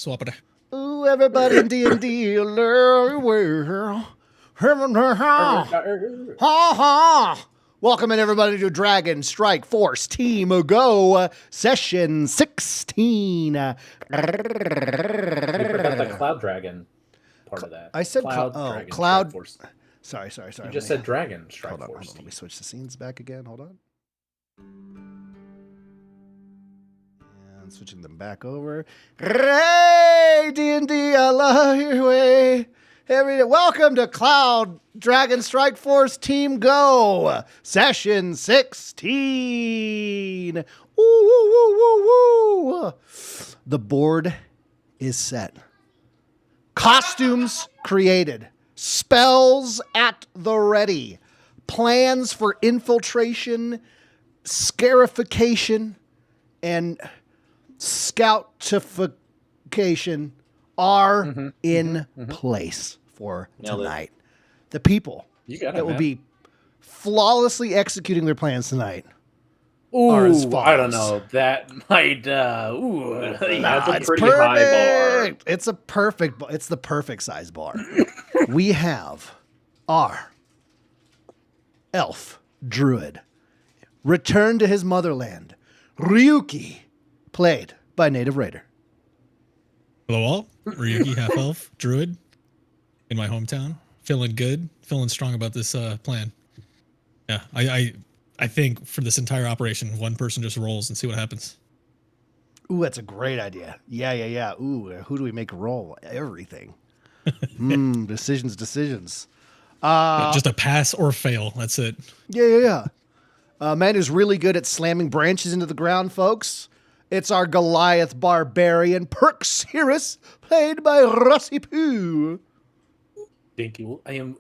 Swap it. Ooh, everybody in D&D, well. Ha ha! Welcome in everybody to Dragon Strike Force Team Go Session 16. You forgot the Cloud Dragon part of that. I said Dragon Cloud. Strike Force. Sorry. You just said Dragon Strike Hold on. Force. Let me switch the scenes back again. Hold on. And switching them back over. Hey, D&D, I love your way. Welcome to Cloud Dragon Strike Force Team Go Session 16. Woo, woo, woo, woo, woo. The board is set. Costumes created. Spells at the ready. Plans for infiltration, scarification, and scoutification are in place for tonight. The people that will be flawlessly executing their plans tonight are as follows. I don't know. That might. That's a pretty high bar. It's a perfect. It's the perfect size bar. We have our elf druid return to his motherland, Ryuki, played by Native Raider. Hello all, Ryuki, half elf druid in my hometown. Feeling good, feeling strong about this plan. Yeah, I think for this entire operation, one person just rolls and see what happens. Ooh, that's a great idea. Yeah. Ooh, who do we make roll? Everything. Decisions. Just a pass or fail. That's it. Yeah. Man who's really good at slamming branches into the ground, folks. It's our Goliath barbarian, Perxiris, played by Rossi Poo. Thank you. I am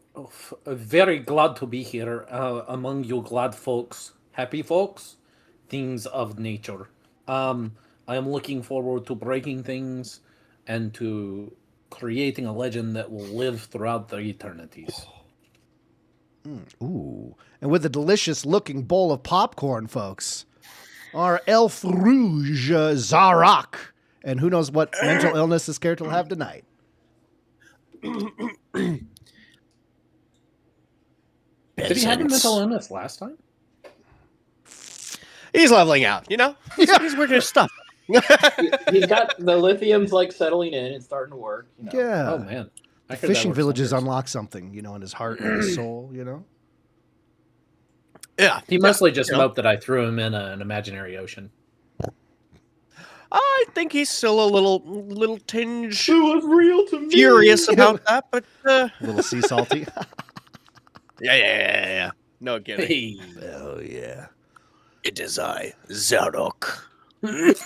very glad to be here among you glad folks, happy folks, things of nature. I am looking forward to breaking things and to creating a legend that will live throughout the eternities. Ooh. And with a delicious looking bowl of popcorn, folks, our Elf Rouge, Zarak. And who knows what mental illness this character will have tonight. Did he have a mental illness last time? He's leveling out, you know? He's working his stuff. He's got the lithium's like settling in and starting to work. You know? Yeah. Oh, man. The fishing villages unlock something, in his heart and his soul, Yeah. He mostly just moped that I threw him in an imaginary ocean. I think he's still a little tinge It was real to me. furious about that, but a little sea salty. Yeah. No kidding. Hey. Oh, yeah. It is I, Zarok. And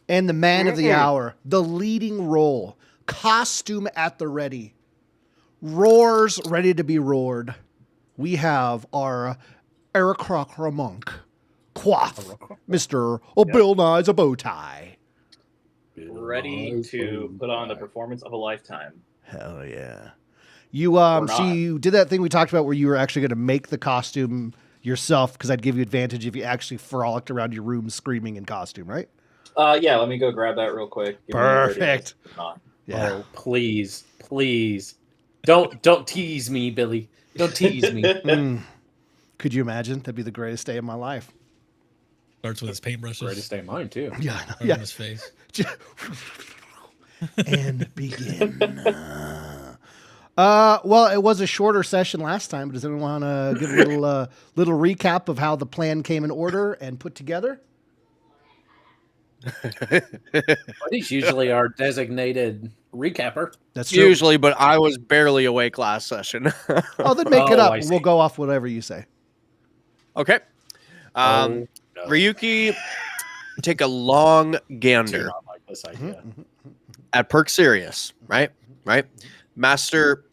the man of the hour, the leading role, costume at the ready, roars ready to be roared. We have our Arakrakra monk, Quaff, Mr. Bill Nye's a bow tie. Ready to put on the performance of a lifetime. Hell yeah. You did that thing we talked about where you were actually going to make the costume yourself because I'd give you advantage if you actually frolicked around your room screaming in costume, right? Yeah, let me go grab that real quick. Perfect. Yeah. Oh, please. Don't tease me, Billy. Don't tease me. Could you imagine? That'd be the greatest day of my life. Starts with his paintbrushes. Greatest day of mine, too. Yeah. On his face. And begin. Well, it was a shorter session last time, but does anyone want to give a little recap of how the plan came in order and put together? He's usually our designated recapper. That's true. Usually, but I was barely awake last session. Then make it up. We'll go off whatever you say. Okay. No. Ryuki, take a long gander Do not like this idea. at Perxiris, right? Master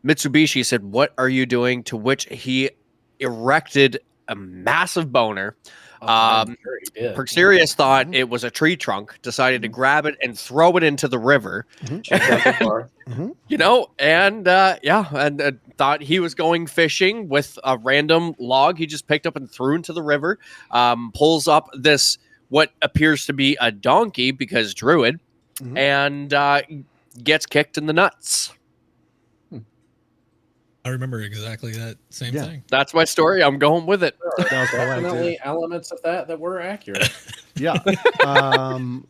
Mitsubishi said, "What are you doing?" To which he erected a massive boner. I'm sure he did. Perxiris thought it was a tree trunk, decided to grab it and throw it into the river. And thought he was going fishing with a random log he just picked up and threw into the river. Pulls up this what appears to be a donkey because druid, Mhm. and gets kicked in the nuts. I remember exactly that same Yeah. thing. That's my story. I'm going with it. There are That was polite, definitely elements of that were accurate. Yeah.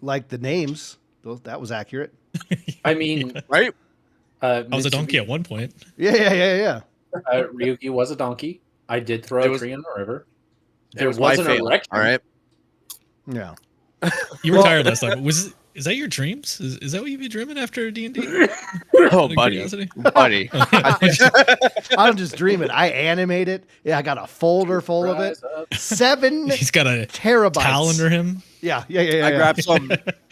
Like the names, that was accurate. I mean, Right? I was a donkey at one point. Yeah. Ryuki was a donkey. I did throw It a was- tree in the river. It There was my wasn't a fail. erection. All right. Yeah. You were tired last time. Is that your dreams? Is that what you've been dreaming after D&D? Oh, buddy. Buddy. I'm just dreaming. I animate it. Yeah, I got a folder full of it. Rise up. 7 He's got a terabytes. towel under him. Yeah. I grabbed some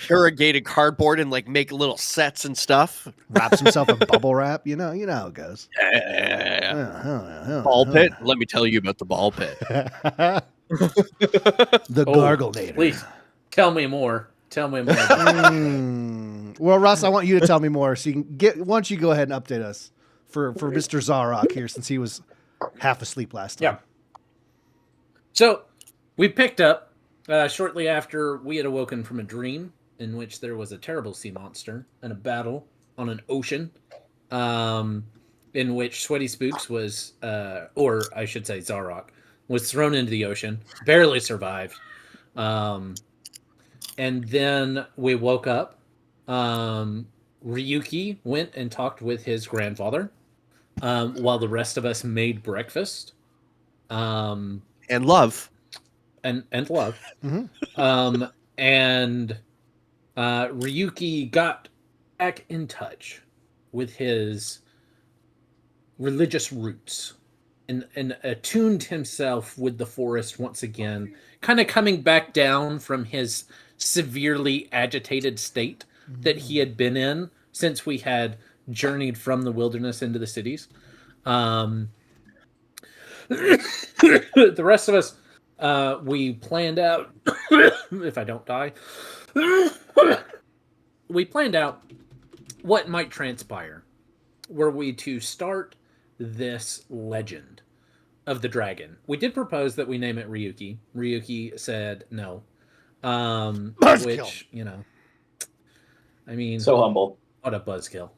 irrigated cardboard and like make little sets and stuff. Wraps himself in bubble wrap. You know how it goes. Yeah. Ball pit. Let me tell you about the ball pit. The Oh, Garglenator. Please tell me more. Tell me more. Well, Russ, I want you to tell me more. So you can get. Why don't you go ahead and update us for Mr. Zarok here, since he was half asleep last time. Yeah. So we picked up shortly after we had awoken from a dream in which there was a terrible sea monster and a battle on an ocean, in which Sweaty Spooks was, or I should say Zarok, was thrown into the ocean, barely survived. And then we woke up. Ryuki went and talked with his grandfather, while the rest of us made breakfast. And love. And love. Mhm. And Ryuki got back in touch with his religious roots and attuned himself with the forest once again, kind of coming back down from his severely agitated state that he had been in since we had journeyed from the wilderness into the cities. The rest of us, we planned out, if I don't die, we planned out what might transpire were we to start this legend of the dragon. We did propose that we name it Ryuki. Ryuki said no. Buzzkill. Which, I mean, So humble. what a buzzkill.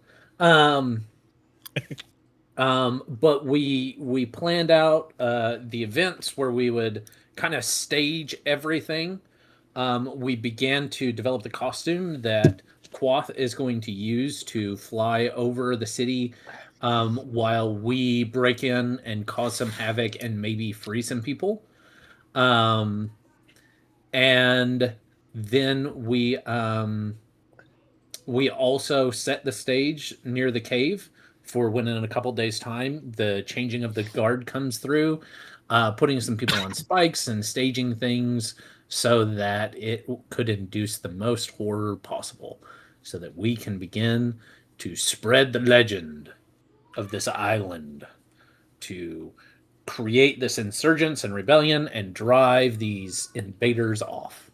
But we planned out the events where we would kind of stage everything. We began to develop the costume that Quoth is going to use to fly over the city, while we break in and cause some havoc and maybe free some people. And then we also set the stage near the cave for when in a couple days' time the changing of the guard comes through, putting some people on spikes and staging things so that it could induce the most horror possible, so that we can begin to spread the legend of this island, to create this insurgence and rebellion and drive these invaders off.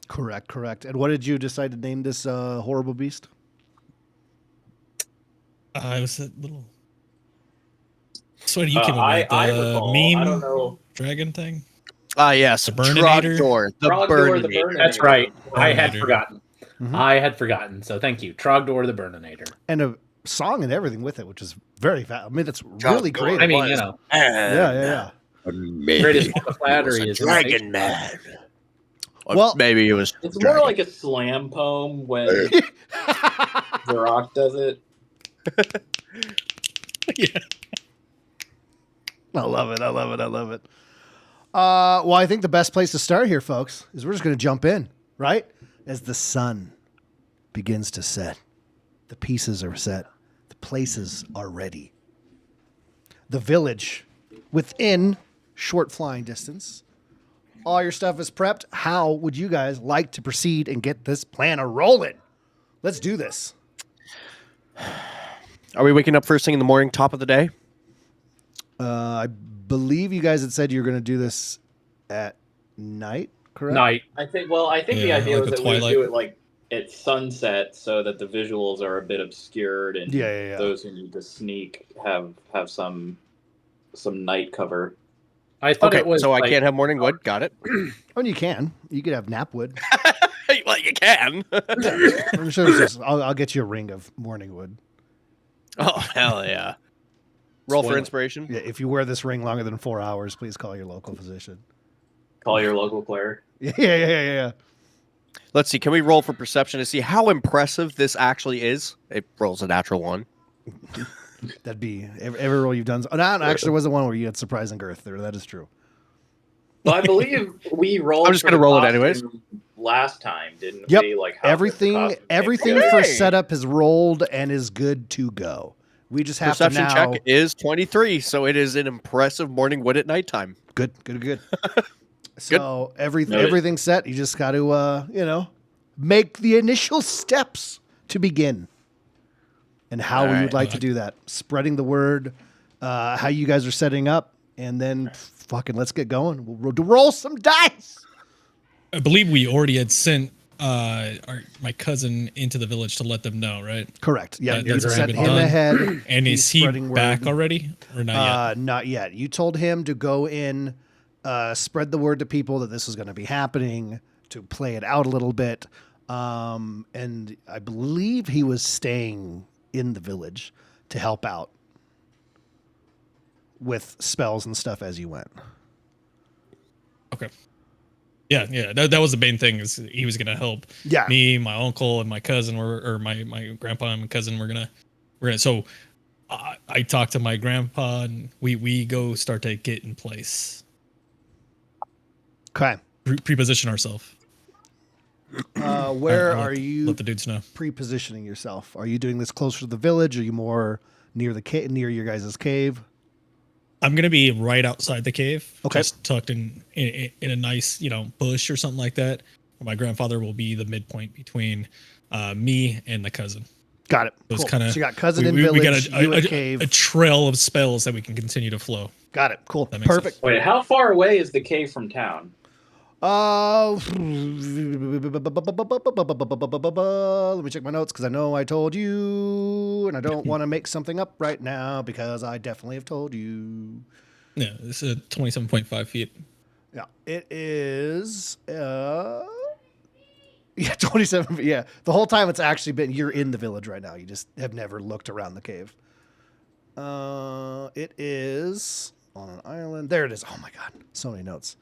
Correct. And what did you decide to name this horrible beast? It was that little. Sweaty, you came up I with recall. meme I don't know. dragon thing. Yes. The Burninator? Trogdor. The Trogdor the Burninator. Burninator. That's right. I had Burninator. forgotten. Mhm. I had forgotten. So thank you. Trogdor the Burninator. And a song and everything with it, which is very I mean, it's really great. I mean, was. Yeah. greatest form of flattery is Dragon Man. Well- maybe it was. It's dragon. more like a slam poem when The Rock does it. Yeah. I love it. Well, I think the best place to start here, folks, is we're just going to jump in, right? As the sun begins to set, the pieces are set, the places are ready. The village within short flying distance. All your stuff is prepped. How would you guys like to proceed and get this plan a rolling? Let's do this. Are we waking up first thing in the morning, top of the day? I believe you guys had said you're going to do this at night, correct? Night. I think the Yeah, idea like was the that we would twilight. do it like at sunset so that the visuals are a bit obscured and Yeah. those who need to sneak have some night cover. I thought Okay, it was so I like- can't have morning wood. Got it. Oh, you can. You could have knapwood. Well, you can. I'm sure it's just, I'll get you a ring of morning wood. Oh, hell yeah. Roll for Spoiler. inspiration. Yeah, if you wear this ring longer than 4 hours, please call your local physician. Call your local cleric. Yeah. Let's see. Can we roll for perception to see how impressive this actually is? It rolls a natural 1. That'd be every roll you've done. Oh, no, actually, there was the one where you had surprising girth there. That is true. Well, I believe we rolled. I'm just for gonna the roll it anyways. costume last time, didn't Yep. we? Like how good the costume came Everything together. for Hey. setup is rolled and is good to go. We just have Perception to now. check is 23, so it is an impressive morning wood at nighttime. Good. So Noted. everything's set. You just got to make the initial steps to begin. And how All we would right. like to do that. Spreading the word, how you guys are setting up, and then fucking let's get going. We'll roll some dice. I believe we already had sent my cousin into the village to let them know, right? Correct. Yeah, That- you that's set already him been done. ahead. And He's is he spreading back word. already or not yet? Not yet. You told him to go in, spread the word to people that this was going to be happening, to play it out a little bit. And I believe he was staying in the village to help out with spells and stuff as you went. Okay. Yeah. That was the main thing, is he was gonna help Yeah. me, my uncle, and my cousin or my grandpa and my cousin. We're gonna. So I talked to my grandpa, and we go start to get in place, Okay. pre-position ourselves. Where I'll are you Let the dudes know. pre-positioning yourself? Are you doing this closer to the village? Are you more near the near your guys' cave? I'm gonna be right outside the cave, Okay. just tucked in a nice, bush or something like that. My grandfather will be the midpoint between me and the cousin. Got it. So it's Cool. kinda- So you got cousin We, in we, we village, got you in a cave. trail of spells that we can continue to flow. Got it. Cool. That makes Perfect. sense. Wait, how far away is the cave from town? Let me check my notes because I know I told you, and I don't want to make something up right now because I definitely have told you. Yeah, it's 27.5 feet. Yeah, it is. 27. Yeah, the whole time it's actually been. You're in the village right now. You just have never looked around the cave. It is on an island. There it is. Oh my god, so many notes.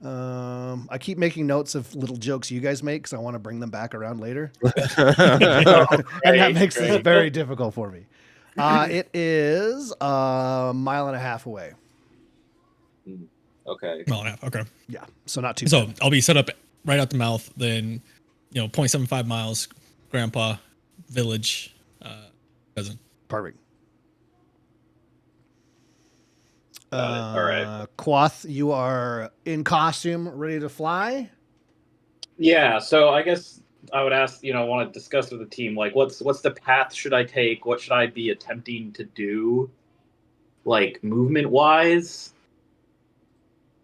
I keep making notes of little jokes you guys make because I want to bring them back around later. And that makes this great. very difficult for me. It is a mile and a half away. Okay. Mile and a half. Okay. Yeah, so not too So bad. I'll be set up right out the mouth. Then, 0.75 miles. Grandpa, village, cousin. Perfect. Got it. All right. Quoth, you are in costume, ready to fly. Yeah. So I guess I would ask. Want to discuss with the team. Like, what's the path should I take? What should I be attempting to do? Like movement wise.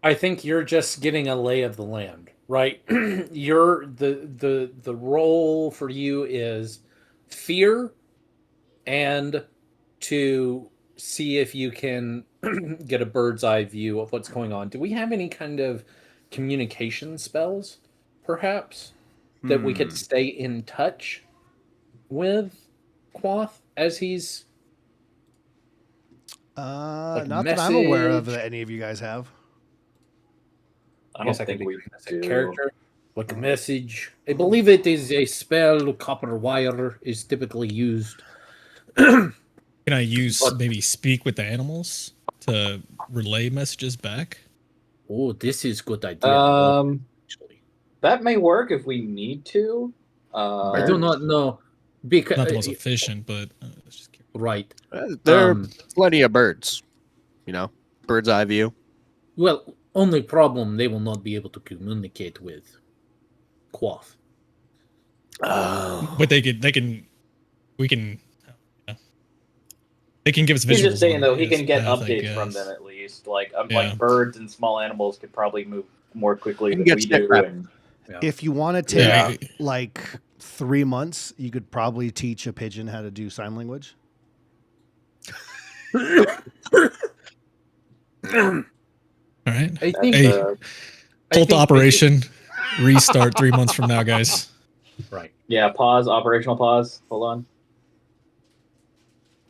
I think you're just getting a lay of the land, right? You're the role for you is fear and to see if you can get a bird's eye view of what's going on. Do we have any kind of communication spells, perhaps, that we could stay in touch with Quoth as he's Like Not that I'm aware of message. that any of you guys have. I guess don't think could we be as a do. character, like a message. I believe it is a spell. Copper wire is typically used. Can I use But- maybe speak with the animals to relay messages back? Oh, this is good idea. Actually, That may work if we need to. I do not know because Not the most efficient, but let's just keep- right. There are Um, plenty of birds. Bird's eye view. Well, only problem they will not be able to communicate with Quoth. but we can. They can give us visuals. He's just saying on though he his can get path, I updates from guess. them at least. Like Yeah. like birds and small animals could probably move more quickly And than get we stick do. wrap. And If you want to take Yeah. like 3 months, you could probably teach a pigeon how to do sign language. All All right. I think Hey, Uh, Cult think- operation. Restart 3 months from now, guys. Right. yeah, pause. Operational pause. Hold on.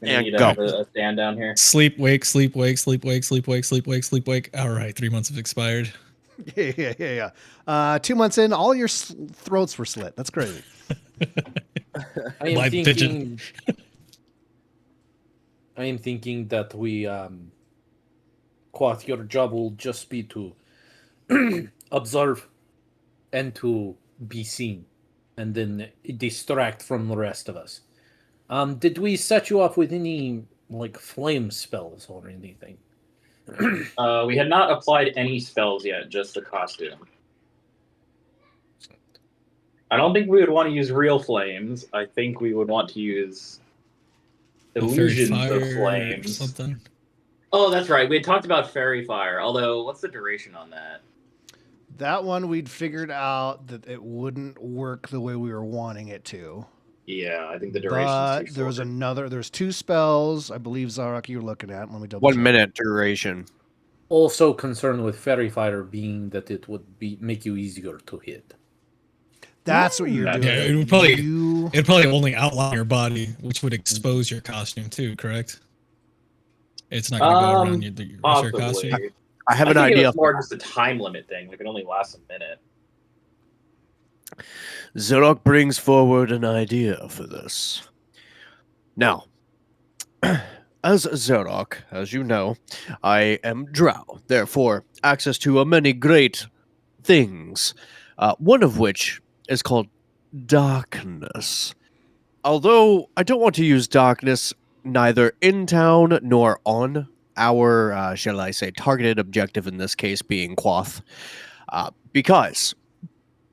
Gonna And need go. a stand down here. Sleep, wake, sleep, wake, sleep, wake, sleep, wake, sleep, wake, sleep, wake. All right, 3 months have expired. Yeah. 2 months in, all your throats were slit. That's crazy. I am Live thinking. I am thinking that we, Quoth, your job will just be to observe and to be seen, and then distract from the rest of us. Did we set you up with any like flame spells or anything? We had not applied any spells yet, just the costume. I don't think we would want to use real flames. I think we would want to use A fairy illusions fire of or flames. something. Oh, that's right. We had talked about fairy fire. Although, what's the duration on that? That one we'd figured out that it wouldn't work the way we were wanting it to. Yeah, I think the duration. But there was there's 2 spells, I believe, Zarok, you're looking at. Let me double 1 check. minute duration. Also concerned with fairy fire being that it would make you easier to hit. That's what you're Yeah, doing. it would probably- You- It'd probably only outline your body, which would expose your costume too, correct? It's not going to go around your rest of your costume. Possibly. I have I an think idea. It's more just a time limit thing. Like it only lasts a minute. Zerok brings forward an idea for this. Now, as Zerok, as you know, I am Drow, therefore access to a many great things, one of which is called darkness. Although I don't want to use darkness neither in town nor on our, shall I say, targeted objective, in this case being Quoth, because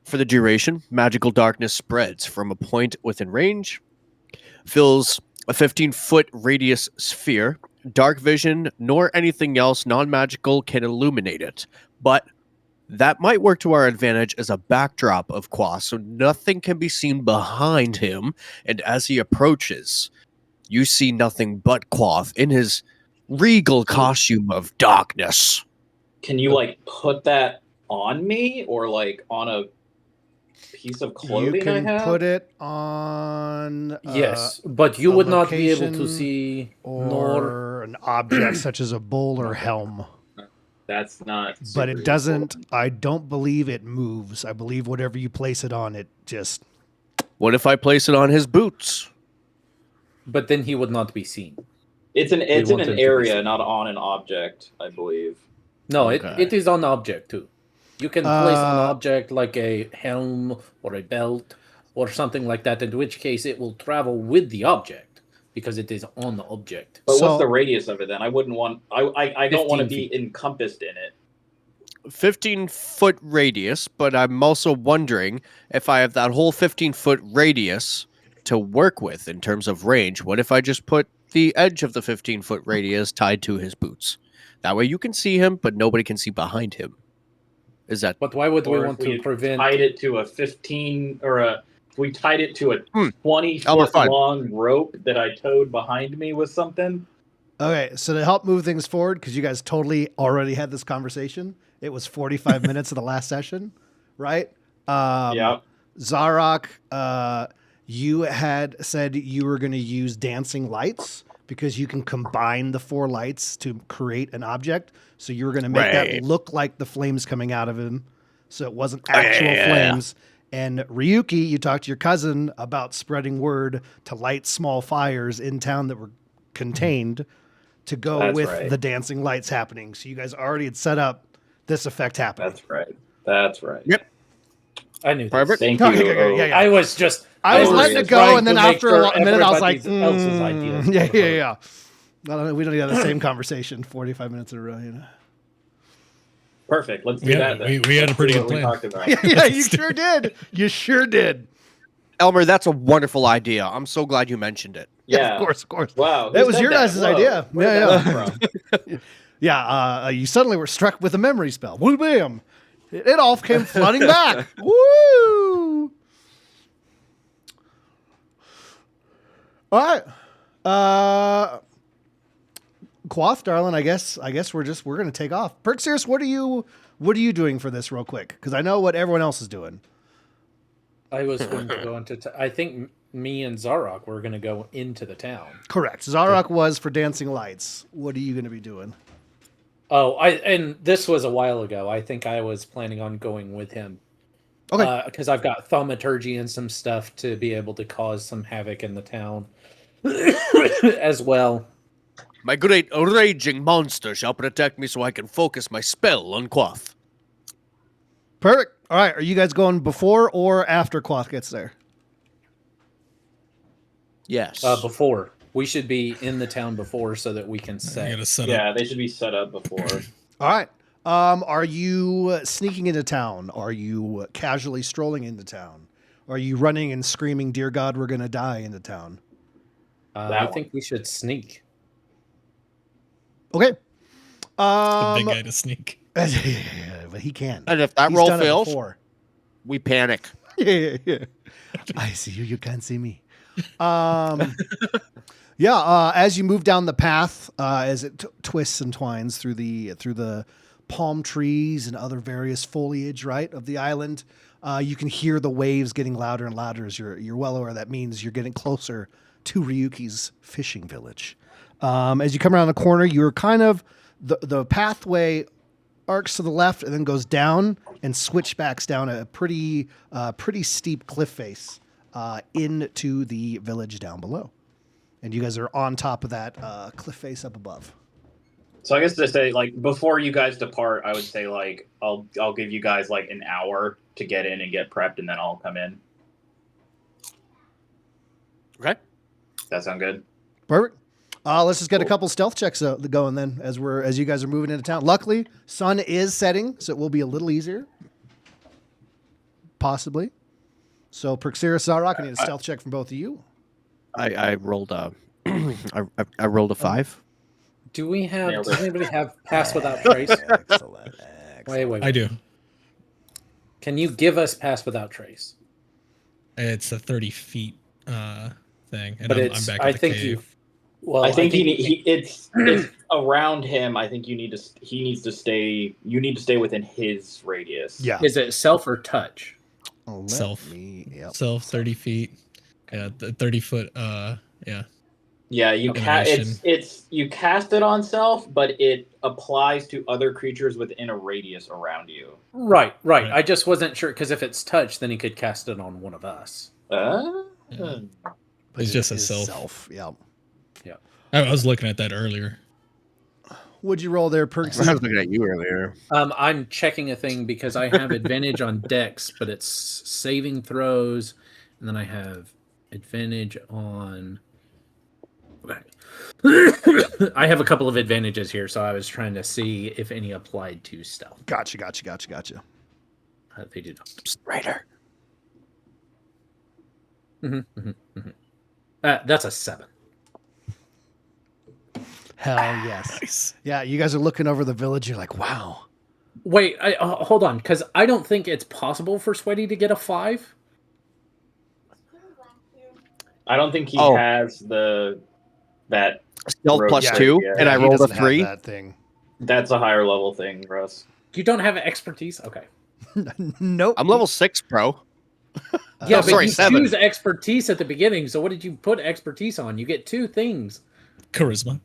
for the duration, magical darkness spreads from a point within range, fills a 15-foot radius sphere. Dark vision nor anything else non-magical can illuminate it, but that might work to our advantage as a backdrop of Quoth, so nothing can be seen behind him, and as he approaches, you see nothing but Quoth in his regal costume of darkness. Can you like put that on me or like on a piece of clothing you can I have? put it on Yes, but you a would not be able to location see nor. or an object such as a bowl or helm. That's not. But super it doesn't, useful. I don't believe it moves. I believe whatever you place it on, it just, What if I place it on his boots? But then he would not be seen. It's in want him an to be area, seen. not on an object, I believe. No, Okay. it is on object too. You can place an Uh, object like a helm or a belt or something like that, in which case it will travel with the object because it is on the object. But So- what's the radius of it then? I wouldn't want. I don't want to 15 be feet. encompassed in it. 15-foot radius, but I'm also wondering if I have that whole 15-foot radius to work with in terms of range. What if I just put the edge of the 15-foot radius tied to his boots? That way you can see him, but nobody can see behind him. Is that But why would we Or if want to we prevent? tied it to a 15 or a. If we tied it to a Hmm. 20 Elmer, foot fine. long rope that I towed behind me with something. okay. So to help move things forward, because you guys totally already had this conversation, it was 45 minutes of the last session, right? Yeah. Zarok, you had said you were going to use dancing lights because you can combine the 4 lights to create an object. So you were going to make that Right. look like the flames coming out of him. So it wasn't Oh, yeah, actual yeah, yeah. flames. And Ryuki, you talked to your cousin about spreading word to light small fires in town that were contained to go That's with right. the dancing lights happening. So you guys already had set up this effect happening. That's right. That's right. Yep. I knew this. Perfect. Thank Okay, you. okay, yeah, yeah. I was just. I was Oh, letting yeah. it go, trying and then to make after sure a minute, I was like, everybody else's ideas yeah, were yeah, heard. yeah. I don't know, we don't need to have the same conversation 45 minutes in a row, you know? Perfect. Let's do Yeah, that then. we had a pretty Let's good do plan. what we talked about. Yeah, you sure did. You sure did. Elmer, that's a wonderful idea. I'm so glad you mentioned it. Yeah. Of course, of course. Wow. That who was said your that? guys' Whoa, idea. where did Yeah, that come from? Yeah, you suddenly were struck with a memory spell. Woo, bam. It all came flooding back. Woo! All right. Quoth, darling, I guess we're gonna take off. Perkseus, what are you doing for this real quick? Because I know what everyone else is doing. I was going to go into. I think me and Zarok were going to go into the town. Correct. Zarok was for Dancing Lights. What are you gonna be doing? Oh, and this was a while ago. I think I was planning on going with him. Okay. Because I've got thaumaturgy and some stuff to be able to cause some havoc in the town as well. My great raging monster shall protect me so I can focus my spell on Quoth. Perfect. All right. Are you guys going before or after Quoth gets there? Yes. Before. We should be in the town before so that we can I set. gotta set Yeah, up. they should be set up before. All right. Are you sneaking into town? Are you casually strolling into town? Are you running and screaming, "Dear God, we're gonna die" into town? I one. think we should sneak. Okay. The big guy to sneak. But he can. and if that He's roll done it fails, before. we panic. Yeah. I see you. You can't see me. As you move down the path, as it twists and twines through the palm trees and other various foliage, right, of the island, you can hear the waves getting louder and louder as you're well aware that means you're getting closer to Ryuki's fishing village. As you come around the corner, you're kind of the pathway arcs to the left and then goes down and switchbacks down a pretty steep cliff face into the village down below. And you guys are on top of that cliff face up above. So I guess to say, like, before you guys depart, I would say, like, I'll give you guys like an hour to get in and get prepped, and then I'll come in. Okay. That sound good? Perfect. Let's just get a couple stealth checks going then as you guys are moving into town. Luckily, sun is setting, so it will be a little easier. Possibly. So Perkseus, Zarok, I need a stealth check from both of you. I rolled a I rolled a 5. Do we have? Nailed Does it. anybody have pass without trace? Excellent. Wait. I do. Can you give us pass without trace? It's a 30 feet thing, and But I'm it's. back I at the think cave. you. Well, I think it's around him. I think he needs to stay. You need to stay within his radius. Yeah. Is it self or touch? Let Self. me- yep. Self 30 feet. Yeah, the 30 foot. Yeah. Yeah, you Combination. you cast it on self, but it applies to other creatures within a radius around you. Right. Right. I just wasn't sure because if it's touch, then he could cast it on one of us. Yeah. But It's it just a is self. Yeah. I was looking at that earlier. Would you roll there, I was Perkseus? looking at you earlier. I'm checking a thing because I have advantage on Dex, but it's saving throws, and then I have advantage on. I have a couple of advantages here, so I was trying to see if any applied to stealth. Gotcha. They do not. Raider. That's a 7. Hell yes. Nice. Yeah, you guys are looking over the village. You're like, wow. Wait, hold on, because I don't think it's possible for Sweaty to get a 5. I don't think he Oh. has that. Stealth Rogue, plus yeah, 2, yeah. and I He rolled a doesn't have 3. that thing. That's a higher level thing, Russ. You don't have expertise? Okay. Nope. I'm level 6, bro. Yeah, Oh, but sorry, you 7. choose expertise at the beginning, so what did you put expertise on? You get 2 things. Charisma.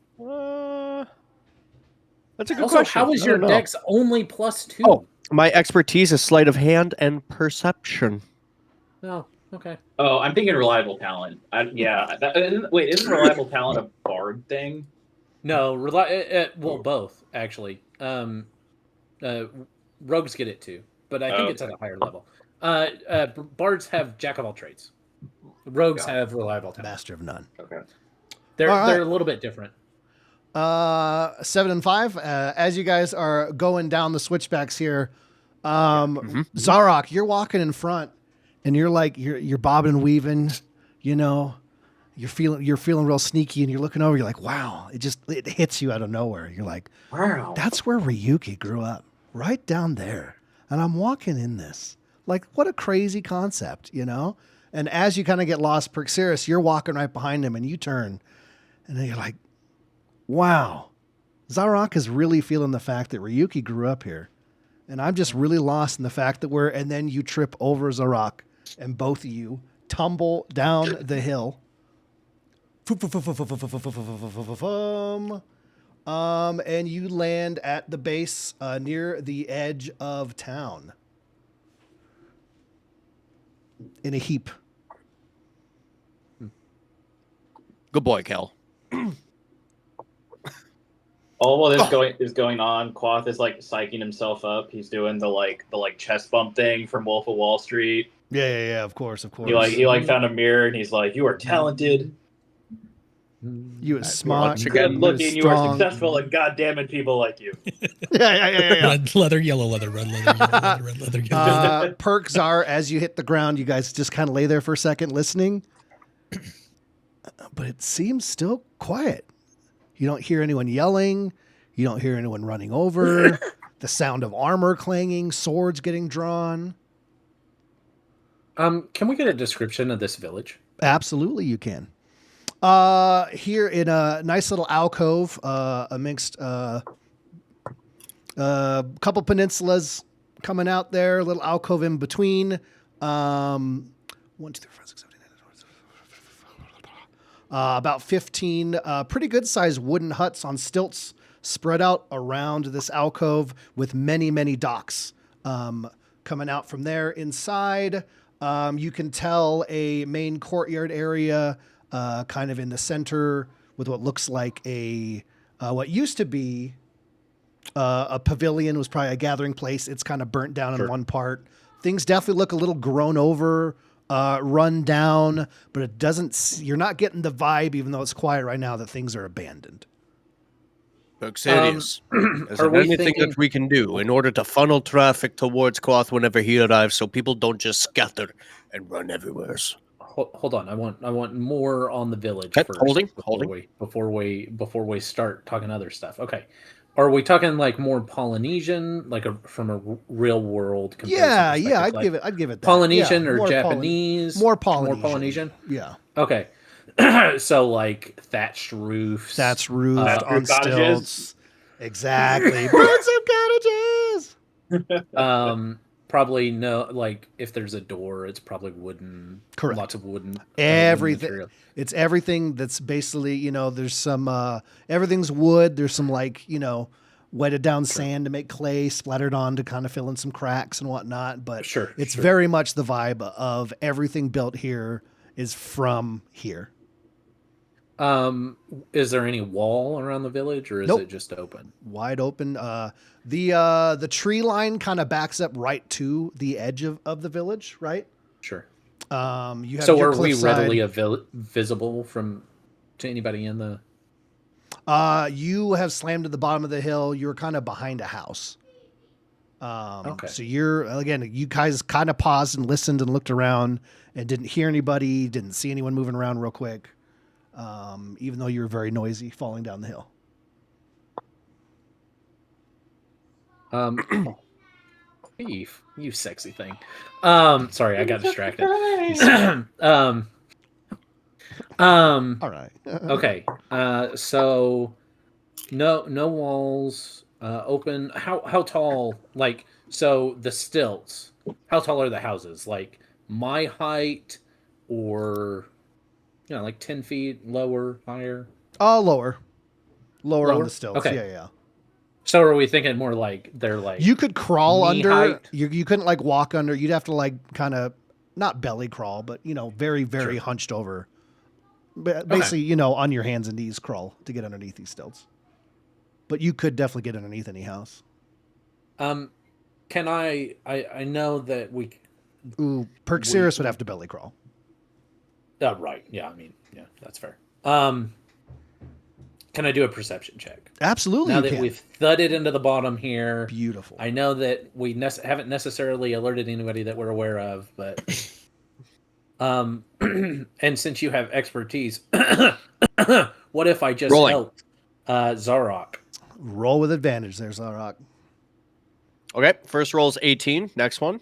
That's a good Also, question. how is I your don't know. Dex only plus 2? Oh. My expertise is sleight of hand and perception. Oh, okay. Oh, I'm thinking reliable talent. Wait, isn't reliable talent a bard thing? No, well, both actually. Rogues get it too, but I think it's at a higher level. Bards have jack of all trades. Rogues Got it. have reliable talent. Master of none. Okay. They're All right. they're a little bit different. 7 and 5. As you guys are going down the switchbacks here, Mm-hmm. Zarok, you're walking in front, and you're like you're bobbing and weaving. You know, you're feeling real sneaky, and you're looking over. You're like, wow! It hits you out of nowhere. You're like, Wow. that's where Ryuki grew up, right down there. And I'm walking in this. Like, what a crazy concept, you know? And as you kind of get lost, Perkseus, you're walking right behind him, and you turn, and then you're like, wow, Zarok is really feeling the fact that Ryuki grew up here. And I'm just really lost in the fact that and then you trip over Zarok and both of you tumble down the hill. And you land at the base near the edge of town. In a heap. Good boy, Kel. All while this is going on, Quoth is like psyching himself up. He's doing the chest bump thing from Wolf of Wall Street. Yeah, of course. He found a mirror and he's like, "You are talented. You are smart, Once Good again, looking. You are strong." successful, and goddammit, people like you." Yeah. Red leather, yellow leather, red leather, yellow leather, red leather, yellow leather. Perks are, as you hit the ground, you guys just kind of lay there for a second listening. But it seems still quiet. You don't hear anyone yelling. You don't hear anyone running over. The sound of armor clanging, swords getting drawn. Can we get a description of this village? Absolutely, you can. Here in a nice little alcove amongst a couple peninsulas coming out there, a little alcove in between. 1, 2, 3, 4, 6, 7, 8, 9, 10, about 15 pretty good sized wooden huts on stilts spread out around this alcove with many, many docks coming out from there. Inside, you can tell a main courtyard area kind of in the center with what looks like what used to be a pavilion, was probably a gathering place. It's kind of burnt down in one part. Things definitely look a little grown over, run down, but it doesn't. You're not getting the vibe, even though it's quiet right now, that things are abandoned. Buxerius, is are there we anything thinking- that we can do in order to funnel traffic towards Quoth whenever he arrives, so people don't just scatter and run everywhere? Hold on, I want more on the village Okay, first. holding. Before we start talking other stuff. Okay, are we talking like more Polynesian, like from a real world? Yeah, comparison perspective, like I'd give it that. Polynesian Yeah, or more Japanese? more More Polynesian. Polynesian. Yeah, Okay, so like thatched roofs. that's roofed Thatched on roof cottages. stilts. Exactly. Build some cottages. Probably no. Like if there's a door, it's probably wooden. Correct. Lots of wooden. wooden Everything. material. It's everything that's basically, there's some, everything's wood. There's some wetted down sand to make clay splattered on to kind of fill in some cracks and whatnot. But Sure, it's sure. very much the vibe of everything built here is from here. Is there any wall around the village, or is Nope. it just open? Wide open. The tree line kind of backs up right to the edge of the village, right? Sure. You have So your are we cliffside. readily visible to anybody in the? You have slammed to the bottom of the hill. You're kind of behind a house. Okay. So you guys kind of paused and listened and looked around and didn't hear anybody, didn't see anyone moving around real quick. Even though you were very noisy falling down the hill. Eve, you sexy thing. Sorry, I got distracted. All right. Okay. So no walls. Open. How tall? Like, so the stilts. How tall are the houses? Like my height, or like 10 feet lower, higher. Lower on Lower? the stilts. Okay. Yeah. So are we thinking more like they're like You could crawl knee under. height? You couldn't walk under. You'd have to kind of not belly crawl, but very, very Sure. hunched over. Basically, on your hands and knees crawl to get underneath these stilts. But you could definitely get underneath any house. Can I know that we. Ooh, Perxeris would have to belly crawl. Right. Yeah. I mean, yeah, that's fair. Can I do a perception check? Absolutely, Now you that can. we've thudded into the bottom here, Beautiful. I know that we haven't necessarily alerted anybody that we're aware of, but and since you have expertise, what if I just Rolling. helped Zarok? Roll with advantage. There's Zarok. Okay, first roll is 18. Next one.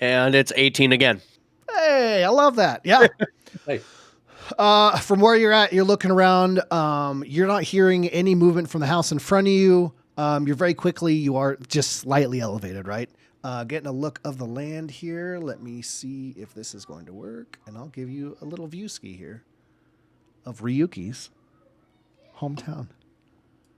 And it's 18 again. Hey, I love that. Yeah. Hey, From where you're at, you're looking around. You're not hearing any movement from the house in front of you. You're very quickly, you are just slightly elevated, right? Getting a look of the land here. Let me see if this is going to work. And I'll give you a little view ski here of Ryuki's hometown.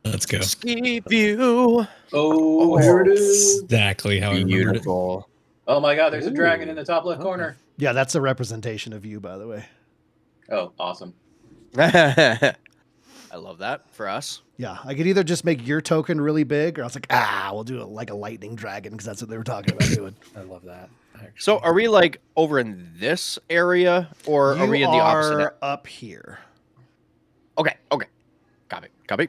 Let's go. Ski view. Oh, here it is. Exactly how I remembered it. Beautiful. Oh my god, there's a dragon Ooh. in the top left Okay. corner. Yeah, that's a representation of you, by the way. Oh, awesome. I love that for us. Yeah, I could either just make your token really big, or I was like, we'll do it like a lightning dragon because that's what they were talking about doing. I love that. Actually. So are we like over in this area or are we in the opposite? are up here. Okay. Copy.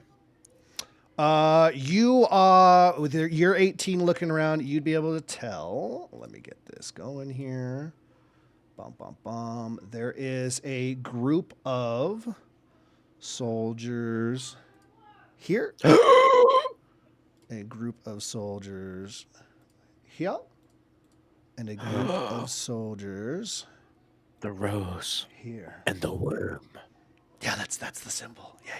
You are with your 18 looking around. You'd be able to tell. Let me get this going here. Bum. There is a group of soldiers here. A group of soldiers here, and a group of soldiers The rose here. and the worm. Yeah, that's the symbol. Yeah.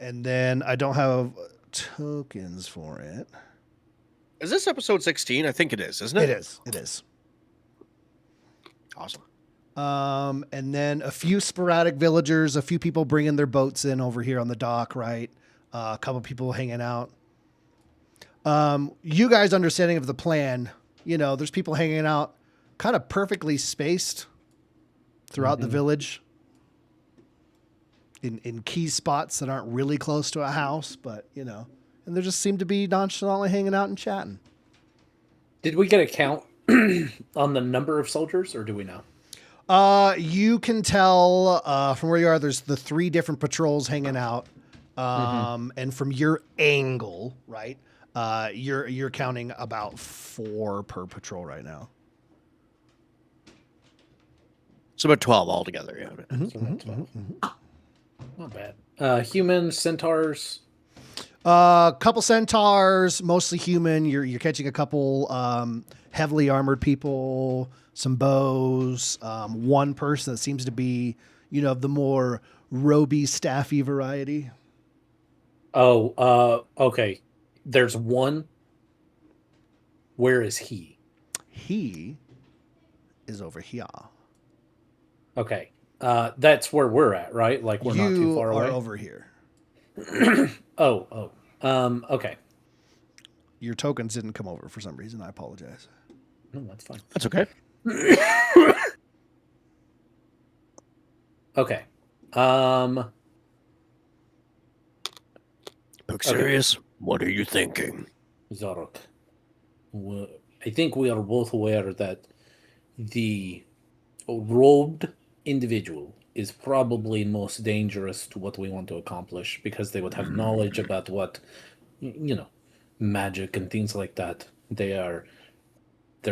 And then I don't have tokens for it. Is this episode 16? I think it is, isn't It it? is. It is. Awesome. And then a few sporadic villagers, a few people bringing their boats in over here on the dock, right? A couple people hanging out. You guys' understanding of the plan, there's people hanging out kind of perfectly spaced throughout the village in key spots that aren't really close to a house, but, and they just seem to be nonchalantly hanging out and chatting. Did we get a count on the number of soldiers, or do we know? You can tell from where you are, there's the 3 different patrols hanging out. And from your angle, right, you're counting about 4 per patrol right now. So about 12 altogether. Yeah. So that's 12. Not bad. Humans, centaurs. Couple centaurs, mostly human. You're catching a couple heavily armored people, some bows, one person that seems to be, of the more roby, staffy variety. Oh, okay. There's one. Where is he? He is over here. Okay. That's where we're at, right? Like we're not too far You are away. over here. Oh. Okay. Your tokens didn't come over for some reason. I apologize. No, that's fine. That's okay. Okay. Serious? What are you thinking? Zorok. I think we are both aware that the robed individual is probably most dangerous to what we want to accomplish because they would have knowledge about what, magic and things like that. They're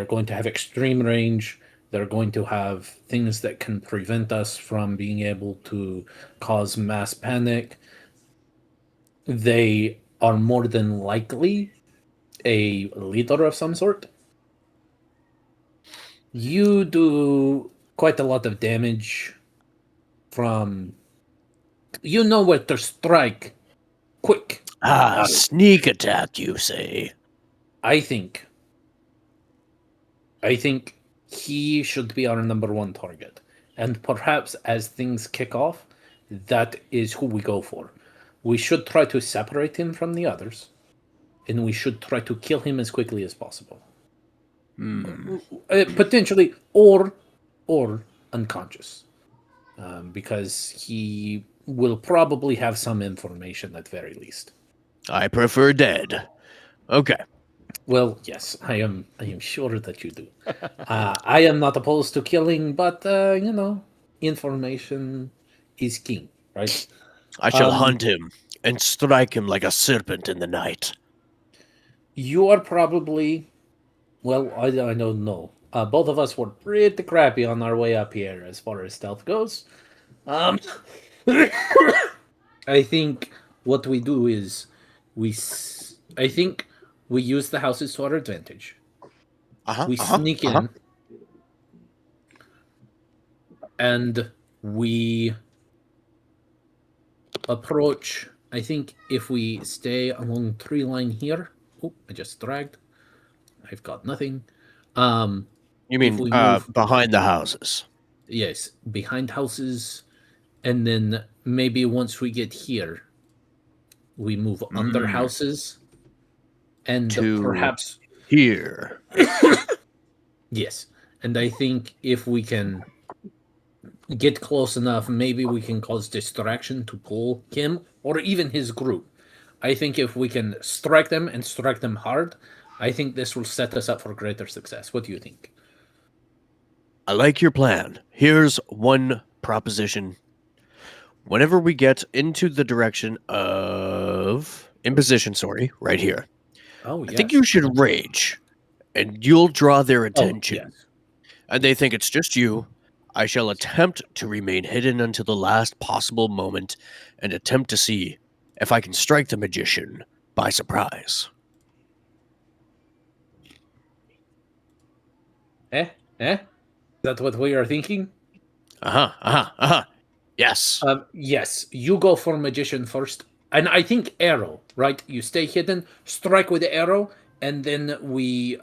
going to have extreme range. They're going to have things that can prevent us from being able to cause mass panic. They are more than likely a leader of some sort. You do quite a lot of damage from... You know where to strike. Quick. Sneak attack, you say? I think he should be our number 1 target. And perhaps as things kick off, that is who we go for. We should try to separate him from the others, and we should try to kill him as quickly as possible. Potentially, or unconscious. Because he will probably have some information at very least. I prefer dead. Okay. Well, yes, I am sure that you do. I am not opposed to killing, but information is king, right? I shall hunt him and strike him like a serpent in the night. You are probably, well, I don't know. Both of us were pretty crappy on our way up here as far as stealth goes. I think what we do is I think we use the houses to our advantage. We sneak in. and we approach. I think if we stay along tree line here. Oh, I just dragged. I've got nothing. You If mean we move- behind the houses? Yes, behind houses, and then maybe once we get here, we move under houses, and To- perhaps Here. yes. And I think if we can get close enough, maybe we can cause distraction to pull him or even his group. I think if we can strike them and strike them hard, I think this will set us up for greater success. What do you think? I like your plan. Here's one proposition. Whenever we get into the direction of imposition, right here, Oh, I think you should rage, and you'll draw their attention. Oh, yes. And they think it's just you. I shall attempt to remain hidden until the last possible moment and attempt to see if I can strike the magician by surprise. Eh? Is that what we are thinking? Yes. Yes, you go for magician first. And I think arrow, right? You stay hidden, strike with the arrow, and then we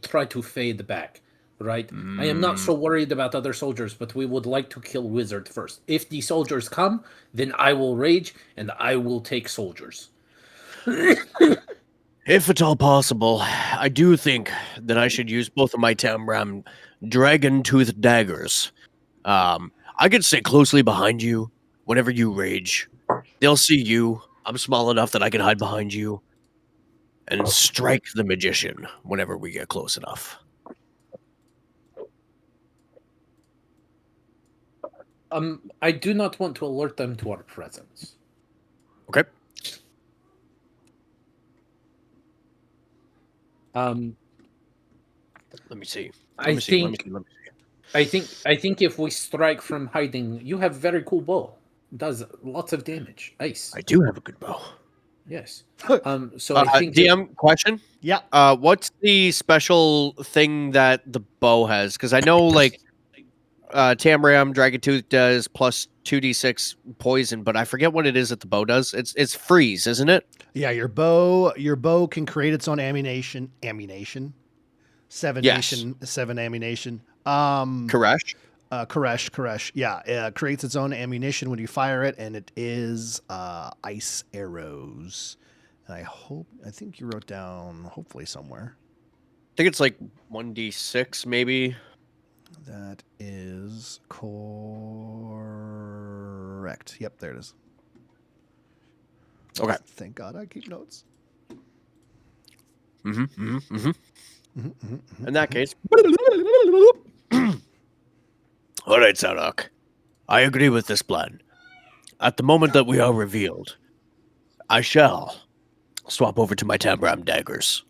try to fade back, right? I am not so worried about other soldiers, but we would like to kill wizard first. If the soldiers come, then I will rage and I will take soldiers. If at all possible, I do think that I should use both of my Tamram dragon-toothed daggers. I could stay closely behind you whenever you rage. They'll see you. I'm small enough that I can hide behind you. And strike the magician whenever we get close enough. I do not want to alert them to our presence. Okay. Let me see. I think if we strike from hiding, you have very cool bow. It does lots of damage. Nice. I do have a good bow. Yes. So I think DM question. Yeah. What's the special thing that the bow has? Because I know like Tamram Dragotooth does plus 2d6 poison, but I forget what it is that the bow does. It's freeze, isn't it? Yeah, your bow can create its own ammunition. Seven ammunition. Koresh. Koresh. Yeah, it creates its own ammunition when you fire it, and it is ice arrows. And I think you wrote down, hopefully somewhere. I think it's like 1d6 maybe. That is correct. Yep, there it is. Okay. Thank God I keep notes. In that case. All right, Zarok. I agree with this plan. At the moment that we are revealed, I shall swap over to my Tamram daggers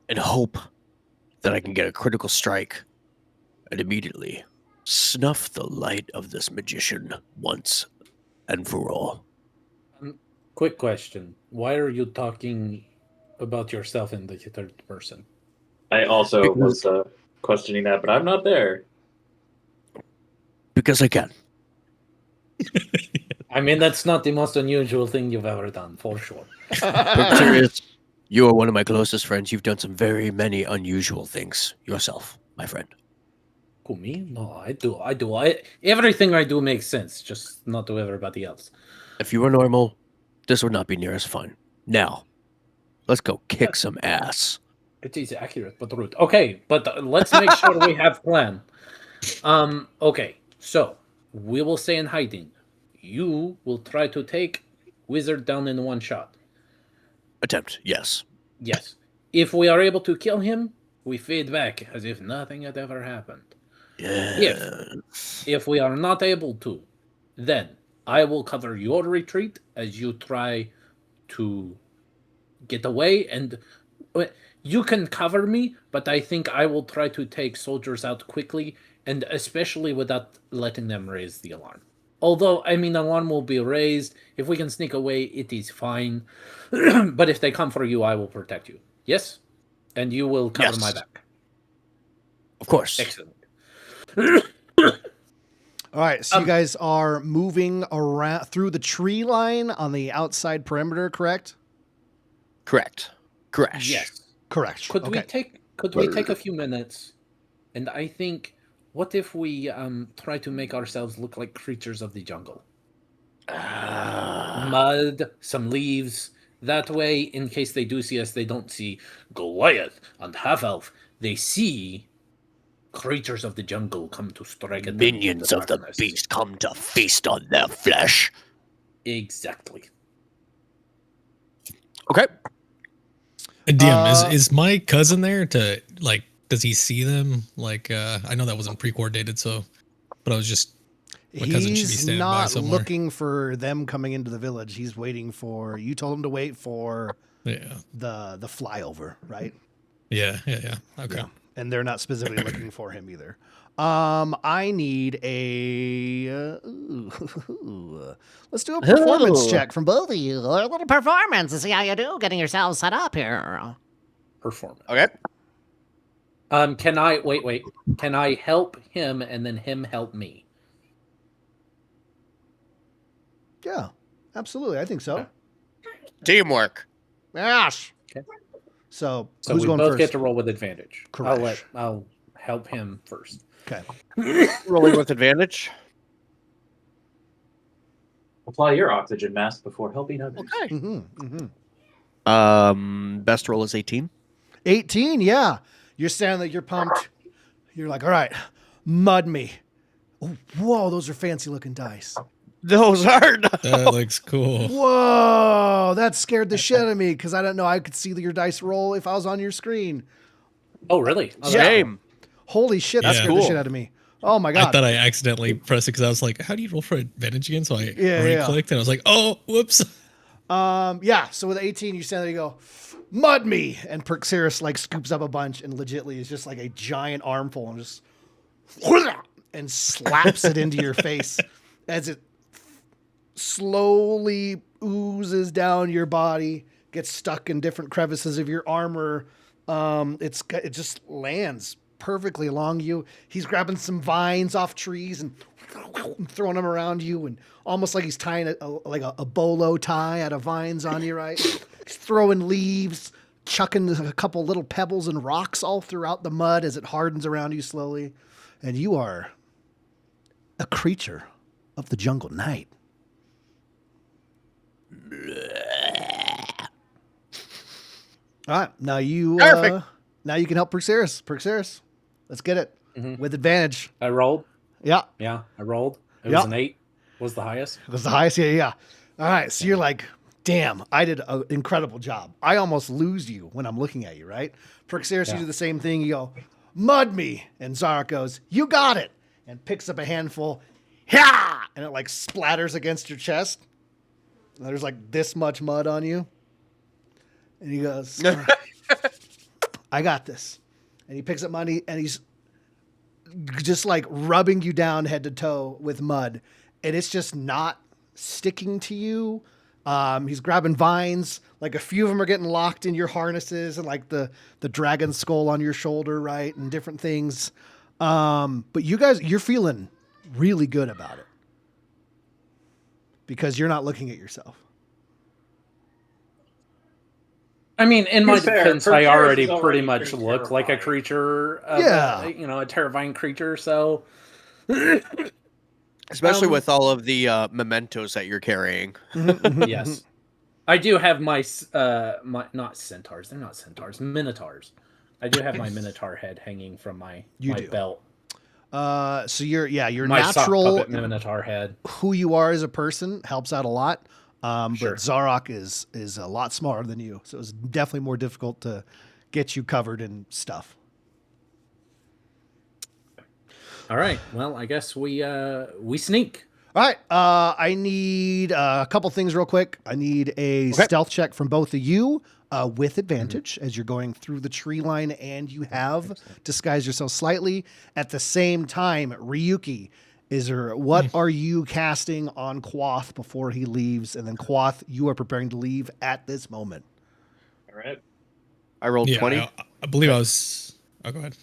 and hope that I can get a critical strike and immediately snuff the light of this magician once and for all. quick question. Why are you talking about yourself in the third person? I also was questioning that, but I'm not there. Because I can. I mean, that's not the most unusual thing you've ever done, for sure. But serious, you are one of my closest friends. You've done some very many unusual things yourself, my friend. Who, me? No, I do. Everything I do makes sense, just not to everybody else. If you were normal, this would not be near as fun. Now, let's go kick some ass. It is accurate, but rude. Okay, but let's make sure we have plan. Okay, so we will stay in hiding. You will try to take wizard down in one shot. Attempt, yes. Yes. If we are able to kill him, we fade back as if nothing had ever happened. Yeah. If we are not able to, then I will cover your retreat as you try to get away, and you can cover me, but I think I will try to take soldiers out quickly, and especially without letting them raise the alarm. Although, I mean, alarm will be raised. If we can sneak away, it is fine. But if they come for you, I will protect you. Yes? And you will cover my back. Of course. Excellent. All right, so you guys are moving around through the tree line on the outside perimeter, correct? Correct. Crash. Yes. Correct. Could we Okay. take a few minutes? And I think, what if we try to make ourselves look like creatures of the jungle? Mud, some leaves. That way, in case they do see us, they don't see Goliath and half elf. They see creatures of the jungle come to strike at them in Minions of the darkness. beast come to feast on their flesh. Exactly. Okay. DM, is my cousin there to like? Does he see them? Like, I know that wasn't pre-coordinated, so, but I was just my cousin should be He's standing by not somewhere. looking for them coming into the village. He's waiting for you. Told him to wait for Yeah, the flyover, right? yeah. Okay. Yeah. And they're not specifically looking for him either. I need a let's do a performance Oh. check from both of you. A little performance to see how you do getting yourselves set up here. Performance. Okay. Can I wait? Can I help him and then him help me? Yeah, absolutely. I think so. Teamwork. Yes. Okay. So, So who's we going both first? get to roll with advantage. Correct. I'll help him first. Okay. Rolling with advantage. Apply your oxygen mask before helping others. Okay. Best roll is 18. 18. Yeah. You're standing there. You're pumped. You're like, all right, mud me. Oh, whoa, those are fancy looking dice. Those are That looks cool. Whoa, that scared the shit out of me because I didn't know I could see your dice roll if I was on your screen. Oh, really? Oh, Shame. Holy shit, that Yeah. scared the Cool. shit out of me. Oh my I god. thought I accidentally pressed it because I was like, "How do you roll for advantage again?" So I Yeah, yeah. re-clicked and I was like, "Oh, whoops!" Yeah. So with 18, you stand there, you go, mud me, and Perxeris like scoops up a bunch and legitly is just like a giant armful and just and slaps it into your face as it slowly oozes down your body, gets stuck in different crevices of your armor. It just lands perfectly along you. He's grabbing some vines off trees and throwing them around you, and almost like he's tying a bolo tie out of vines on you, right? He's throwing leaves, chucking a couple little pebbles and rocks all throughout the mud as it hardens around you slowly. And you are a creature of the jungle night. All right, now you Perfect. now you can help Perxeris. Perxeris, let's get it with advantage. I rolled. Yeah, Yeah, I rolled. It Yeah. was an 8. Was the highest. it was the highest. Yeah. All right, so you're like, damn, I did an incredible job. I almost lose you when I'm looking at you, right? Perxeris, you Yeah. do the same thing. You go, mud me, and Zarek goes, you got it, and picks up a handful, yeah, and it like splatters against your chest. And there's like this much mud on you, and he goes, "All right, I got this," and he picks up money and he's just like rubbing you down head to toe with mud, and it's just not sticking to you. He's grabbing vines, like a few of them are getting locked in your harnesses, and like the dragon skull on your shoulder, right, and different things. But you guys, you're feeling really good about it because you're not looking at yourself. I mean, in my It's fair. defense, Perseus I already is already pretty much pretty look like a terrifying. creature. Of Yeah. a terrifying creature. So, Especially Um, with all of the mementos that you're carrying. yes, I do have my my not centaurs. They're not centaurs. Minotaurs. I do have my minotaur head hanging from my You do. belt. So your My sock natural puppet minotaur head. who you are as a person helps out a lot. Sure. But Zarok is a lot smaller than you, so it's definitely more difficult to get you covered in stuff. All right. Well, I guess we sneak. All right, I need a couple things real quick. I need a stealth check from both of you with advantage as you're going through the tree line, and you have disguised yourself slightly. At the same time, Ryuki, what are you casting on Quoth before he leaves? And then Quoth, you are preparing to leave at this moment. All right. I rolled Yeah, 20. I believe I was. Oh, go ahead.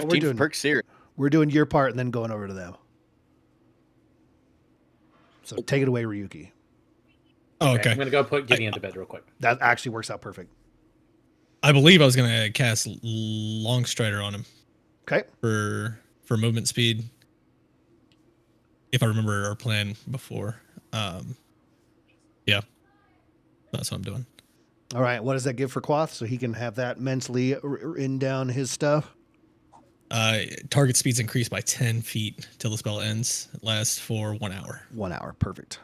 15 doing- for Perk We're doing your part and then going over to them. So take it away, Ryuki. Oh, I'm okay. gonna go put Gideon to bed real quick. That actually works out perfect. I believe I was gonna cast Long Strider on him Okay. for movement speed. If I remember our plan before. Yeah. That's what I'm doing. All right. What does that give for Quoth? So he can have that mentally in down his stuff. Target speeds increased by 10 feet till the spell ends. It lasts for 1 hour. 1 hour. Perfect.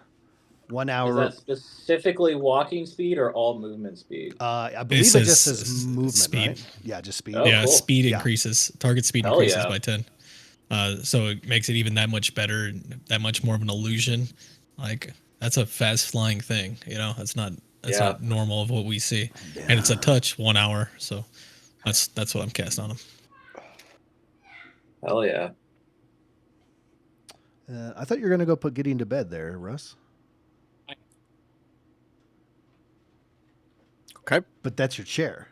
1 Is hour. that specifically walking speed or all movement speed? I believe it just says movement, speed. right? Yeah, just speed. Oh, Yeah, cool. speed Yeah. increases. Target speed Hell increases yeah. by 10. So it makes it even that much better, that much more of an illusion. Like that's a fast flying thing, you know. That's not not normal of what we see. And it's a touch 1 hour, so that's what I'm casting on him. Hell yeah. I thought you were gonna go put Gideon to bed there, Russ. Okay. But that's your chair.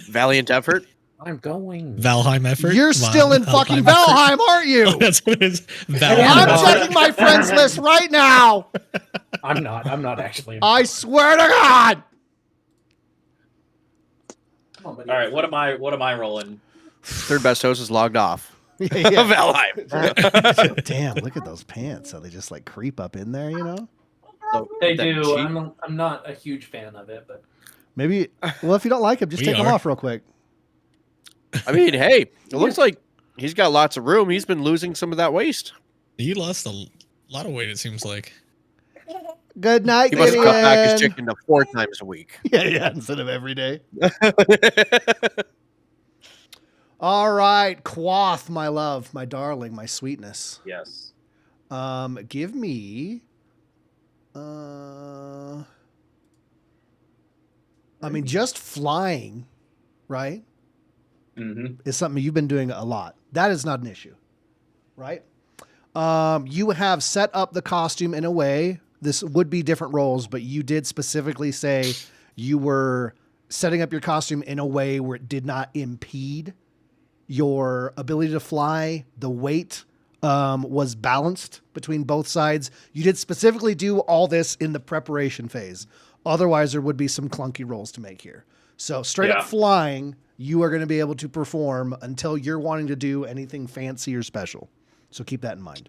Valiant effort. I'm going. Valheim effort. You're still in fucking Valheim, aren't you? That's what it is. I'm Valheim. checking my friends list right now. I'm not actually. I swear to God. All right, what am I rolling? Third best host is logged off. Yeah. Valheim. Damn, look at those pants. How they just like creep up in there, you know? They That do. cheap- I'm not a huge fan of it, but Maybe, well, if you don't like them, just We take them are. off real quick. I mean, hey, it looks like he's got lots of room. He's been losing some of that waist. You lost a lot of weight, it seems like. Good night, He must have cut back his Gideon. chicken to 4 times a week. Yeah, instead of every day. All right, Quoth, my love, my darling, my sweetness. Yes. Give me. I mean, just flying, right, Mm-hmm. is something you've been doing a lot. That is not an issue, right? You have set up the costume in a way. This would be different roles, but you did specifically say you were setting up your costume in a way where it did not impede your ability to fly. The weight was balanced between both sides. You did specifically do all this in the preparation phase. Otherwise, there would be some clunky rolls to make here. So straight up Yeah. flying, you are going to be able to perform until you're wanting to do anything fancy or special. So keep that in mind.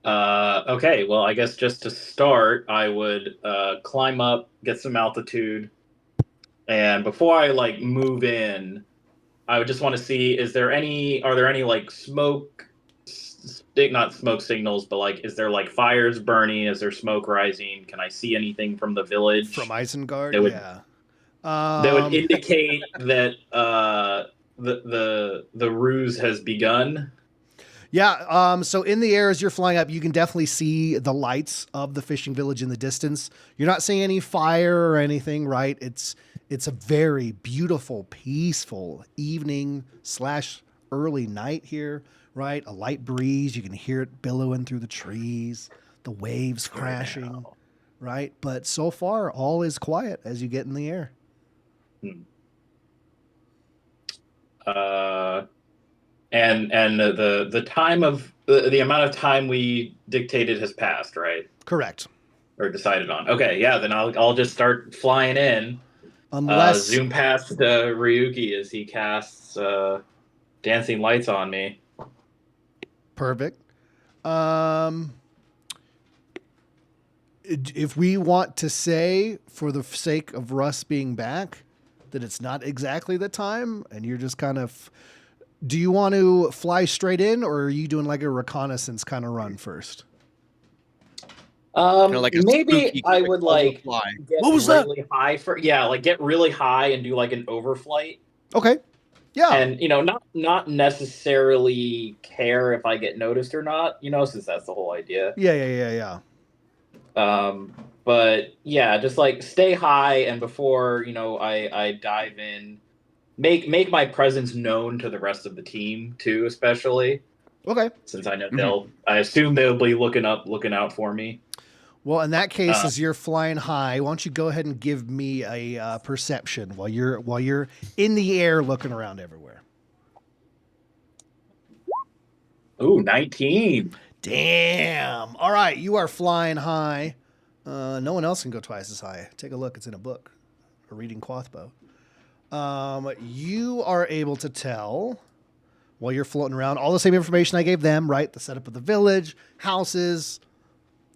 Okay, well, I guess just to start, I would climb up, get some altitude, and before I like move in, I would just want to see are there any like not smoke signals, but like is there like fires burning? Is there smoke rising? Can I see anything from the village? From Isengard, They would- yeah. that would indicate that the ruse has begun. Yeah, so in the air as you're flying up, you can definitely see the lights of the fishing village in the distance. You're not seeing any fire or anything, right? It's a very beautiful, peaceful evening / early night here, right? A light breeze, you can hear it billowing through the trees, the waves crashing, right? But so far, all is quiet as you get in the air. And the time of the amount of time we dictated has passed, right? Correct. Or decided on. Okay, yeah, then I'll just start flying in. Unless Zoom past Ryuki as he casts dancing lights on me. Perfect. If we want to say, for the sake of Russ being back, that it's not exactly the time, and you're just kind of, do you want to fly straight in, or are you doing like a reconnaissance kind of run first? Like a Maybe spooky I quick would solo like fly. get What was that? really high like get really high and do like an overflight. Okay. Yeah. And not necessarily care if I get noticed or not, since that's the whole idea. Yeah. But yeah, just like stay high, and before I dive in, make my presence known to the rest of the team too, especially Okay. since I know I assume they'll be looking out for me. Well, in that case, as you're flying high, why don't you go ahead and give me a perception while you're in the air looking around everywhere. Ooh, 19. Damn. All right, you are flying high. No one else can go twice as high. Take a look. It's in a book. A reading Quathbo. You are able to tell while you're floating around all the same information I gave them, right? The setup of the village, houses,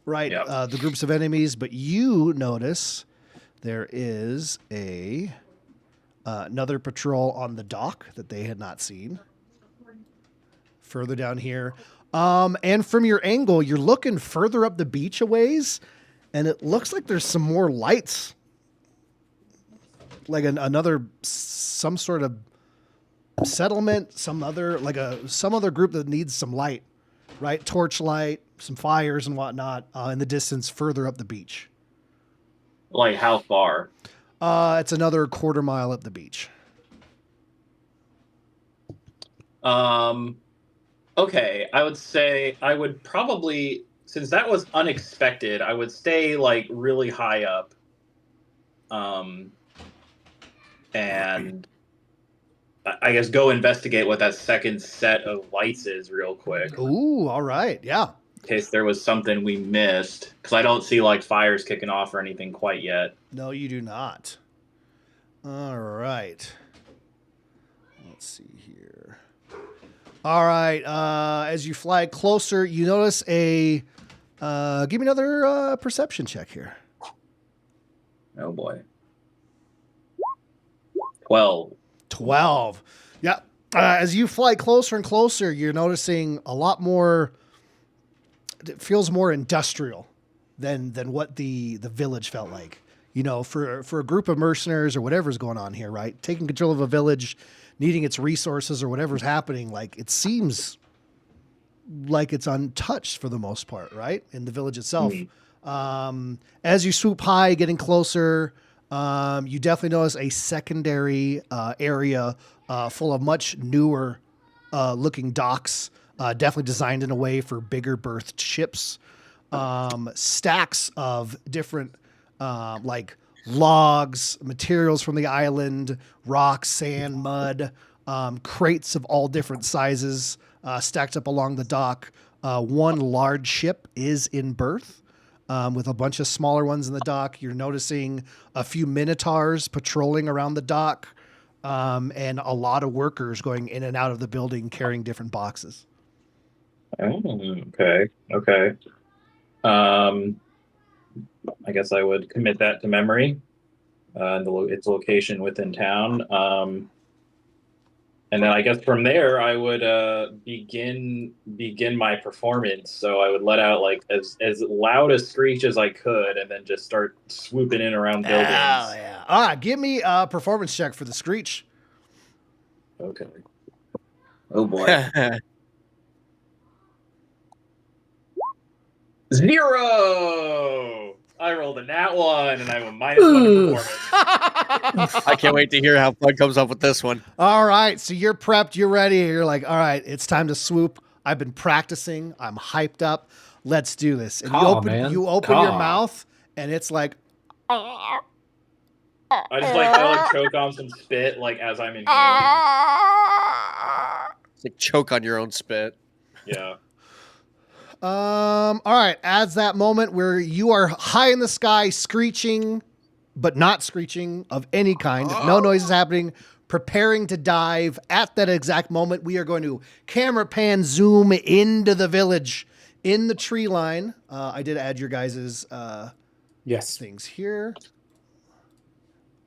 right? Yep. The groups of enemies. But you notice there is another patrol on the dock that they had not seen. Further down here. And from your angle, you're looking further up the beach a ways, and it looks like there's some more lights. Like some sort of settlement, some other group that needs some light, right? Torchlight, some fires and whatnot in the distance further up the beach. Like how far? It's another quarter mile up the beach. Okay, I would say I would probably, since that was unexpected, I would stay like really high up. And I guess go investigate what that second set of lights is real quick. Ooh, all right. Yeah. In case there was something we missed. Because I don't see like fires kicking off or anything quite yet. No, you do not. All right. Let's see here. All right. As you fly closer, you notice give me another perception check here. Oh boy. 12. 12. Yeah. As you fly closer and closer, you're noticing a lot more. It feels more industrial than what the village felt like. You know, for a group of mercenaries or whatever's going on here, right? Taking control of a village, needing its resources or whatever's happening, like it seems like it's untouched for the most part, right? In the village itself. As you swoop high, getting closer, you definitely notice a secondary area full of much newer looking docks, definitely designed in a way for bigger berthed ships. Stacks of different like logs, materials from the island, rocks, sand, mud, crates of all different sizes stacked up along the dock. One large ship is in berth. With a bunch of smaller ones in the dock. You're noticing a few minotaurs patrolling around the dock, and a lot of workers going in and out of the building carrying different boxes. Oh, okay. Okay. I guess I would commit that to memory. Its location within town. And then I guess from there I would begin my performance. So I would let out like as loud a screech as I could, and then just start swooping in around buildings. Oh yeah! All right, give me a performance check for the screech. Okay. Oh boy. 0. I rolled a nat 1, and I have a -1 performance. I can't wait to hear how Bud comes up with this one. All right, so you're prepped, you're ready. You're like, all right, it's time to swoop. I've been practicing. I'm hyped up. Let's do this. And you open your mouth, and it's like, I just choke on some spit like as I'm in here. It's like choke on your own spit. Yeah. all right. As that moment where you are high in the sky, screeching, but not screeching of any kind, no noise is happening, preparing to dive. At that exact moment, we are going to camera pan zoom into the village in the tree line. I did add your guys's Yes. things here.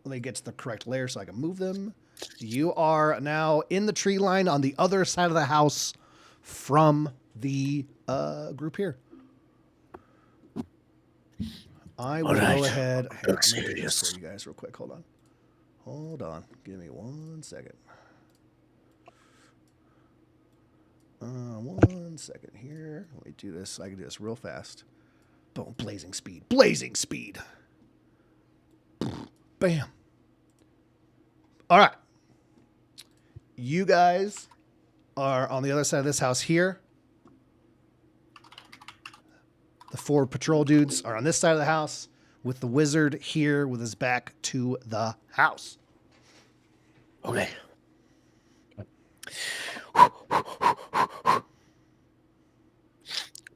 Let me get to the correct layer so I can move them. You are now in the tree line on the other side of the house from the group here. I will go ahead. Hang on, let me do this for you guys real quick. Hold on. Give me 1 second. 1 second here. Let me do this. I can do this real fast. Boom. Blazing speed. Blazing speed. Bam. All right. You guys are on the other side of this house here. The 4 patrol dudes are on this side of the house, with the wizard here with his back to the house. Okay.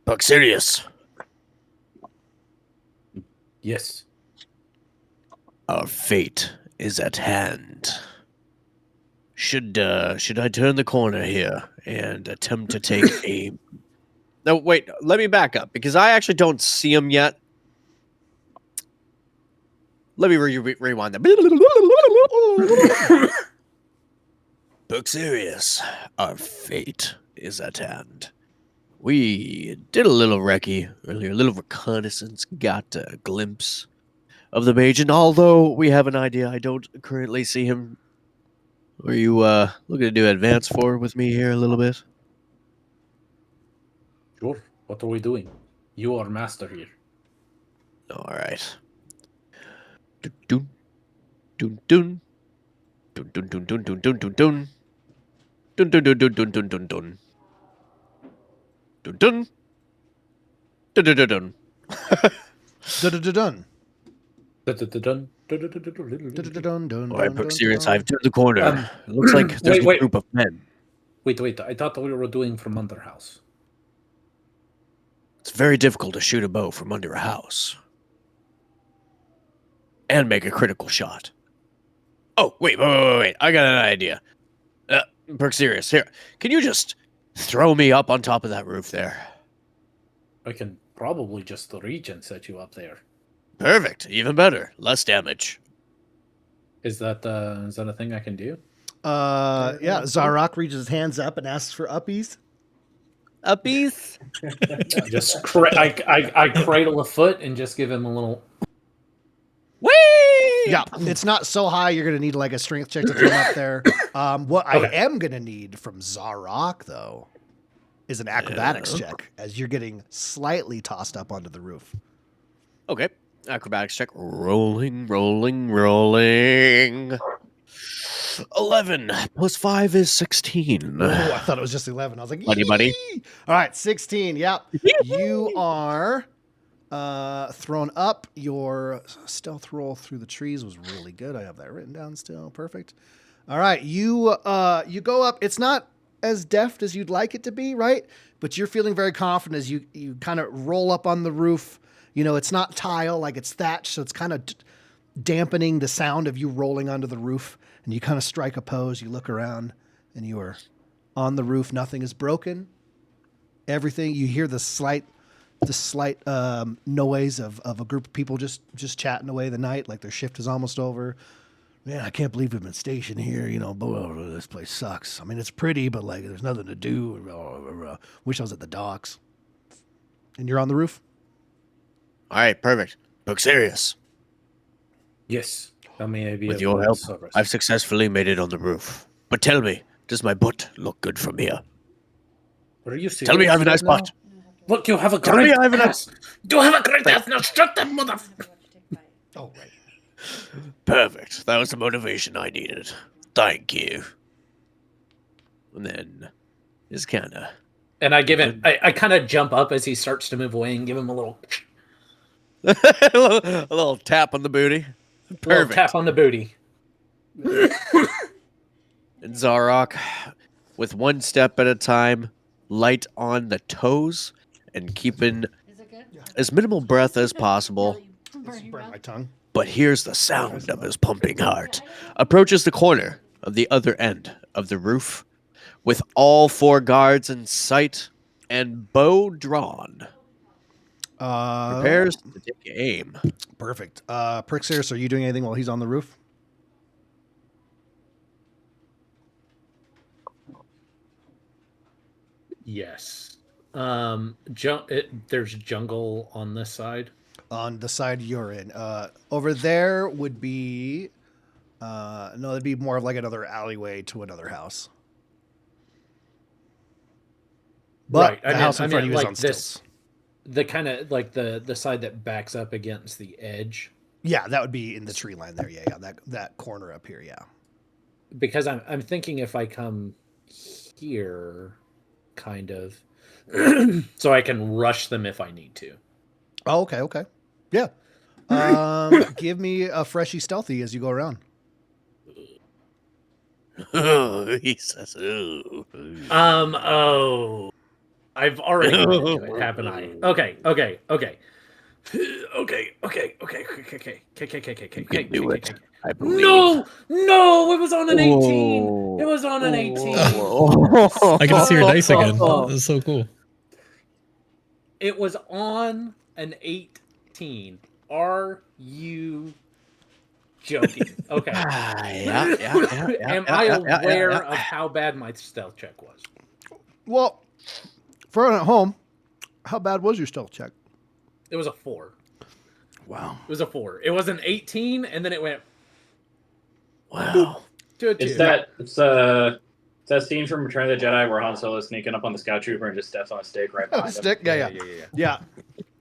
Buxerius, Yes. our fate is at hand. Should I turn the corner here and attempt to take a? No, wait. Let me back up because I actually don't see him yet. Let me rewind that. Buxerius, our fate is at hand. We did a little recce earlier, a little reconnaissance, got a glimpse of the mage, and although we have an idea, I don't currently see him. Are you looking to do advance forward with me here a little bit? Sure. What are we doing? You are master here. All right. Dun dun dun dun dun dun dun dun dun dun dun dun dun dun dun dun dun dun dun. Dun dun. Dun dun dun dun. Dun-dun-dun-dun. Dun-dun-dun-dun. Dun-dun-dun-dun. All right, Buxerius, I've turned the corner. It looks like there's wait. a group of men. Wait. I thought we were doing from under house. It's very difficult to shoot a bow from under a house. And make a critical shot. Oh, wait. I got an idea. Buxerius, here. Can you just throw me up on top of that roof there? I can probably just reach and set you up there. Perfect. Even better. Less damage. Is that a thing I can do? Yeah, Zarok reaches his hands up and asks for uppies. Uppies? Just I cradle a foot and just give him a little. Whee! Yeah, it's not so high you're going to need like a strength check to throw him up there. What I am going to need from Zarok, though, is an acrobatics check as you're getting slightly tossed up onto the roof. Okay. Acrobatics check. Rolling. 11 plus 5 is 16. Oh, I thought it was just 11. I was like, Buddy. "Yee!" All right, 16. Yep. You are thrown up. Your stealth roll through the trees was really good. I have that written down still. Perfect. All right, you go up. It's not as deft as you'd like it to be, right? But you're feeling very confident as you kind of roll up on the roof. You know, it's not tile, like it's thatch, so it's kind of dampening the sound of you rolling onto the roof. And you kind of strike a pose. You look around, and you are on the roof. Nothing is broken. Everything you hear the slight noise of a group of people just chatting away the night, like their shift is almost over. Man, I can't believe we've been stationed here. You know, this place sucks. I mean, it's pretty, but like there's nothing to do. Wish I was at the docks. And you're on the roof. All right, perfect. Buxerius, Yes. That may be with of your great help, service. I've successfully made it on the roof. But tell me, does my butt look good from here? Are you serious? Tell me I have a nice right now? butt. Look, you have a Tell me great I have a ass. You have a great ass. Now shut that motherfucker. Oh, right. Perfect. That was the motivation I needed. Thank you. And then is kind of And I give him. I kind of jump up as he starts to move away and give him a little a little tap on the booty. Perfect. tap on the booty. And Zarok, with one step at a time, light on the toes and keeping as minimal breath as possible. Burn my tongue. But here's the sound of his pumping heart. Approaches the corner of the other end of the roof with all 4 guards in sight and bow drawn. Prepares to take aim. Perfect. Prixeris, are you doing anything while he's on the roof? Yes. There's jungle on this side. On the side you're in. Over there would be no, it'd be more of like another alleyway to another house. But Right, the house in front of you is like on this- stilts. The kind of like the side that backs up against the edge. Yeah, that would be in the tree line there. Yeah. That corner up here. Yeah. Because I'm thinking if I come here, kind of, so I can rush them if I need to. Oh, okay, okay. Yeah. Give me a freshy stealthy as you go around. He says, "Ooh." Oh, I've already committed to it, haven't I? Okay. Okay. You can do it. I believe. No, it was on an 18. It was on an 18. I get to see your dice again. Oh. That's so cool. It was on an 18. Are you joking? Okay. Yeah. Am I aware of how bad my stealth check was? Well, for at home, how bad was your stealth check? It was a 4. Wow. It was a 4. It was an 18, and then it went Wow. to a 2. It's that scene from Return of the Jedi where Han Solo is sneaking up on the scout trooper and just steps on a stake right behind him. Stick? Yeah.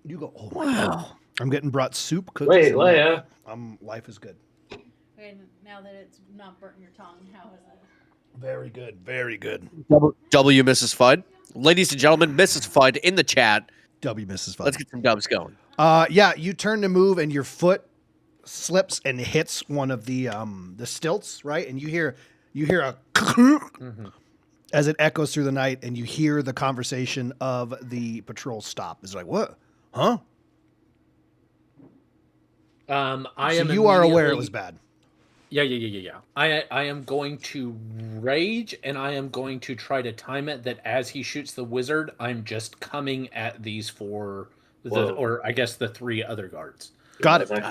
You go, oh my God. I'm getting brought soup, cookies. Wait, and Leia. life is good. And now that it's not burnt in your tongue, how is it? Very good. Very good. W, Mrs. Fudd. Ladies and gentlemen, Mrs. Fudd in the chat. W, Mrs. Fun. Let's get some dubs going. Yeah, you turn to move and your foot slips and hits one of the stilts, right? And you hear a as it echoes through the night, and you hear the conversation of the patrol stop. It's like, what? Huh? I So am. you are aware it immediately- was bad. Yeah. I am going to rage, and I am going to try to time it that as he shoots the wizard, I'm just coming at these 4, Whoa. or I guess the 3 other guards. Got it. And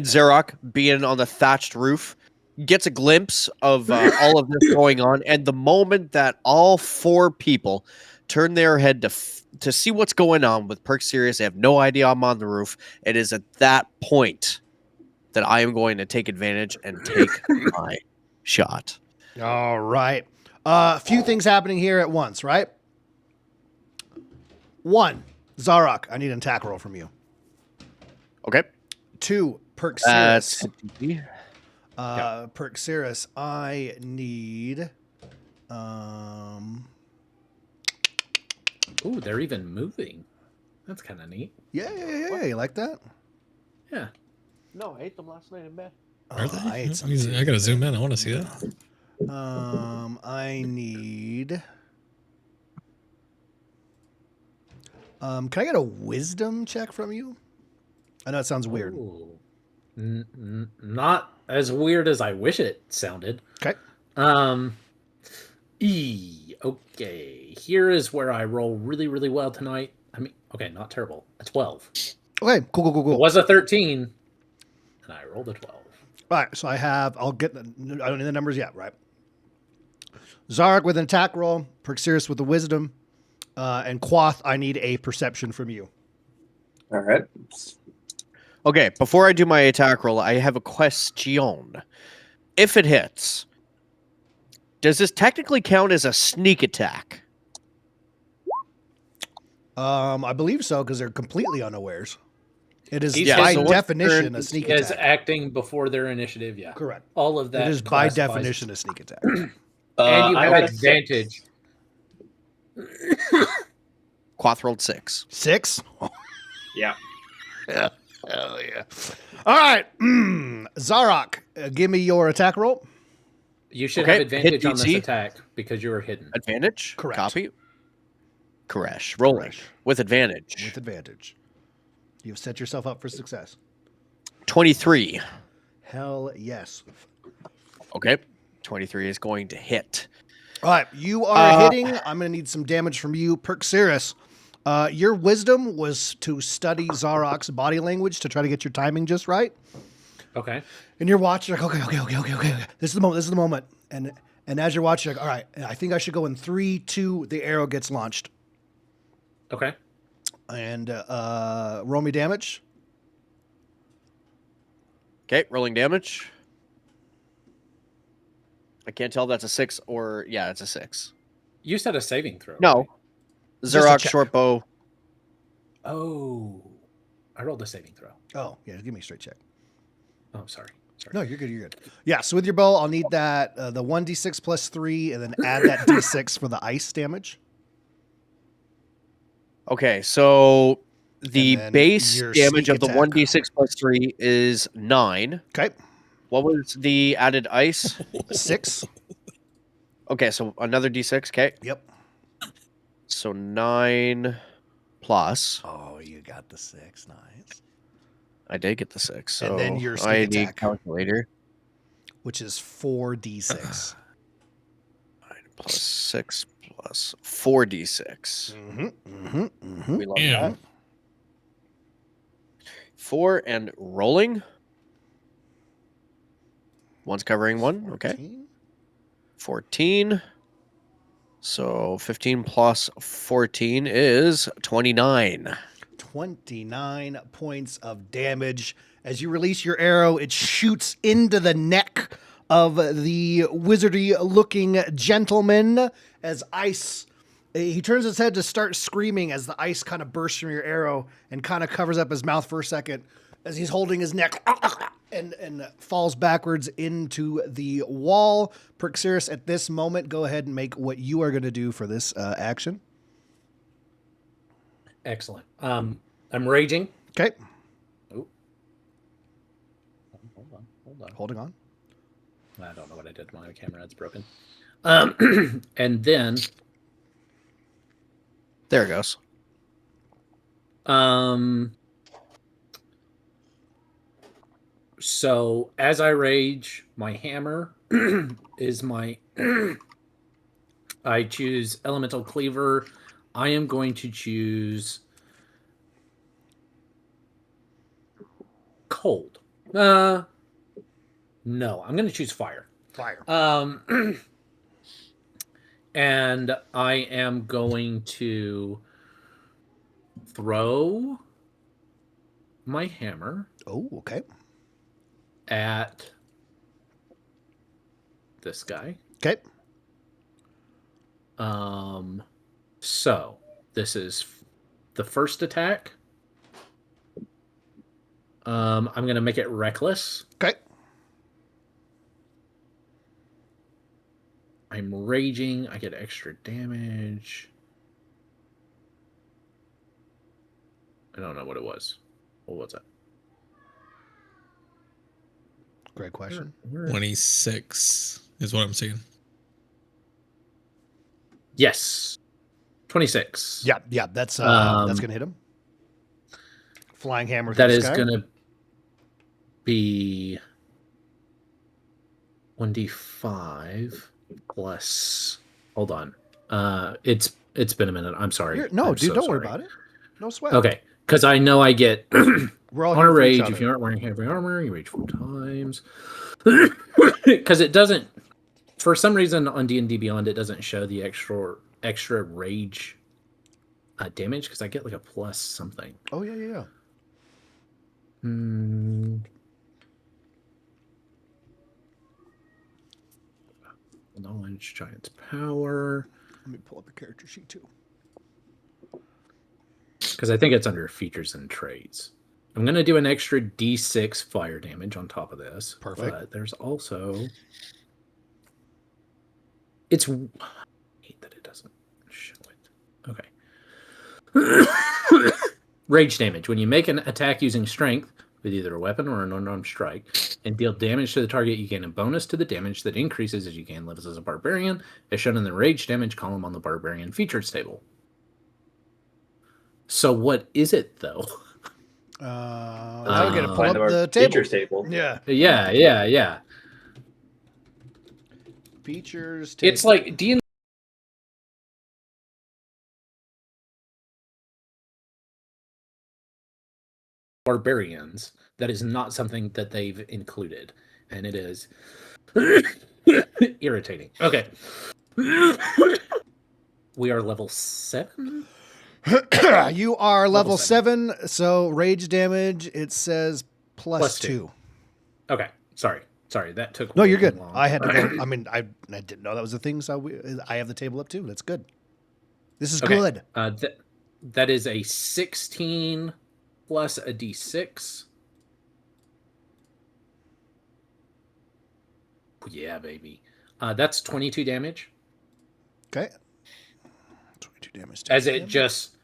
Xerox, being on the thatched roof, gets a glimpse of all of this going on. And the moment that all 4 people turn their head to see what's going on with Perk Sirius, they have no idea I'm on the roof. It is at that point that I am going to take advantage and take my shot. All right. A few things happening here at once, right? 1, Zarok, I need an attack roll from you. Okay. 2, Perk That's Sirius. Perk Sirius, I need Ooh, they're even moving. That's kind of neat. yeah, you like that? Yeah. No, I ate them last night in bed. Are they? I ate some I gotta zoom in. I want to see that. I need. Can I get a wisdom check from you? I know it sounds weird. Ooh. Not as weird as I wish it sounded. Okay. Okay. Here is where I roll really, really well tonight. I mean, okay, not terrible. A 12. Okay, cool. It was a 13, and I rolled a 12. All right, so I'll get, I don't need the numbers yet, right? Zarek with an attack roll, Perxirus with a wisdom, and Quoth, I need a perception from you. All right. Okay, before I do my attack roll, I have a question. If it hits, does this technically count as a sneak attack? I believe so, because they're completely unawares. It is Yeah, by so what's definition turn a sneak As attack. acting before their initiative, yeah. Correct. All of that. It is by classifies- definition a sneak attack. And you I have got a advantage. 6. Quoth rolled 6. 6? Yeah. Hell yeah. All right. Zarok, give me your attack roll. You should Okay, have advantage hit on this DC. attack because you were hidden. Advantage? Correct. Copy. Koresh. Rolling. Koresh. With advantage. With advantage. You've set yourself up for success. 23. Hell yes. Okay. 23 is going to hit. All right, you are hitting. I'm going to need some damage from you, Perxirus. Your wisdom was to study Zarok's body language to try to get your timing just right. Okay. And you're watching, like, okay. This is the moment. This is the moment. And as you're watching, like, all right, I think I should go in 3, 2. The arrow gets launched. Okay. And roll me damage. Okay, rolling damage. I can't tell if that's a 6 or... Yeah, it's a 6. You said a saving throw. No. right? Just a Xerox check. short bow. Oh. I rolled a saving throw. Oh, yeah, give me a straight check. Oh, sorry. No, you're good. You're good. Yeah, so with your bow, I'll need that, the 1d6 plus 3, and then add that d6 for the ice damage. Okay, so the And then base your damage sneak of the attack. 1d6 plus 3 is 9. Okay. What was the added ice? 6. Okay, so another d6. Okay, Yep. so 9 plus. Oh, you got the 6. Nice. I did get the 6. So And then your I sneak need attack, calculator. which is 4d6. 9 plus 6 plus 4d6. We love Damn. that. 4 and rolling. One's covering one. Okay. 14. So 15 plus 14 is 29. 29 points of damage. As you release your arrow, it shoots into the neck of the wizardy looking gentleman as ice. He turns his head to start screaming as the ice kind of bursts from your arrow and kind of covers up his mouth for a second as he's holding his neck and falls backwards into the wall. Perixeris, at this moment, go ahead and make what you are going to do for this action. Excellent. I'm raging. Okay. Oh. Hold on. Holding on. I don't know what I did. My camera head's broken. And then There it goes. So as I rage, my hammer is my I choose elemental cleaver. I am going to choose cold. No, I'm going to choose fire. Fire. And I am going to throw my hammer Oh, okay. at this guy. Okay. So this is the first attack. I'm going to make it reckless. Okay. I'm raging. I get extra damage. I don't know what it was. What was it? Great question. 26 is what I'm seeing. Yes. 26. Yeah, that's going to hit him. Flying hammer through That the is sky. going to be 1d5 plus. Hold on. It's been a minute. I'm sorry. No, I'm dude, so don't worry sorry. about it. No sweat. Okay, because I know I get We're all on here a for each rage. other. If you aren't wearing heavy armor, you rage 4 times. Because it doesn't. For some reason on D&D Beyond, it doesn't show the extra rage damage because I get like a plus something. Oh yeah. Knowledge, giant's power. Let me pull up a character sheet too. Because I think it's under features and traits. I'm going to do an extra D6 fire damage on top of this. Perfect. But there's also... It's... I hate that it doesn't show it. Okay. Rage damage. When you make an attack using strength, with either a weapon or an unarmed strike, and deal damage to the target, you gain a bonus to the damage that increases as you gain levels as a barbarian, as shown in the rage damage column on the barbarian features table. So what is it, though? Now we got to pull Find up our the table. features table. Yeah. Yeah. Features table. It's like D&D barbarians. That is not something that they've included, and it is irritating. Okay. We are level 7. You are level Level 7, so rage damage, it says plus 2. Okay. Sorry. That took No, way you're too good. long. I had to go. I mean, I didn't know that was a thing, so I have the table up too. That's good. This is Okay. good. That is a 16 plus a d6. Yeah, baby. That's 22 damage. Okay. 22 damage. As it just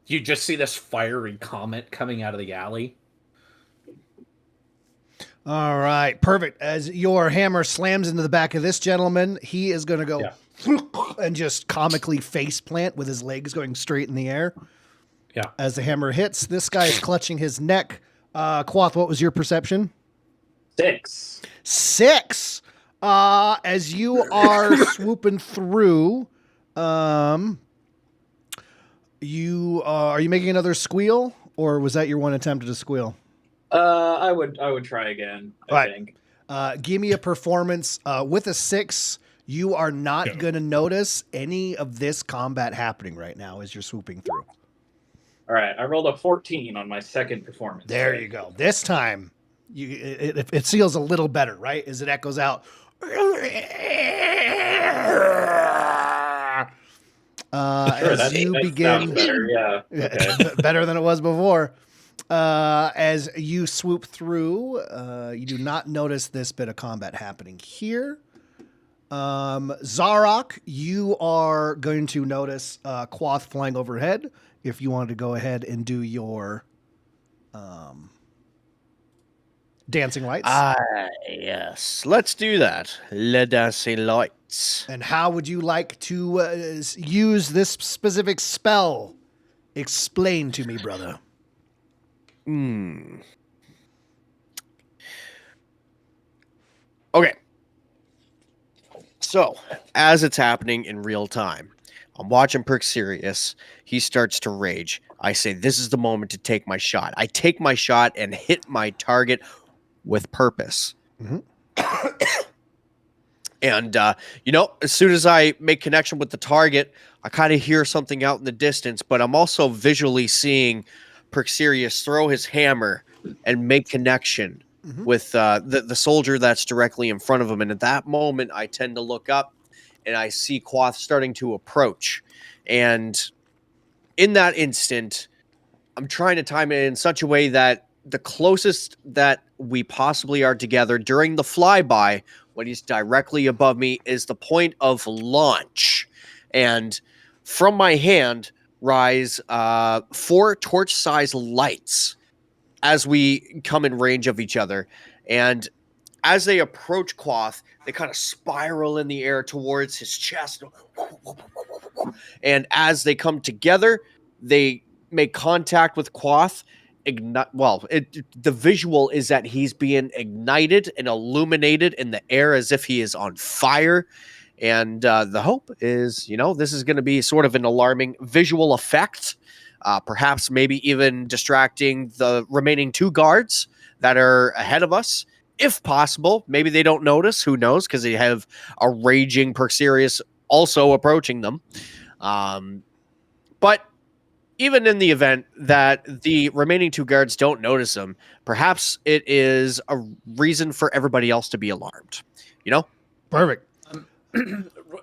You just see this fiery comet coming out of the alley. All right, perfect. As your hammer slams into the back of this gentleman, he is going to go and just comically face plant with his legs going straight in the air. Yeah. As the hammer hits, this guy is clutching his neck. Quoth, what was your perception? 6. 6. As you are swooping through, you are you making another squeal, or was that your one attempt at a squeal? I would try again. I think. Give me a performance with a 6. You are not going to notice any of this combat happening right now as you're swooping through. All right, I rolled a 14 on my second performance. There you go. This time, it feels a little better, right? As it echoes out. As you begin, better. Yeah, okay. better than it was before. As you swoop through, you do not notice this bit of combat happening here. Zarok, you are going to notice Quoth flying overhead. If you wanted to go ahead and do your dancing lights. Yes. Let's do that. Le dancing lights. And how would you like to use this specific spell? Explain to me, brother. Okay. So, as it's happening in real time, I'm watching Perksirius. He starts to rage. I say, this is the moment to take my shot. I take my shot and hit my target with purpose. Mm-hmm. And, as soon as I make connection with the target, I kind of hear something out in the distance, but I'm also visually seeing Perksirius throw his hammer and make connection with the soldier that's directly in front of him. And at that moment, I tend to look up and I see Quoth starting to approach. And in that instant, I'm trying to time it in such a way that the closest that we possibly are together during the flyby, when he's directly above me, is the point of launch. And from my hand rise 4 torch-sized lights as we come in range of each other. And as they approach Quoth, they kind of spiral in the air towards his chest. And as they come together, they make contact with Quoth. The visual is that he's being ignited and illuminated in the air as if he is on fire. And the hope is, this is going to be sort of an alarming visual effect, perhaps maybe even distracting the remaining 2 guards that are ahead of us. If possible, maybe they don't notice. Who knows? Because they have a raging Perksirius also approaching them. But even in the event that the remaining 2 guards don't notice them, perhaps it is a reason for everybody else to be alarmed. Perfect.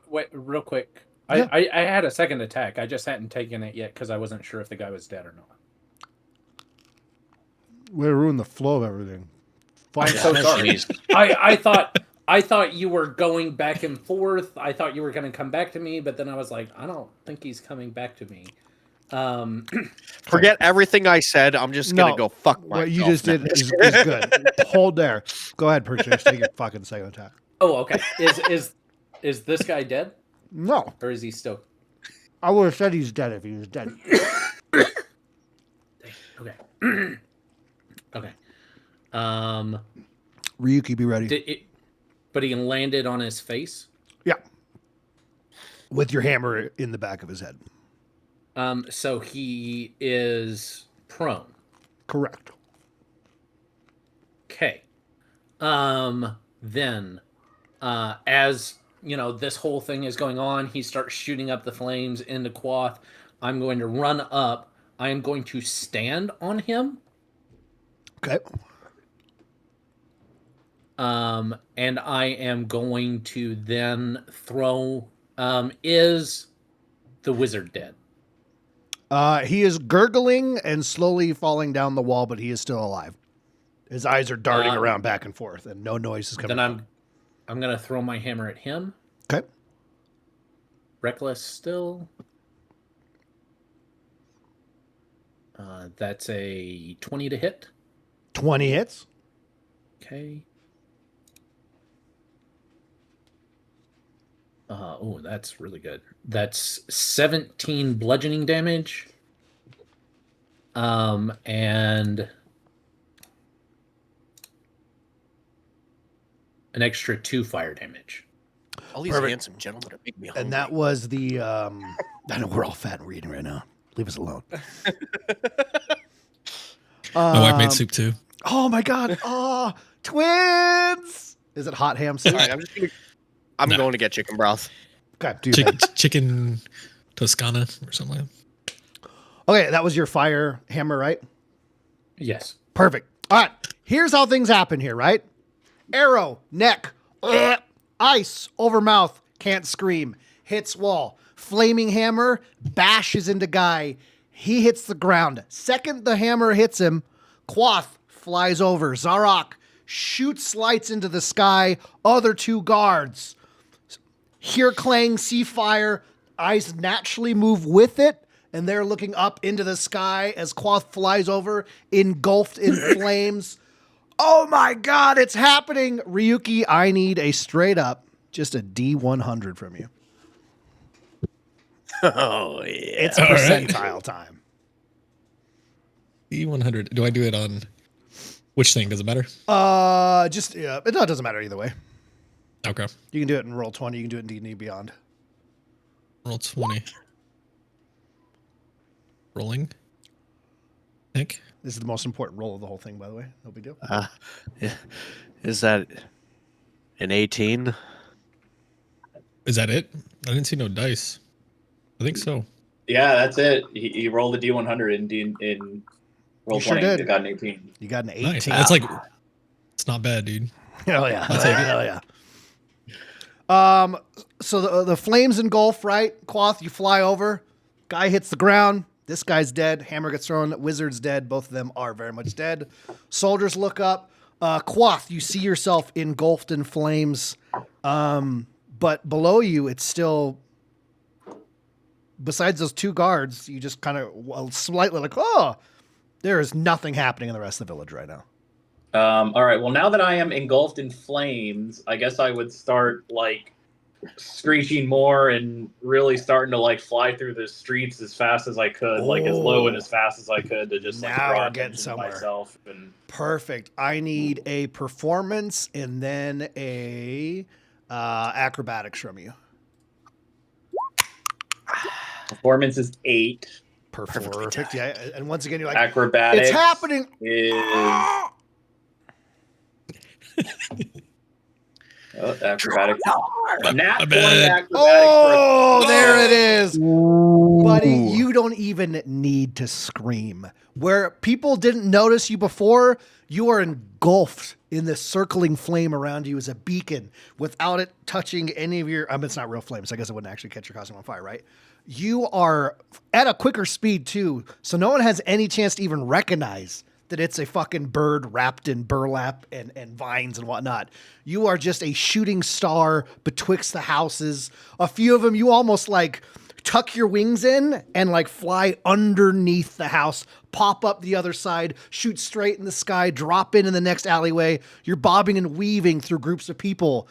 Wait, real quick. Yeah. I had a second attack. I just hadn't taken it yet because I wasn't sure if the guy was dead or not. We ruined the flow of everything. I'm so sorry. I thought you were going back and forth. I thought you were going to come back to me, but then I was like, I don't think he's coming back to me. Forget everything I said. I'm just going to go fuck myself. What you just did is good. Hold there. Go ahead, Perksirius. Take your fucking second attack. Oh, okay. Is this guy dead? No. Or is he still? I would have said he's dead if he was dead. Okay. Okay. Ryuki, be ready. But he landed on his face? Yeah. With your hammer in the back of his head. So he is prone. Correct. Okay. Then, as this whole thing is going on, he starts shooting up the flames into Quoth. I'm going to run up. I am going to stand on him. Okay. And I am going to then throw. Is the wizard dead? He is gurgling and slowly falling down the wall, but he is still alive. His eyes are darting around back and forth, and no noise is coming. Then I'm gonna throw my hammer at him. Okay. Reckless still. That's a 20 to hit. 20 hits. Okay. Oh, that's really good. That's 17 bludgeoning damage. And an extra 2 fire damage. All these Perfect. handsome gentlemen are making me hungry. And that was the I know we're all fat and reading right now. Leave us alone. My wife made soup too. Oh my god. Oh, twins. Is it hot ham soup? All right, I'm No. going to get chicken broth. Okay, do your thing. Chicken Toscana or something like that. Okay, that was your fire hammer, right? Yes. Perfect. All right. Here's how things happen here, right? Arrow, neck, ice, over mouth, can't scream, hits wall. Flaming hammer, bashes into guy. He hits the ground. Second the hammer hits him, Quoth flies over. Zarok shoots lights into the sky. Other 2 guards hear clang, see fire. Eyes naturally move with it, and they're looking up into the sky as Quoth flies over, engulfed in flames. Oh my god, it's happening! Ryuki, I need a straight up, just a D100 from you. Oh, yeah. It's All right. percentile time. E100. Do I do it on which thing? Does it matter? Just, yeah, it doesn't matter either way. Okay. You can do it in Roll 20, you can do it in D&D Beyond. Roll 20. Rolling. Nick? This is the most important roll of the whole thing, by the way. No big deal. Yeah. Is that an 18? Is that it? I didn't see no dice. I think so. Yeah, that's it. He rolled a D100 in roll You sure 20. did. It got an 18. You got an 18. Nice. That's like, it's not bad, dude. Hell yeah. I'll take it. Hell yeah. So the flames engulf, right? Quoth, you fly over. Guy hits the ground. This guy's dead. Hammer gets thrown. Wizard's dead. Both of them are very much dead. Soldiers look up. Quoth, you see yourself engulfed in flames. But below you, it's still, besides those 2 guards, you just kind of slightly like, oh, there is nothing happening in the rest of the village right now. All right. Well, now that I am engulfed in flames, I guess I would start like screeching more and really starting to like fly through the streets as fast as I could, like as low and as fast as I could to just like Now draw we're getting attention to somewhere. myself. And Perfect. I need a performance and then a acrobatics from you. performance is 8. Perfect. Yeah. And once again, you're like, Acrobatics it's happening. is acrobatics. Nat 20 bad. acrobatics. Oh, there it is. Buddy, you don't even need to scream. Where people didn't notice you before, you are engulfed in this circling flame around you as a beacon without it touching any of your, it's not real flames. So I guess it wouldn't actually catch your costume on fire, right? You are at a quicker speed too. So no one has any chance to even recognize that it's a fucking bird wrapped in burlap and vines and whatnot. You are just a shooting star betwixt the houses. A few of them, you almost like tuck your wings in and like fly underneath the house, pop up the other side, shoot straight in the sky, drop in the next alleyway. You're bobbing and weaving through groups of people,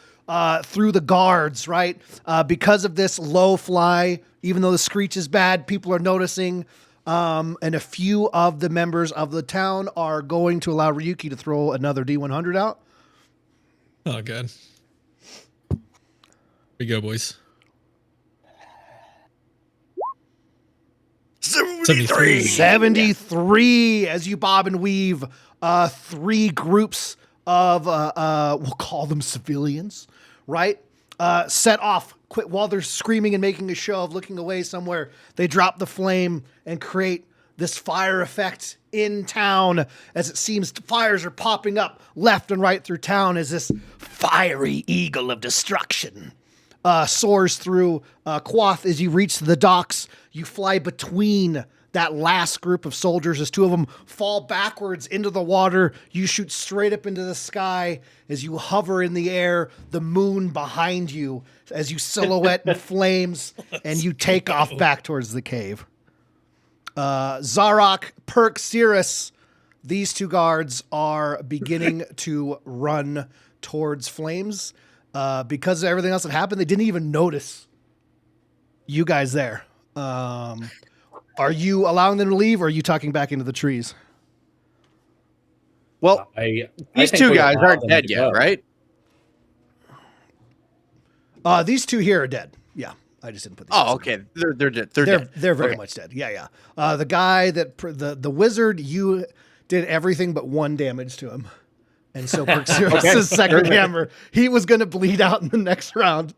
through the guards, right? Because of this low fly, even though the screech is bad, people are noticing. And a few of the members of the town are going to allow Ryuki to throw another D100 out. Oh, God. Here we go, boys. 73. 73 as you bob and weave, 3 groups of, we'll call them civilians, right? Set off quick while they're screaming and making a show of looking away somewhere. They drop the flame and create this fire effect in town as it seems fires are popping up left and right through town as this fiery eagle of destruction soars through Quoth. As you reach the docks, you fly between that last group of soldiers as 2 of them fall backwards into the water. You shoot straight up into the sky as you hover in the air, the moon behind you as you silhouette in flames, and you take off back towards the cave. Zarok, Perk, Cirrus, these two guards are beginning to run towards flames. Because of everything else that happened, they didn't even notice you guys there. Are you allowing them to leave, or are you tucking back into the trees? Well, I these think two we guys allow aren't them dead to yet, go. right? These two here are dead. Yeah, I just didn't put these. Oh, okay. They're dead. They're dead. They're very Okay. much dead. Yeah, yeah. The guy that the wizard, you did everything but 1 damage to him, and so Perxirus' second hammer, he was going to bleed out in the next round,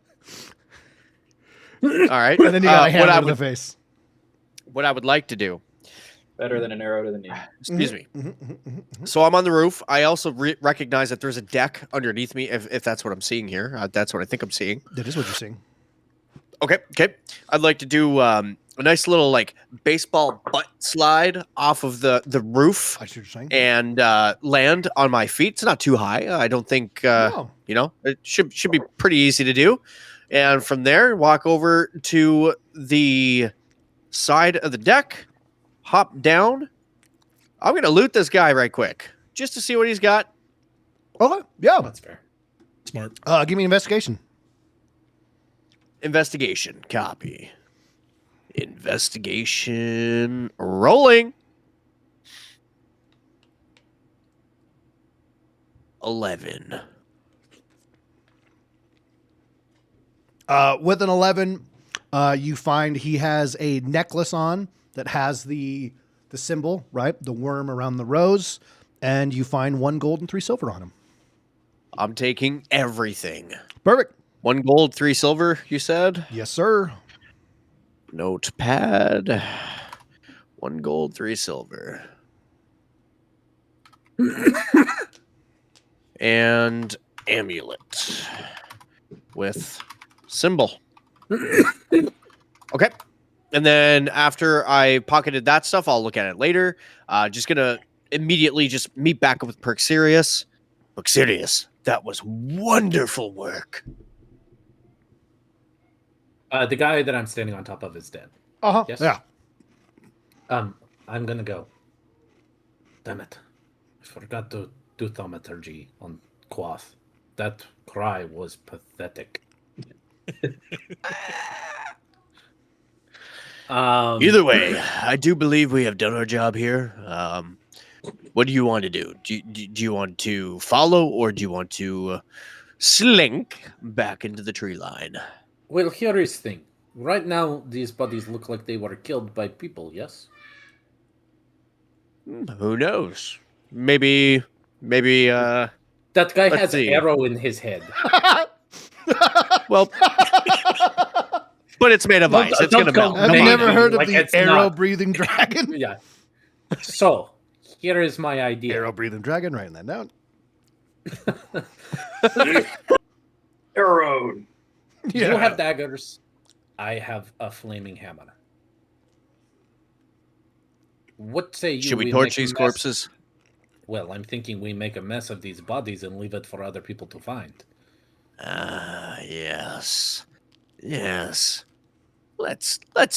All right. and then you got a what hammer I to the would face. what I would like to do. Better than an arrow to the knee. Excuse me. So I'm on the roof. I also recognize that there's a deck underneath me. If that's what I'm seeing here, that's what I think I'm seeing. That is what you're seeing. Okay. I'd like to do a nice little like baseball butt slide off of the roof I see what you're saying. and land on my feet. It's not too high. I don't think No. it should be pretty easy to do. And from there, walk over to the side of the deck, hop down. I'm gonna loot this guy right quick just to see what he's got. Okay, yeah. That's fair. Smart. Give me an investigation. Investigation copy. Investigation rolling. 11. With an 11, you find he has a necklace on that has the symbol, right? The worm around the rose, and you find 1 gold and 3 silver on him. I'm taking everything. Perfect. 1 gold, 3 silver, you said? Yes, sir. Notepad. 1 gold, 3 silver. And amulet with symbol. Okay. And then after I pocketed that stuff, I'll look at it later. Just gonna immediately just meet back up with Perxirius. Perxirius, that was wonderful work. The guy that I'm standing on top of is dead. Uh-huh. Yes. Yeah. I'm gonna go. Damn it. I forgot to do thaumaturgy on Quoth. That cry was pathetic. Either way, I do believe we have done our job here. What do you want to do? Do you want to follow, or do you want to slink back into the tree line? Well, here is the thing. Right now, these bodies look like they were killed by people, yes? Who knows? Maybe. That guy Let's has see. an arrow in his head. Well, but it's made of Don't- ice. It's don't gonna go melt. I've Maybe. never heard of Like, the it's arrow-breathing dragon. Yeah. So, here is my idea. Arrow-breathing dragon, writing that down. Arrow. You have daggers. I have a flaming hammer. What say you? Should we make torch a these mess- corpses? Well, I'm thinking we make a mess of these bodies and leave it for other people to find. Yes. Let's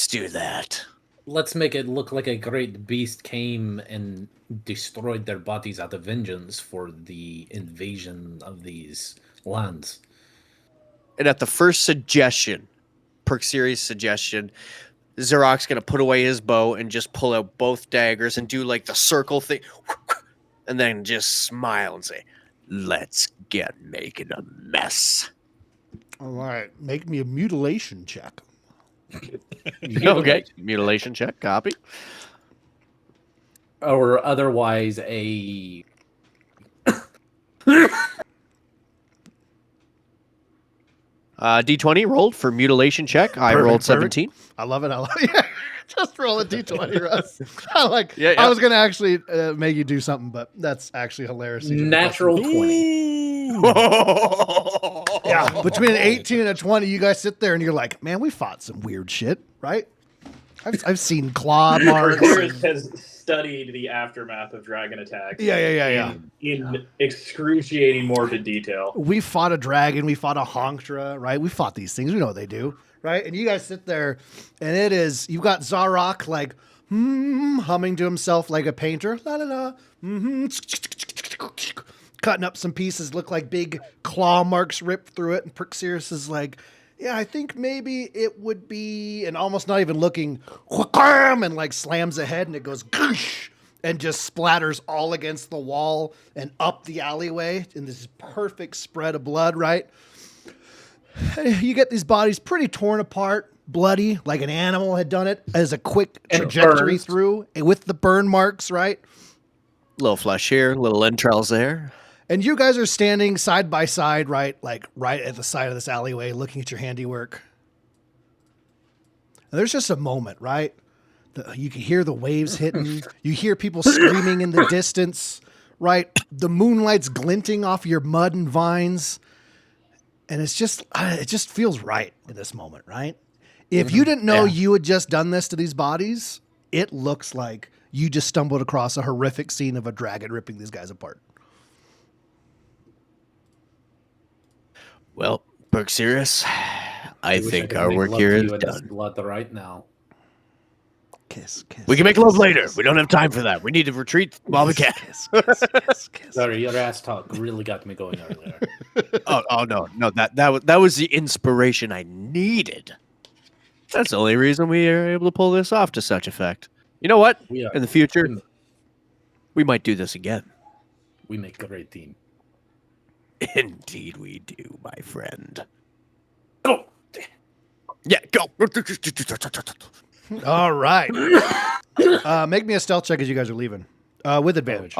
do that. Let's make it look like a great beast came and destroyed their bodies out of vengeance for the invasion of these lands. And at the first suggestion, Perxirius' suggestion, Zarok's gonna put away his bow and just pull out both daggers and do like the circle thing, and then just smile and say, "Let's get making a mess." All right, make me a mutilation check. Okay, mutilation check, copy. Or otherwise a D20 rolled for mutilation check. I Perfect, rolled perfect. 17. I love it. Just roll a d20, Russ. Yeah. I was gonna actually make you do something, but that's actually hilarious. You did the natural question. 20. Yeah, between an 18 and a 20, you guys sit there and you're like, man, we fought some weird shit, right? I've seen claw marks. Perseverance has studied the aftermath of dragon attacks. Yeah. In excruciating morbid detail. We fought a dragon. We fought a Honktra, right? We fought these things. We know what they do, right? And you guys sit there, and you've got Zarok like humming to himself like a painter. La la la. Cutting up some pieces, look like big claw marks ripped through it. And Perxeris is like, yeah, I think maybe it would be, and almost not even looking, and like slams a head and it goes goosh and just splatters all against the wall and up the alleyway in this perfect spread of blood, right? You get these bodies pretty torn apart, bloody, like an animal had done it, as a quick And trajectory burns. through, and with the burn marks, right? Little flesh here, little entrails there. And you guys are standing side by side, right? Like right at the side of this alleyway, looking at your handiwork. And there's just a moment, right? You can hear the waves hitting. You hear people screaming in the distance, right? The moonlight's glinting off your mud and vines. And it just feels right in this moment, right? If you didn't know you had just done this to these bodies, it looks like you just stumbled across a horrific scene of a dragon ripping these guys apart. Well, Perxeris, I wish think could our make work love here to is you in this done. blood right now. Kiss, kiss. We can make love later. We don't have time for that. We need to retreat while we can. Kiss, kiss, kiss, kiss. Sorry, your ass talk really got me going earlier. Oh no, that was the inspiration I needed. That's the only reason we are able to pull this off to such effect. You know what? We are. In the future, we might do this again. We make a great team. Indeed, we do, my friend. Oh, Yeah, go. All right. Make me a stealth check as you guys are leaving, with advantage.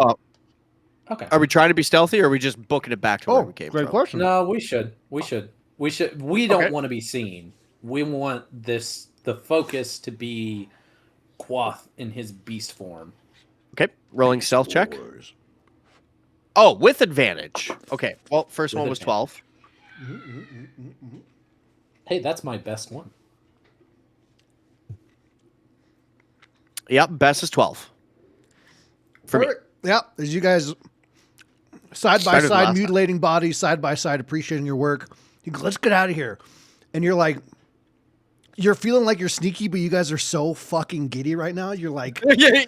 okay. Are we trying to be stealthy, or are we just booking it back to where we came great from? question. No, we should. We don't Okay. want to be seen. We want the focus to be Quoth in his beast form. Okay, rolling stealth check. Oh, with advantage. Okay, well, first With one was advantage. 12. Hey, that's my best one. Yep, best is 12. For me. Perfect. Yeah, as you guys side by Better than side, last mutilating bodies, side by side, appreciating your work. You go, let's get out of here. And you're like, you're feeling like you're sneaky, but you guys are so fucking giddy right now. You're like,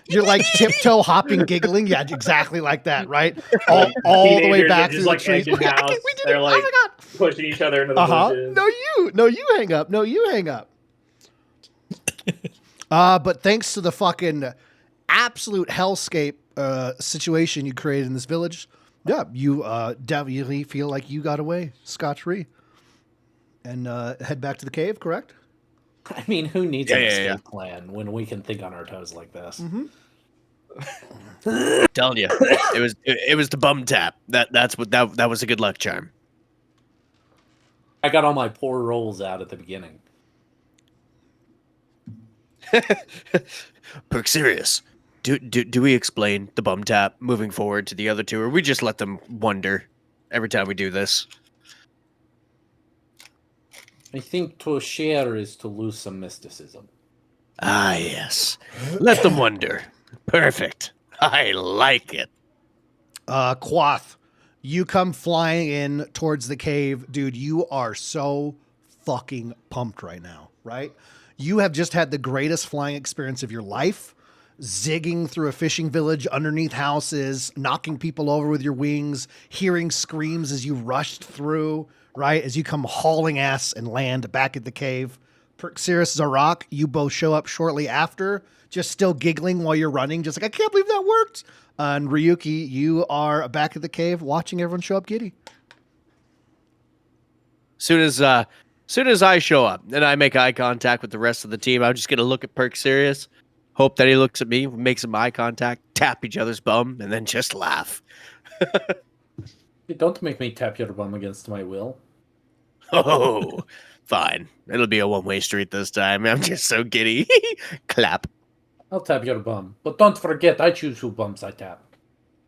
you're like tiptoe hopping, giggling. Yeah, exactly like that, right? All the way Teenagers back are through just like the trees. edging house. We did They're it. like Oh my God. pushing each other into the bushes. No, you hang up. No, you hang up. But thanks to the fucking absolute hellscape situation you created in this village, yeah, you definitely feel like you got away scotch-free. And head back to the cave, correct? I mean, who needs an Yeah, escape yeah. plan when we can think on our toes like this? Mm-hmm. Telling you, it was the bum tap. That was a good luck charm. I got all my poor rolls out at the beginning. Perxeris, do we explain the bum tap moving forward to the other two, or we just let them wonder every time we do this? I think to share is to lose some mysticism. Ah, yes. Let them wonder. Perfect. I like it. Quoth, you come flying in towards the cave. Dude, you are so fucking pumped right now, right? You have just had the greatest flying experience of your life, zigging through a fishing village underneath houses, knocking people over with your wings, hearing screams as you rushed through, right? As you come hauling ass and land back at the cave. Perxeris, Zarok, you both show up shortly after, just still giggling while you're running, just like, I can't believe that worked. And Ryuki, you are back at the cave watching everyone show up giddy. Soon as I show up and I make eye contact with the rest of the team, I'm just gonna look at Perxeris, hope that he looks at me, makes some eye contact, tap each other's bum, and then just laugh. Hey, don't make me tap your bum against my will. Oh, fine. It'll be a one-way street this time. I'm just so giddy. Clap. I'll tap your bum. But don't forget, I choose who bums I tap.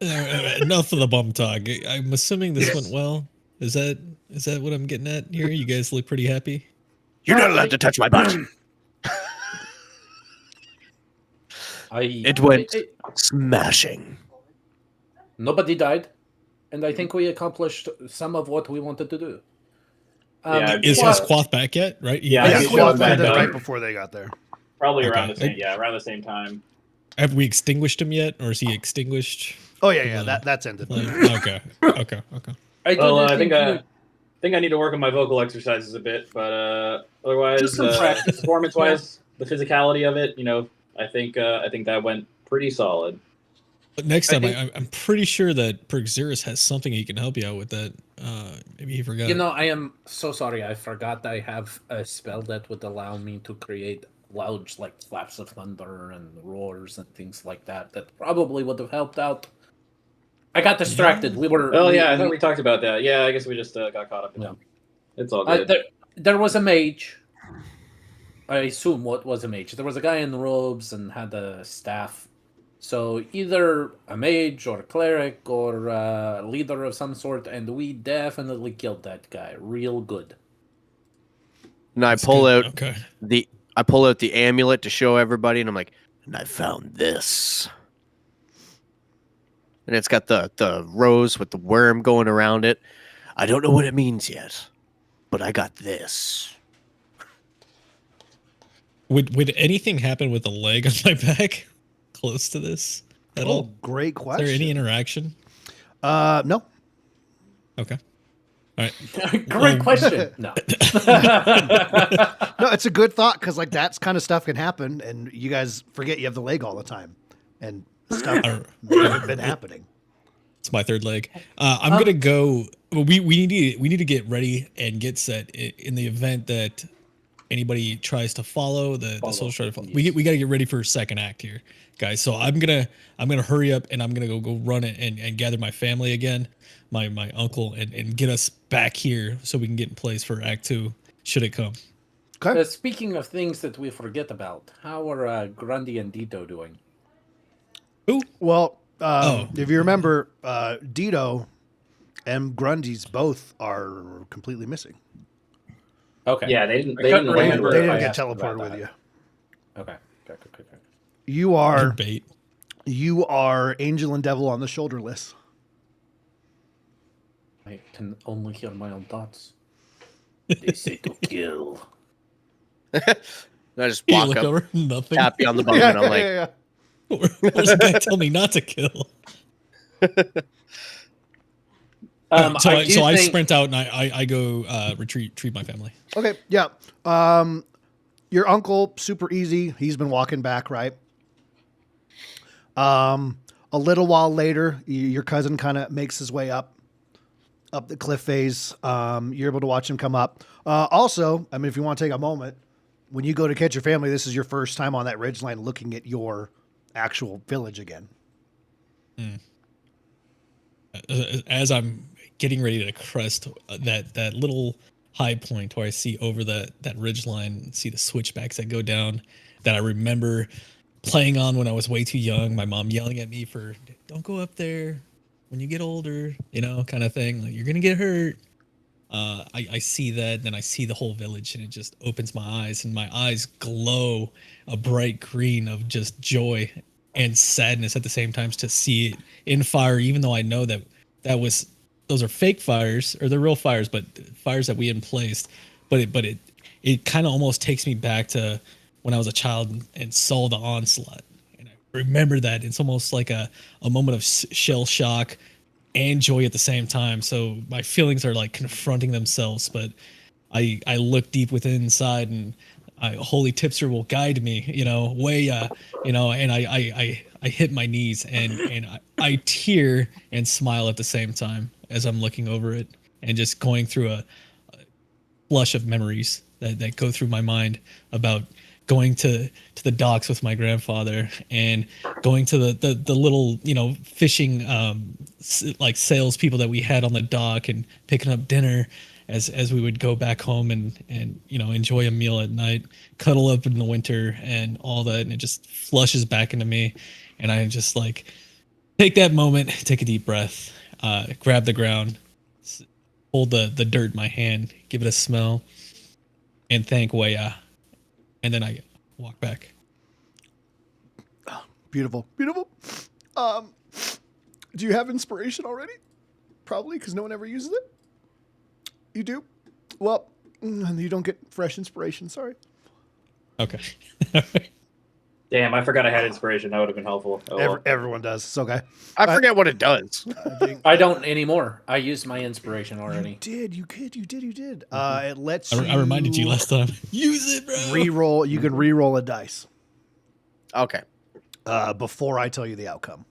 Enough of the bum talk. I'm assuming this went well. Is that what I'm getting at here? You guys look pretty happy. You're not allowed to touch my butt. It went smashing. Nobody died. And I think we accomplished some of what we wanted to do. Yeah, Is Quoth back yet? Right? Yeah, Yeah, he's Quoth showing back did it up. right before they got there. Probably Okay. around the same. Yeah, around the same time. Have we extinguished him yet, or is he extinguished? Oh yeah, The- that's ended. Okay. Okay. I do Well, I think think I need to work on my vocal exercises a bit, but otherwise, Just some practice. performance-wise, the physicality of it, I think that went pretty solid. But next I time, think- I'm pretty sure that Perxeris has something he can help you out with that. Maybe he forgot. I am so sorry. I forgot I have a spell that would allow me to create loud, like flaps of thunder and roars and things like that. That probably would have helped out. I got distracted. We were. Oh we- yeah, I we- thought we talked about that. Yeah, I guess we just got caught up in Yeah. it. It's all good. there was a mage. I assume what was a mage. There was a guy in robes and had a staff. So either a mage or a cleric or a leader of some sort, and we definitely killed that guy real good. And I That's pull good. out Okay. the amulet to show everybody, and I'm like, and I found this. And it's got the rose with the worm going around it. I don't know what it means yet, but I got this. Would anything happen with the leg on my back close to this at Oh, all? great Is question. there any interaction? No. Okay. All right. Great question. No. No, it's a good thought because like that's kind of stuff can happen, and you guys forget you have the leg all the time, and stuff All may have been happening. It's my third leg. I'm gonna go. Well, we need to get ready and get set in the event that anybody tries to follow the social try to follow. We got to get ready for second act here, guys. So I'm gonna hurry up and I'm gonna go run it and gather my family again, my uncle, and get us back here so we can get in place for Act 2 should it come. Okay. Speaking of things that we forget about, how are Grundy and Dito doing? Who? Well, Oh. if you remember, Dito and Grundy's both are completely missing. Okay. Yeah, they didn't. I They couldn't didn't They, land remember they if didn't I get asked about teleported with that. you. Okay. You Your are bait. angel and devil on the shoulder list. I can only hear my own thoughts. They say to kill. And I just You walk look up, over, nothing. tap you on the bum, and I'm like, Where's the guy tell me not to kill? I sprint out and I go retrieve my family. Okay, yeah. Your uncle, super easy. He's been walking back, right? A little while later, your cousin kind of makes his way up the cliff face. You're able to watch him come up. Also, I mean, if you want to take a moment, when you go to catch your family, this is your first time on that ridgeline looking at your actual village again. As I'm getting ready to crest that little high point where I see over that ridge line and see the switchbacks that go down that I remember playing on when I was way too young. My mom yelling at me for don't go up there when you get older, kind of thing. Like you're gonna get hurt. I see that, and then I see the whole village, and it just opens my eyes, and my eyes glow a bright green of just joy and sadness at the same time to see it in fire, even though I know that those are fake fires, or they're real fires, but fires that we had placed. But it kind of almost takes me back to when I was a child and saw the onslaught, and I remember that. It's almost like a moment of shell shock and joy at the same time. So my feelings are like confronting themselves, but I look deep within inside, and Holy Tipster will guide me, and I hit my knees and I tear and smile at the same time as I'm looking over it and just going through a flush of memories that go through my mind about going to the docks with my grandfather and going to the little fishing like salespeople that we had on the dock and picking up dinner as we would go back home and enjoy a meal at night, cuddle up in the winter and all that, and it just flushes back into me, and I just like take that moment, take a deep breath, grab the ground, hold the dirt in my hand, give it a smell, and thank Weya. And then I walk back. Beautiful, beautiful. Do you have inspiration already? Probably, because no one ever uses it. You do? Well, you don't get fresh inspiration. Sorry. Okay. Damn, I forgot I had inspiration. That would have been helpful. Oh, well. Everyone does. It's okay. I forget what it does. I don't anymore. I used my inspiration already. You did. It lets you. I reminded you last time. Use it, bro. Re-roll. You can re-roll a dice Okay. before I tell you the outcome.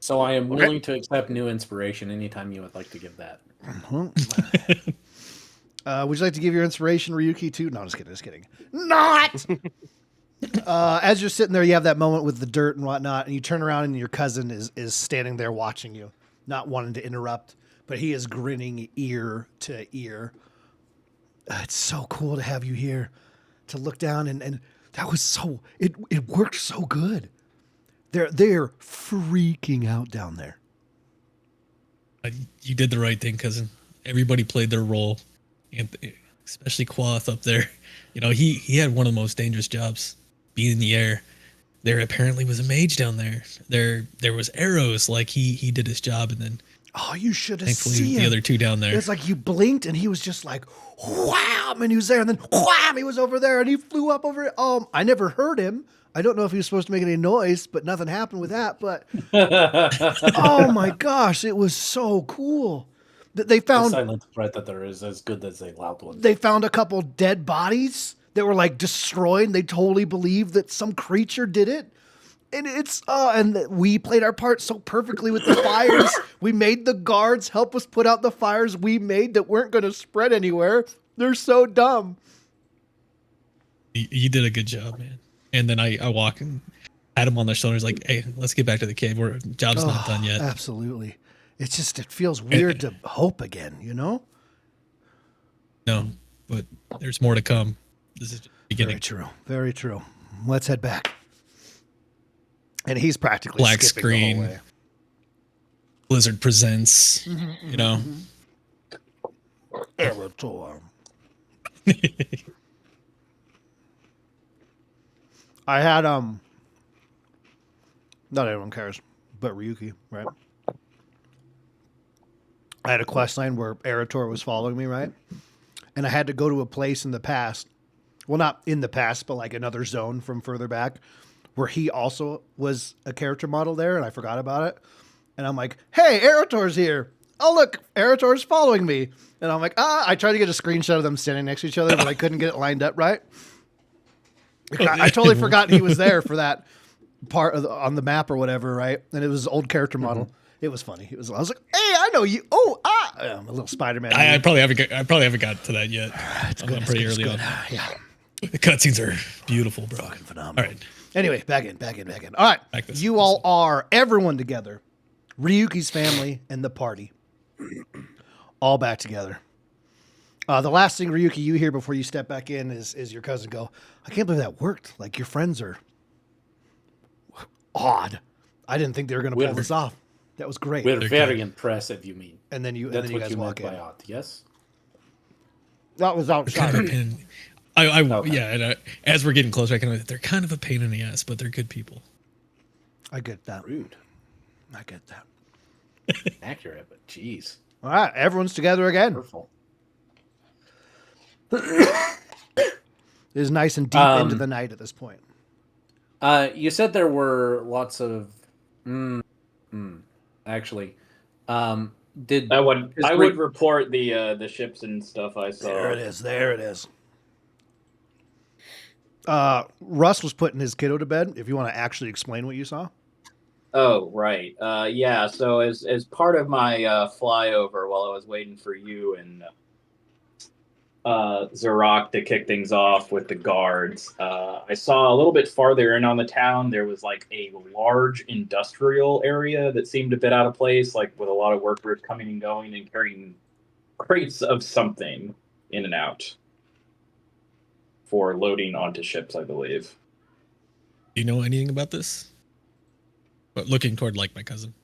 So I am willing to accept new inspiration anytime you would like to give that. Would you like to give your inspiration, Ryuki, too? No, just kidding. Not! As you're sitting there, you have that moment with the dirt and whatnot, and you turn around and your cousin is standing there watching you, not wanting to interrupt, but he is grinning ear to ear. It's so cool to have you here, to look down, and that was so, it worked so good. They're freaking out down there. You did the right thing, cousin. Everybody played their role, and especially Quoth up there. You know, he had one of the most dangerous jobs, being in the air. There apparently was a mage down there. There was arrows. Like he did his job, and then Oh, you should have thankfully seen the other two down there. It's like you blinked and he was just like, wham, and he was there, and then wham, he was over there, and he flew up over it. I never heard him. I don't know if he was supposed to make any noise, but nothing happened with that. But oh my gosh, it was so cool. They The found silent threat that there is as good as a loud one. they found a couple dead bodies that were like destroyed. They totally believed that some creature did it. And and we played our part so perfectly with the fires. We made the guards help us put out the fires we made that weren't going to spread anywhere. They're so dumb. You did a good job, man. And then I walk and pat him on the shoulders, like, "Hey, let's get back to the cave. Job's not done yet." Absolutely. It's just, it feels weird to hope again, you know? No, but there's more to come. This is just the beginning. Very true. Very true. Let's head back. And he's practically Black skipping screen. the whole way. Blizzard presents. You know. Eretor. I had not everyone cares, but Ryuki, right? I had a quest line where Eretor was following me, right? And I had to go to a place in the past. Well, not in the past, but like another zone from further back where he also was a character model there, and I forgot about it. And I'm like, hey, Eretor's here. Oh, look, Eretor's following me. And I'm like, I tried to get a screenshot of them standing next to each other, but I couldn't get it lined up right. I totally forgot he was there for that part on the map or whatever, right? And it was an old character model. It was funny. I was like, hey, I know you. Oh, I'm a little Spider-Man. I probably haven't got to that yet. It's I'm good. pretty It's early good. on. Yeah. The cutscenes are beautiful, bro. Fucking phenomenal. All right. Anyway, back in. All right. Back this- You all are, everyone together. Ryuki's family and the party. All back together. The last thing, Ryuki, you hear before you step back in is your cousin go, I can't believe that worked. Like, your friends are odd. I didn't think they were going to pull We're- this off. That was great. We're very impressive, you mean. And then you That's what guys you walk meant in. by odd, yes? That was Kind of outside. a pain. Yeah. And as we're getting closer, I can. They're kind of a pain in the ass, but they're good people. I get that. Rude. I get that. Accurate, but jeez. All right. Everyone's together again. Hurtful. It is nice and deep into the night at this point. You said there were lots of... actually. Did I would is I Ry- would report the ships and stuff I saw. There it is. Russ was putting his kiddo to bed. If you want to actually explain what you saw. Oh, right. Yeah, so as part of my flyover while I was waiting for you and Zarok to kick things off with the guards, I saw a little bit farther in on the town, there was like a large industrial area that seemed a bit out of place, like with a lot of workers coming and going and carrying crates of something in and out for loading onto ships, I believe. Do you know anything about this? But looking toward like my cousin.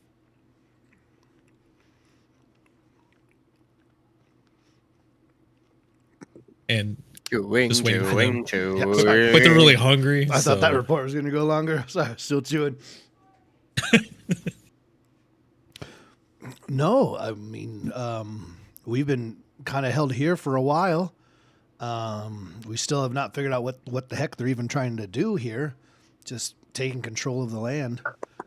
And Chewing, Just waiting for them. chewing, Yeah, chewing. sorry. but they're really hungry. I so- thought that report was going to go longer, so I was still chewing. No, I mean, we've been kind of held here for a while. We still have not figured out what the heck they're even trying to do here. just taking control of the land.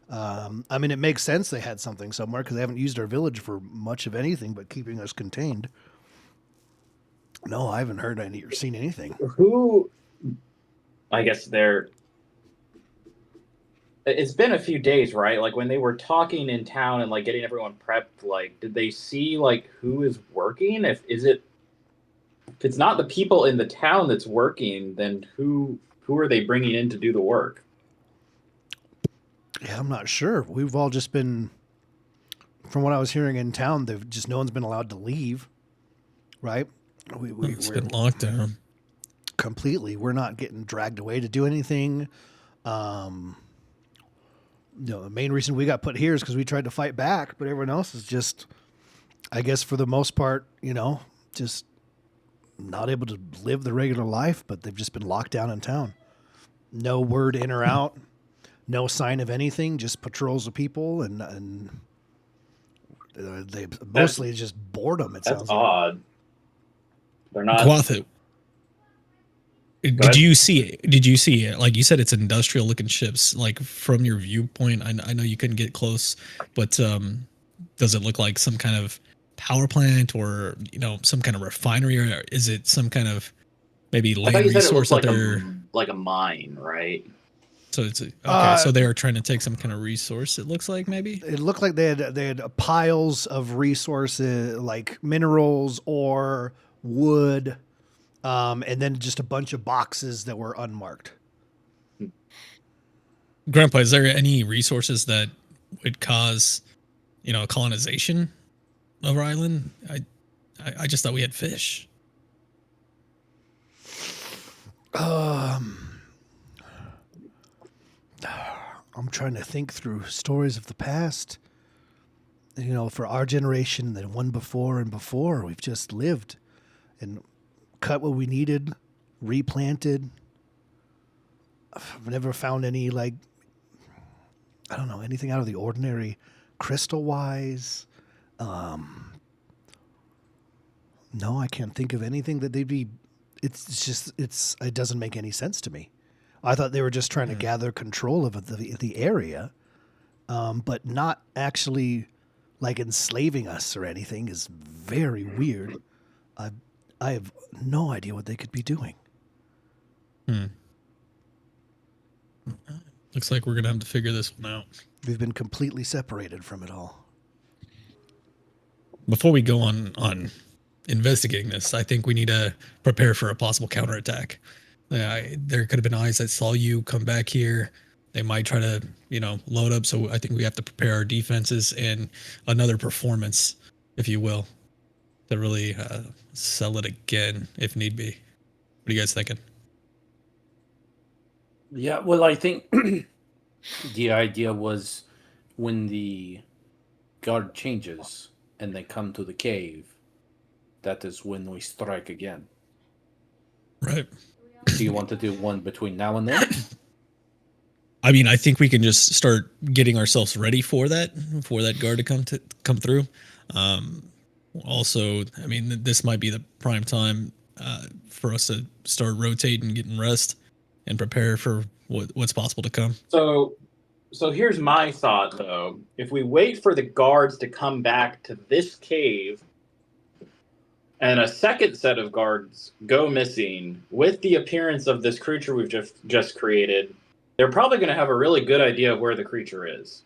I mean, it makes sense they had something somewhere because they haven't used our village for much of anything but keeping us contained. No, I haven't heard any or seen anything. Who? I guess they're. It's been a few days, right? Like when they were talking in town and like getting everyone prepped. Like, did they see like who is working? If it's not the people in the town that's working, then who are they bringing in to do the work? Yeah, I'm not sure. We've all just been, from what I was hearing in town, they've just no one's been allowed to leave. Right? It's We're been locked down. completely. We're not getting dragged away to do anything. The main reason we got put here is because we tried to fight back, but everyone else is just, I guess, for the most part, just not able to live the regular life. But they've just been locked down in town. No word in or out. No sign of anything. Just patrols of people, and they mostly just boredom. It That's sounds like. odd. They're not. Quathit, did you see it? Did you see it? Like you said, it's industrial looking ships. Like from your viewpoint, I know you couldn't get close, but does it look like some kind of power plant or some kind of refinery, or is it some kind of maybe I thought land you said it resource looked that like they're? like a mine, right? So it's okay. So they are trying to take some kind of resource. It looks like maybe. It looked like they had piles of resources like minerals or wood, and then just a bunch of boxes that were unmarked. Grandpa, is there any resources that would cause, colonization of our island? I just thought we had fish. I'm trying to think through stories of the past. For our generation, the one before and before, we've just lived and cut what we needed, replanted. I've never found any anything out of the ordinary crystal wise. No, I can't think of anything that they'd be. It doesn't make any sense to me. I thought they were just trying to gather control of the area, but not actually like enslaving us or anything is very weird. I have no idea what they could be doing. Looks like we're gonna have to figure this one out. We've been completely separated from it all. Before we go on investigating this, I think we need to prepare for a possible counterattack. There could have been eyes that saw you come back here. They might try to, load up. So I think we have to prepare our defenses and another performance, if you will, to really sell it again if need be. What are you guys thinking? Yeah, well, I think the idea was when the guard changes and they come to the cave, that is when we strike again. Right. Do you want to do one between now and then? I mean, I think we can just start getting ourselves ready for that guard to come through. Also, I mean, this might be the prime time for us to start rotating, getting rest, and prepare for what's possible to come. So here's my thought though. If we wait for the guards to come back to this cave and a second set of guards go missing with the appearance of this creature we've just created, they're probably going to have a really good idea of where the creature is.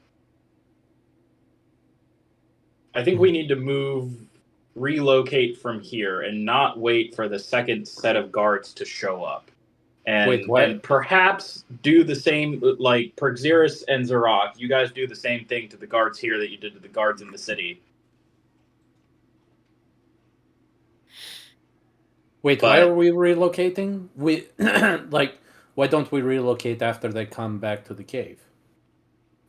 I think we need to relocate from here and not wait for the second set of guards to show up. And perhaps do the same, like Perxeris and Zarok, you guys do the same thing to the guards here that you did to the guards in the city. Wait, why are we relocating? Why don't we relocate after they come back to the cave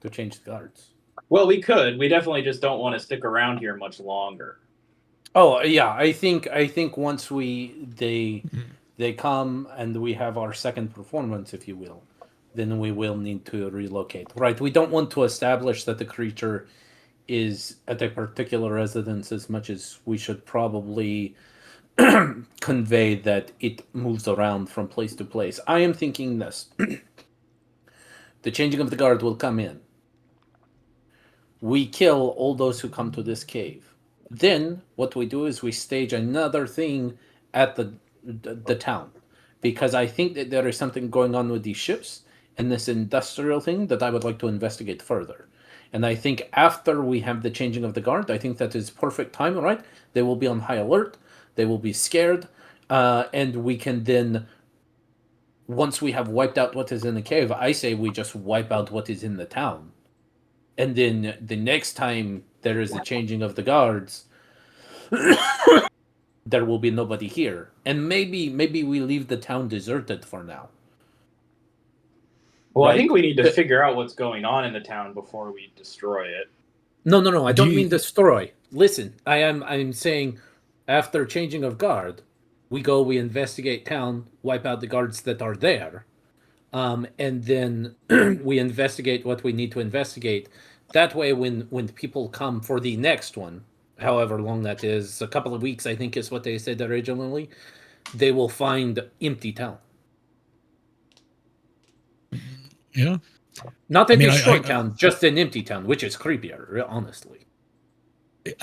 to change the guards? Well, we could. We definitely just don't want to stick around here much longer. Oh yeah, I think once they come and we have our second performance, if you will, then we will need to relocate. Right? We don't want to establish that the creature is at a particular residence as much as we should probably convey that it moves around from place to place. I am thinking this. The changing of the guard will come in. We kill all those who come to this cave. Then what we do is we stage another thing at the town, because I think that there is something going on with these ships and this industrial thing that I would like to investigate further. And I think after we have the changing of the guard, I think that is perfect time, right? They will be on high alert. They will be scared. And we can then, once we have wiped out what is in the cave, I say we just wipe out what is in the town. And then the next time there is a changing of the guards, there will be nobody here. And maybe we leave the town deserted for now. Well, Right. I think we need to figure out what's going on in the town before we destroy it. No. I don't Do you- mean destroy. Listen, I'm saying after changing of guard, we investigate town, wipe out the guards that are there, and then we investigate what we need to investigate. That way, when people come for the next one, however long that is, a couple of weeks, I think is what they said originally, they will find empty town. Yeah. Not a I mean, destroyed I- town, just an empty town, which is creepier, honestly.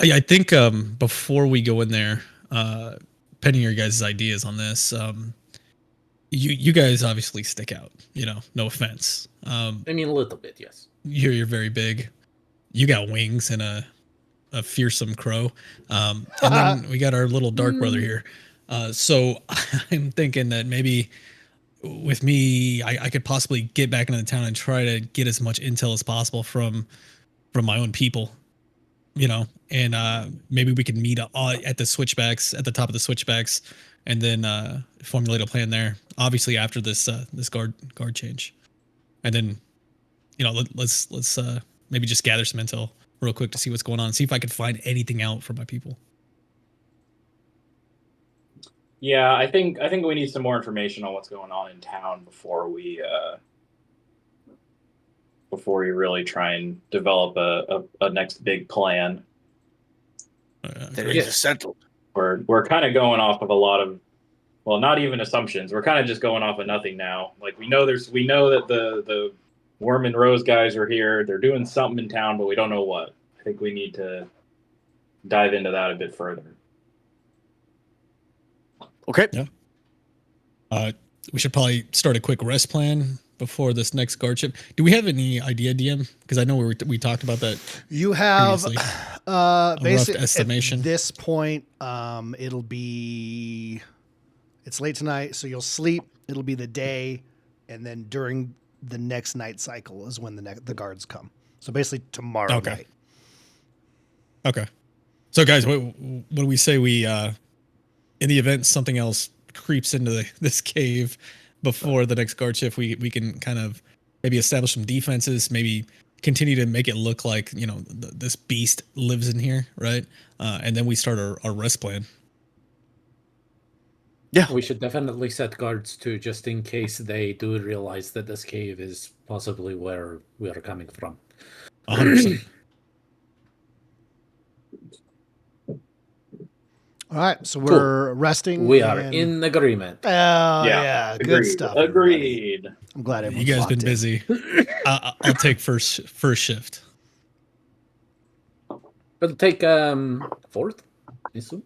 I think before we go in there, pending your guys' ideas on this, you guys obviously stick out. No offense. I mean, a little bit, yes. You're very big. You got wings and a fearsome crow. And then we got our little dark brother here. So I'm thinking that maybe with me, I could possibly get back into the town and try to get as much intel as possible from my own people. And maybe we can meet at the switchbacks, at the top of the switchbacks, and then formulate a plan there. Obviously, after this guard change, and then let's maybe just gather some intel real quick to see what's going on. See if I could find anything out for my people. Yeah, I think we need some more information on what's going on in town before we really try and develop a next big plan. That Great. is settled. We're kind of going off of a lot of, well, not even assumptions. We're kind of just going off of nothing now. Like we know that the Worm and Rose guys are here. They're doing something in town, but we don't know what. I think we need to dive into that a bit further. Okay. We should probably start a quick rest plan before this next guard ship. Do we have any idea, DM? Because I know we talked about that. You have Previously. basically estimation. at this point, it's late tonight, so you'll sleep. It'll be the day, and then during the next night cycle is when the guards come. So basically tomorrow Okay. night. Okay. So guys, what do we say we in the event something else creeps into this cave before the next guard shift, we can kind of maybe establish some defenses, maybe continue to make it look like this beast lives in here, right? And then we start our rest plan. Yeah. We should definitely set guards too, just in case they do realize that this cave is possibly where we are coming from. 100%. All right, so we're resting. We are and- in agreement. Oh yeah, good Agreed. stuff. everybody. Agreed. I'm glad You everyone's guys locked been in. busy. I'll take first shift. We'll take fourth. I assume.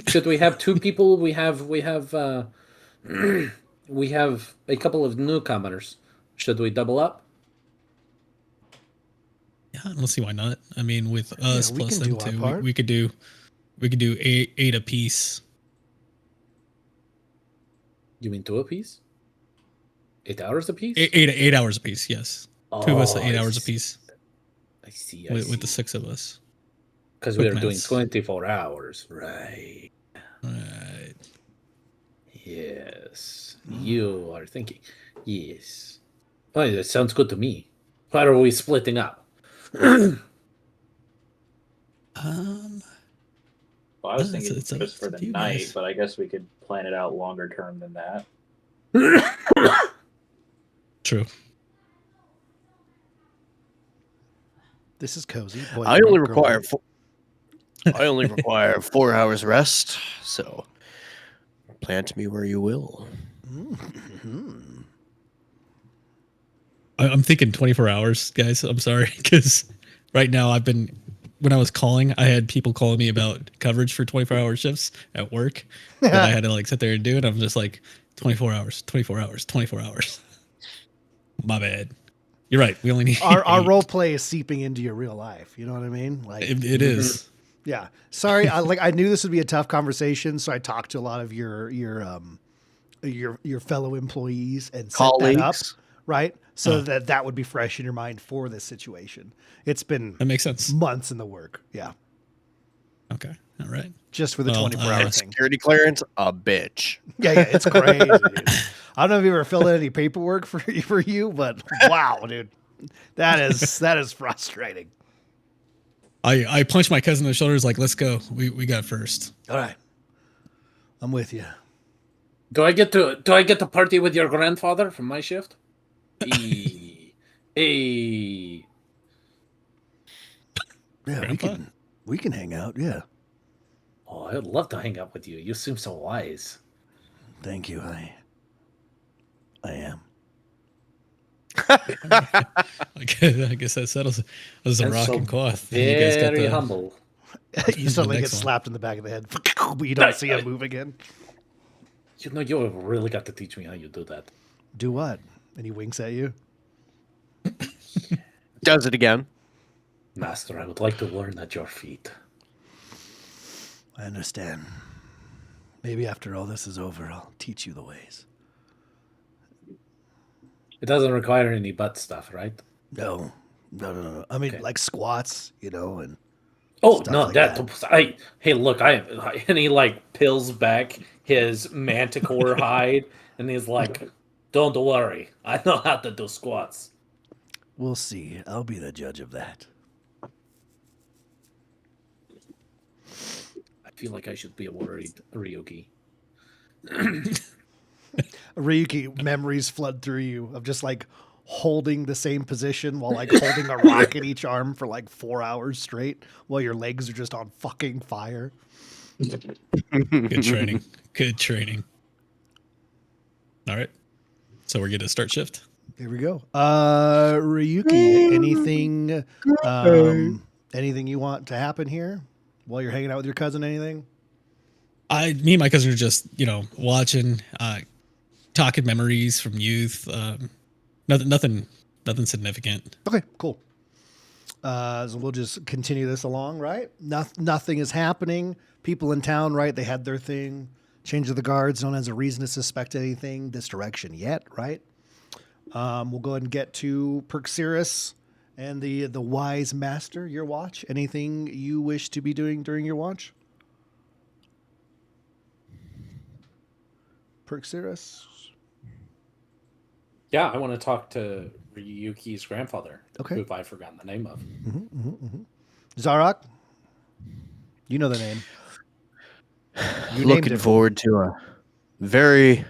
Should we have two people? We have we have a couple of newcomers. Should we double up? Yeah, I don't see why not. I mean, with us we plus can them do our two, part. we could do eight apiece. You mean 2 apiece? 8 hours apiece? Eight hours apiece. Yes, two of us, Oh, 8 I hours see. apiece I see. with the 6 of us. Because we quick are doing maths. 24 hours, right? Right. Yes. You are thinking. Yes. Oh, that sounds good to me. Why are we splitting up? Well, I was It's- thinking it's up just for to the you night, guys. but I guess we could plan it out longer term than that. True. This is cozy. Boy, I only girl. require 4 hours rest, so plant me where you will. Mhm. I'm thinking 24 hours, guys. I'm sorry, because right now when I was calling, I had people calling me about coverage for 24-hour shifts at work that I had to like sit there and do it. I'm just like 24 hours, 24 hours, 24 hours. My bad. You're right. We only need our 8. role play is seeping into your real life. You know what I mean? Like It is. Yeah. Sorry. I knew this would be a tough conversation, so I talked to a lot of your fellow employees and set that up, Colleagues. right? So that would be fresh in your mind for this situation. It's been That makes sense. months in the work. Yeah. Okay. All right. Just for the Well, 24 hour And thing. security clearance, a bitch. Yeah, it's crazy, dude. I don't know if you ever filled in any paperwork for you, but wow, dude. That is frustrating. I punched my cousin in the shoulders like, let's go. We got first. All right. I'm with you. Do I get to party with your grandfather from my shift? Hey. Yeah, Grandpa? we can hang out. Yeah. Oh, I'd love to hang out with you. You seem so wise. Thank you. I am. I guess that settles it. This is a That's rock so and cloth. You guys got Very the- humble. You suddenly get next one. slapped in the back of the head, but you don't see him move again. You know, you really got to teach me how you do that. Do what? And he winks at you. Does it again. Master, I would like to learn at your feet. I understand. Maybe after all this is over, I'll teach you the ways. It doesn't require any butt stuff, right? No. I mean, Okay. like squats, and Oh Stuff no, like hey, look, and he like peels back his manticore hide, and he's like, "Don't worry, I know how to do squats." we'll see. I'll be the judge of that. I feel like I should be worried, Ryuki. Ryuki, memories flood through you of just like holding the same position while like holding a rock in each arm for like 4 hours straight while your legs are just on fucking fire. Good training. Good training. All right. So we're going to start shift. Here we go. Ryuki, anything you want to happen here while you're hanging out with your cousin? Anything? Me and my cousin are just, watching, talking memories from youth. Nothing significant. Okay, cool. So we'll just continue this along, right? Nothing is happening. People in town, right? They had their thing. Change of the guards. No one has a reason to suspect anything this direction yet, right? We'll go ahead and get to Perxiris and the Wise Master. Your watch. Anything you wish to be doing during your watch? Perxiris. Yeah, I want to talk to Ryuki's grandfather, Okay. who I've forgotten the name of. Zarok. You know the name. You named Looking him. forward to a very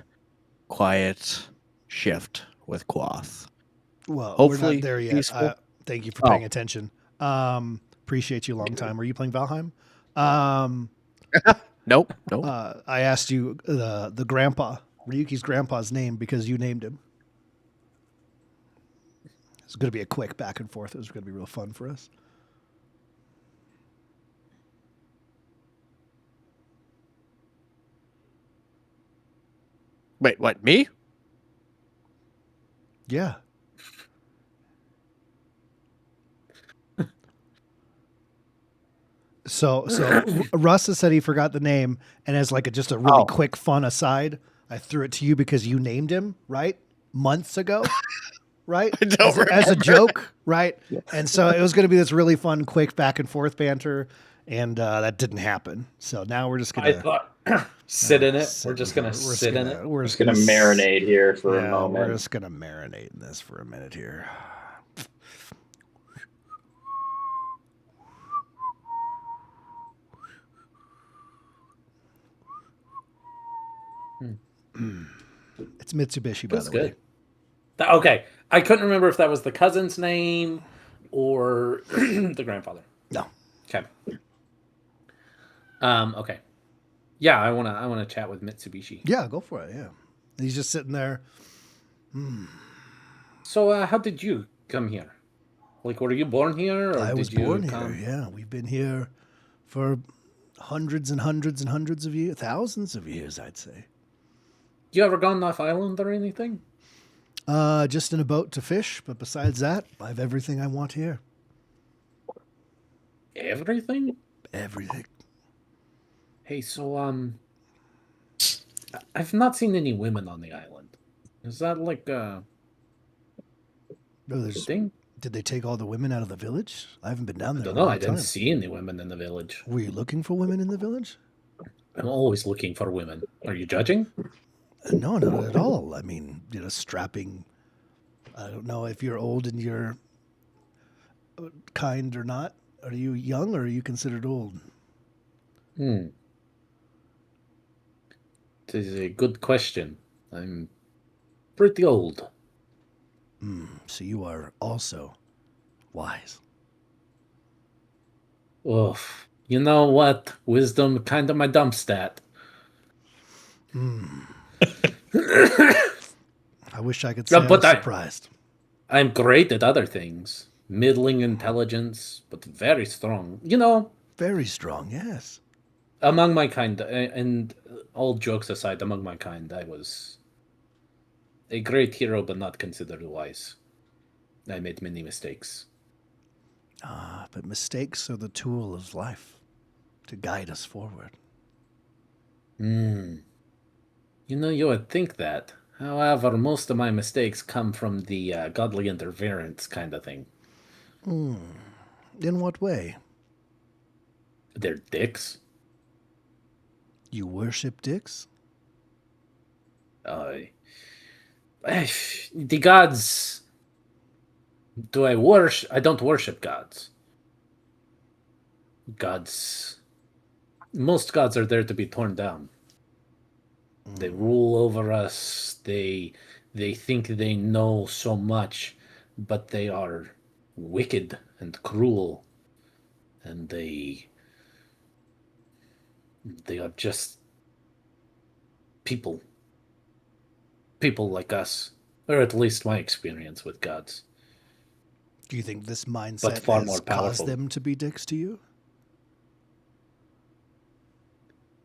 quiet shift with Quoth. Well, we're Hopefully not there yet. peaceful. Thank you for paying attention. Appreciate you a long time. Were you playing Valheim? Nope. I asked you the grandpa, Ryuki's grandpa's name because you named him. It's going to be a quick back and forth. It was going to be real fun for us. Wait, what? Me? Yeah. So Russ has said he forgot the name, and as like just a really quick fun aside, I threw it to you because you named him, right? Months ago. Right? I don't as a remember. joke, right? And so it was going to be this really fun, quick back and forth banter, and that didn't happen. So now we're just going I to thought, sit in it. We're just gonna sit in it. We're Just gonna marinate here for a We're moment. just going to marinate in this for a minute here. It's Mitsubishi, by That's the way. good. Okay, I couldn't remember if that was the cousin's name or the grandfather. No. Okay. Okay. Yeah, I wanna chat with Mitsubishi. Yeah, go for it. Yeah. He's just sitting there. So, how did you come here? Like, were you born here, or I was did you born come? here. Yeah, we've been here for hundreds and hundreds and hundreds of years, thousands of years, I'd say. You ever gone off island or anything? Just in a boat to fish, but besides that, I have everything I want here. Everything? Everything. Hey, so I've not seen any women on the island. Is that like a No, there's. thing? Did they take all the women out of the village? I haven't been down I there don't in a know. long I didn't time. see any women in the village. Were you looking for women in the village? I'm always looking for women. Are you judging? No, not at all. I mean, strapping. I don't know if you're old and you're kind or not. Are you young or are you considered old? Hmm. This is a good question. I'm pretty old. So you are also wise. Oof. You know what? Wisdom kind of my dump stat. I wish I could say Yeah, I but was surprised. I'm great at other things. Middling intelligence, but very strong. You know, Very strong, yes. among my kind, and all jokes aside, among my kind, I was a great hero, but not considered wise. I made many mistakes. But mistakes are the tool of life to guide us forward. You know, you would think that. However, most of my mistakes come from the godly interference kind of thing. In what way? They're dicks. You worship dicks? The gods. Do I worship? I don't worship gods. Most gods are there to be torn down. They rule over us. They think they know so much, but they are wicked and cruel, and they are just people like us, or at least my experience with gods. Do you think this mindset far has more caused powerful. them to be dicks to you?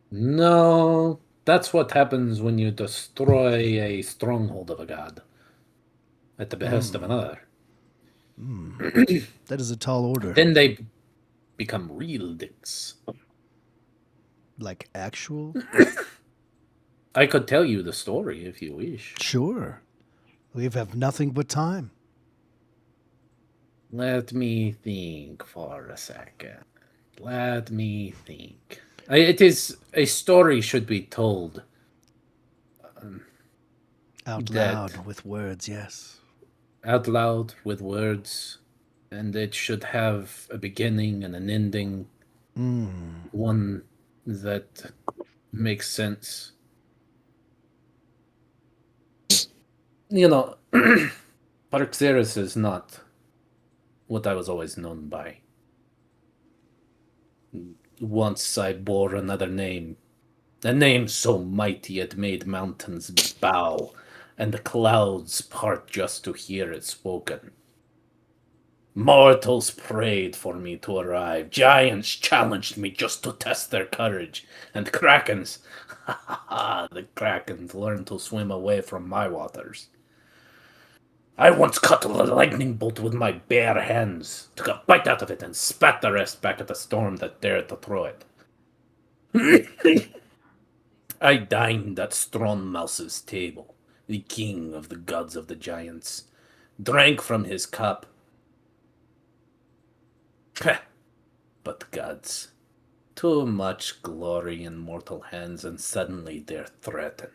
No, that's what happens when you destroy a stronghold of a god at the behest of another. That is a tall order. Then they become real dicks. Like actual? I could tell you the story if you wish. Sure. We have nothing but time. Let me think for a second. Let me think. It is a story should be told. Out That- loud with words, yes. Out loud with words, and it should have a beginning and an ending. One that makes sense. You know, Parxeris is not what I was always known by. Once I bore another name, a name so mighty it made mountains bow, and the clouds part just to hear it spoken. Mortals prayed for me to arrive. Giants challenged me just to test their courage. And krakens, the krakens learned to swim away from my waters. I once cut a lightning bolt with my bare hands, took a bite out of it, and spat the rest back at the storm that dared to throw it. I dined at Stronmouse's table, the king of the gods of the giants, drank from his cup. But gods, too much glory in mortal hands, and suddenly they're threatened.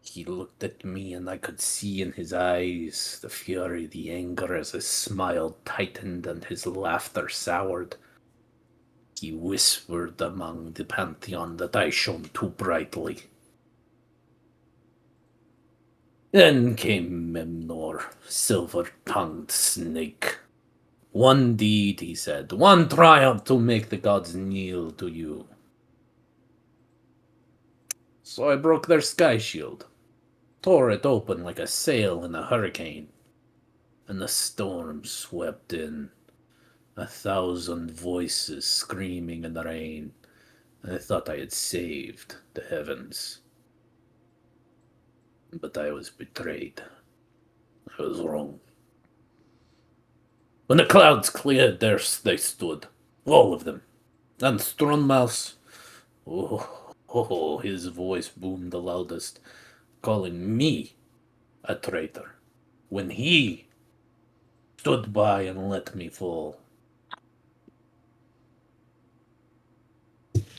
He looked at me, and I could see in his eyes the fury, the anger, as his smile tightened and his laughter soured. He whispered among the pantheon that I shone too brightly. Then came Memnor, silver-tongued snake. One deed, he said, one triumph to make the gods kneel to you. So I broke their sky shield. tore it open like a sail in a hurricane, and the storm swept in. 1,000 voices screaming in the rain. I thought I had saved the heavens. But I was betrayed. I was wrong. When the clouds cleared, there they stood. All of them. And Strunmaus, his voice boomed the loudest, calling me a traitor, when he stood by and let me fall.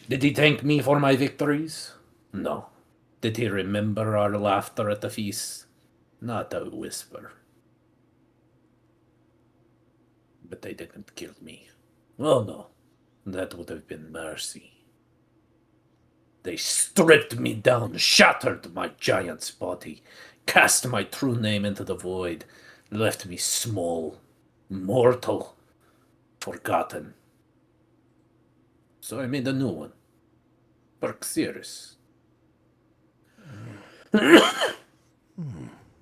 Did he thank me for my victories? No. Did he remember our laughter at the feast? Not a whisper. But they didn't kill me. Oh no, that would have been mercy. They stripped me down, shattered my giant's body, cast my true name into the void, left me small, mortal, forgotten. So I made a new one. Berxiris.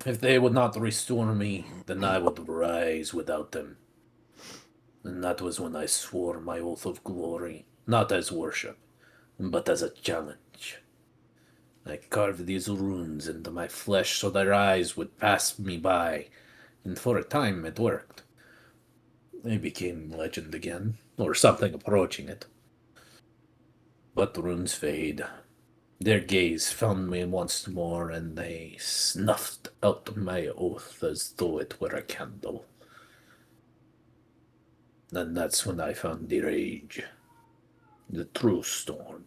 If they would not restore me, then I would rise without them. And that was when I swore my oath of glory, not as worship, but as a challenge. I carved these runes into my flesh so their eyes would pass me by, and for a time it worked. I became legend again, or something approaching it. But runes fade. Their gaze found me once more, and they snuffed out my oath as though it were a candle. And that's when I found the rage. The true storm.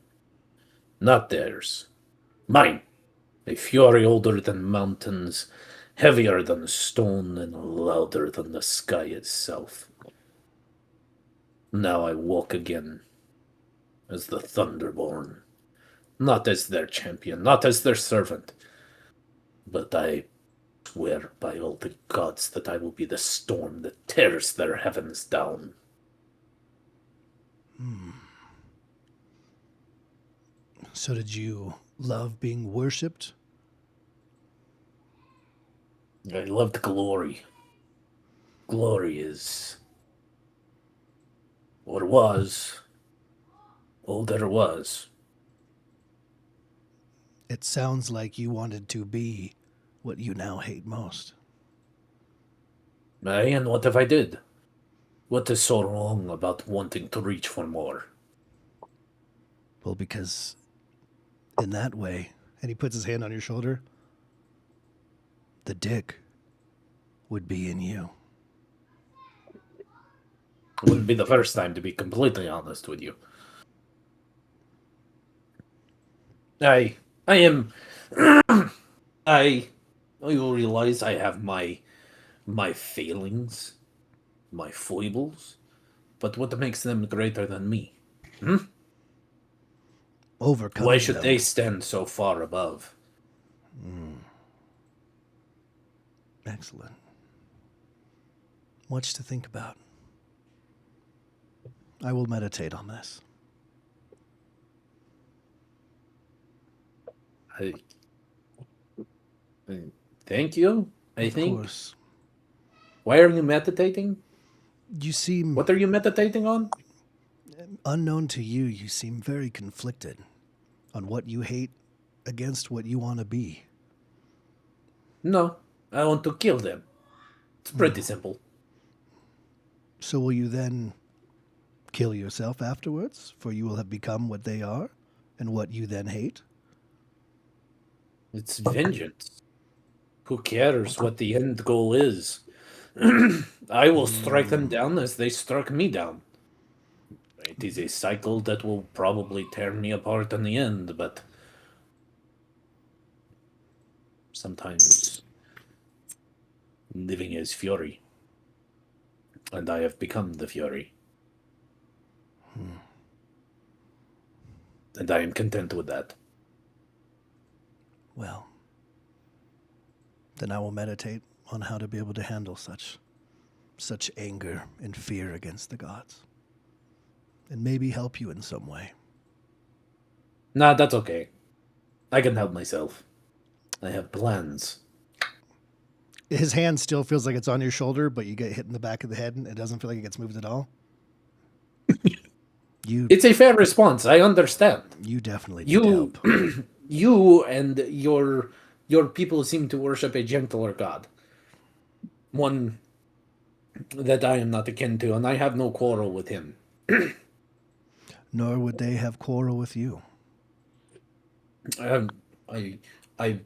Not theirs. Mine. A fury older than mountains, heavier than stone, and louder than the sky itself. Now I walk again as the Thunderborn. Not as their champion, not as their servant. But I swear by all the gods that I will be the storm that tears their heavens down. So did you love being worshipped? I loved glory. Glory is, or was, all there was. It sounds like you wanted to be what you now hate most. Aye, and what if I did? What is so wrong about wanting to reach for more? Well, because in that way, and he puts his hand on your shoulder, the dick would be in you. It wouldn't be the first time, to be completely honest with you. I am. I realize I have my failings, my foibles, but what makes them greater than me? Overcoming Why should them. they stand so far above? Excellent. Much to think about. I will meditate on this. Thank you, I Of think. course. Why are you meditating? You seem, What are you meditating on? unknown to you, you seem very conflicted on what you hate against what you want to be. No, I want to kill them. It's pretty simple. So will you then kill yourself afterwards? For you will have become what they are and what you then hate? It's vengeance. Who cares what the end goal is? I will strike them down as they struck me down. It is a cycle that will probably tear me apart in the end, but sometimes living is fury. And I have become the fury. And I am content with that. Well, then I will meditate on how to be able to handle such anger and fear against the gods. And maybe help you in some way. Nah, that's okay. I can help myself. I have plans. His hand still feels like it's on your shoulder, but you get hit in the back of the head and it doesn't feel like it gets moved at all. You It's a fair response. I understand. you definitely need You, help. you and your people seem to worship a gentler god, one that I am not akin to, and I have no quarrel with him. Nor would they have quarrel with you. I, I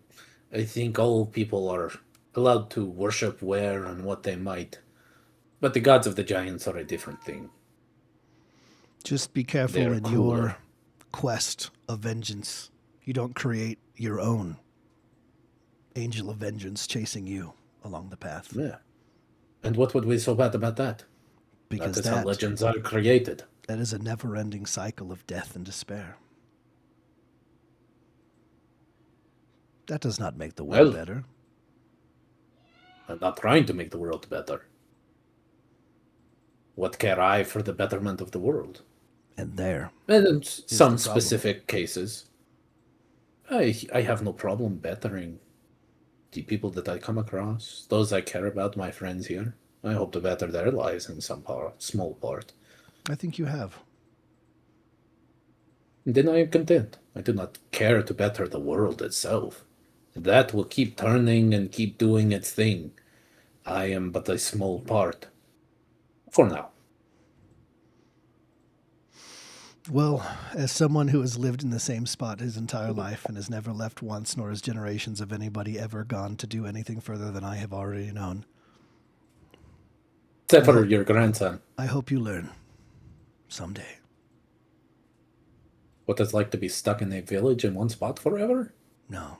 think all people are allowed to worship where and what they might, but the gods of the giants are a different thing. Just be careful They're in cooler. your quest of vengeance. You don't create your own angel of vengeance chasing you along the path. Yeah. And what would be so bad about that? Because that is how that, legends are created. that is a never-ending cycle of death and despair. That does not make the world Well- better. I'm not trying to make the world better. What care I for the betterment of the world? And there, And in some the problem. specific cases, I have no problem bettering the people that I come across, those I care about, my friends here. I hope to better their lives in some small part. I think you have. Then I am content. I do not care to better the world itself. That will keep turning and keep doing its thing. I am but a small part. For now. Well, as someone who has lived in the same spot his entire life and has never left once, nor has generations of anybody ever gone to do anything further than I have already known, Except for your grandson. I hope you learn someday. What it's like to be stuck in a village in one spot forever? No.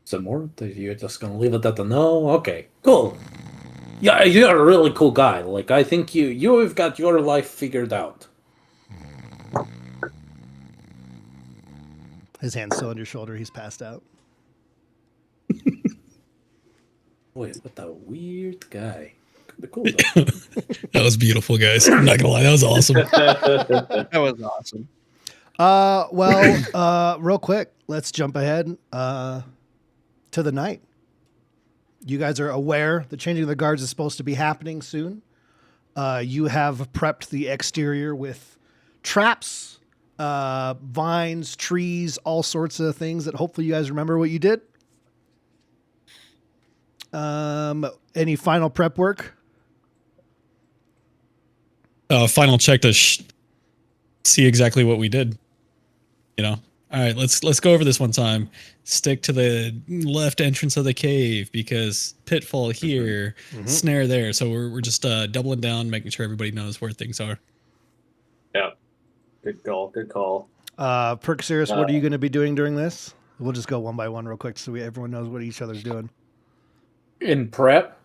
Some more? You're just gonna leave it at the no? Okay, cool. Yeah, you're a really cool guy. Like, I think you've got your life figured out. His hand's still on your shoulder. He's passed out. Wait, what a weird guy. Kinda cool though. That was beautiful, guys. I'm not gonna lie, that was awesome. That was awesome. Real quick, let's jump ahead to the night. You guys are aware the changing of the guards is supposed to be happening soon. You have prepped the exterior with traps, vines, trees, all sorts of things that hopefully you guys remember what you did. Any final prep work? Final check to see exactly what we did. You know. All right, let's go over this one time. Stick to the left entrance of the cave because pitfall here, snare there. So we're just doubling down, making sure everybody knows where things are. Yeah. Good call. Good call. Perkseris, what are you going to be doing during this? We'll just go one by one real quick so everyone knows what each other's doing. In prep?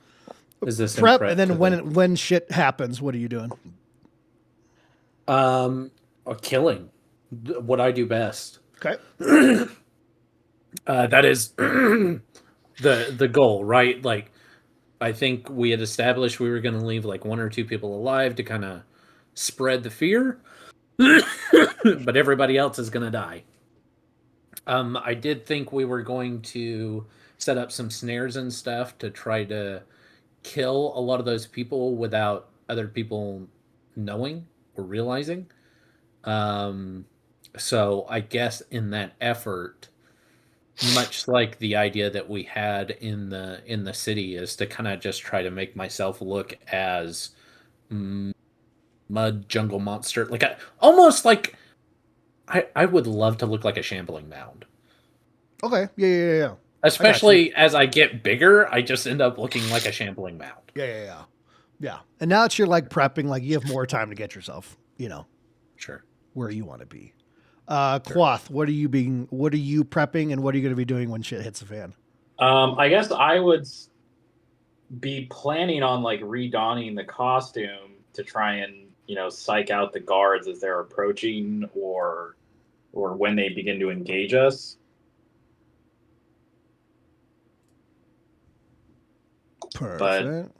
Is this Prep, in prep and then to when shit happens, what are you doing? a killing. What I do best. Okay. That is the goal, right? Like, I think we had established we were going to leave like one or two people alive to kind of spread the fear, but everybody else is going to die. I did think we were going to set up some snares and stuff to try to kill a lot of those people without other people knowing or realizing. So I guess in that effort, much like the idea that we had in the city, is to kind of just try to make myself look as mud jungle monster, like almost like I would love to look like a shambling mound. Okay. Yeah. Especially as I get bigger, I just end up looking like a shambling mound. Yeah. And now that you're like prepping, like you have more time to get yourself, Sure. where you want to be. Quoth, what are you prepping and what are you going to be doing when shit hits the fan? I guess I would be planning on like redonning the costume to try and psych out the guards as they're approaching or when they begin to engage us. Perfect.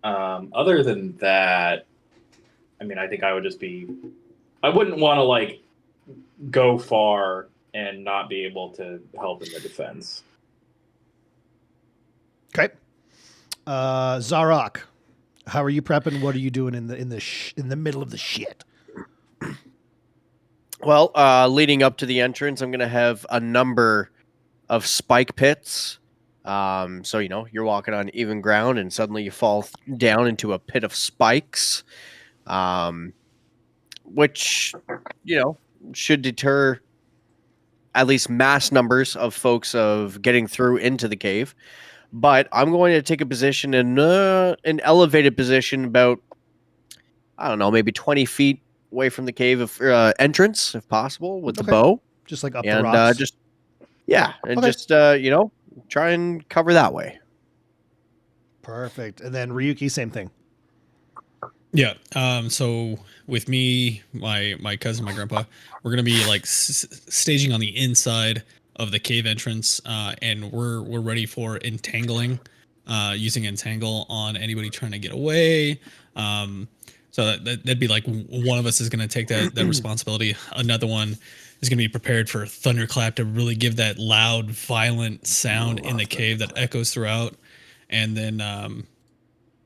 Other than that, I mean, I think I would just be I wouldn't want to like go far and not be able to help in the defense. Okay. Zarok, how are you prepping? What are you doing in the middle of the shit? Well, leading up to the entrance, I'm going to have a number of spike pits. So, you're walking on even ground and suddenly you fall down into a pit of spikes, which, should deter at least mass numbers of folks of getting through into the cave. But I'm going to take a position in an elevated position about, I don't know, maybe 20 feet away from the cave entrance, if possible, with the bow. Just like up the And rocks. try and cover that way. Perfect. And then Ryuki, same thing. Yeah. So with me, my cousin, my grandpa, we're gonna be like staging on the inside of the cave entrance, and we're ready for entangling, using entangle on anybody trying to get away. So that'd be like one of us is gonna take that responsibility. Another one is gonna be prepared for thunderclap to really give that loud, violent sound in the cave that echoes throughout, and then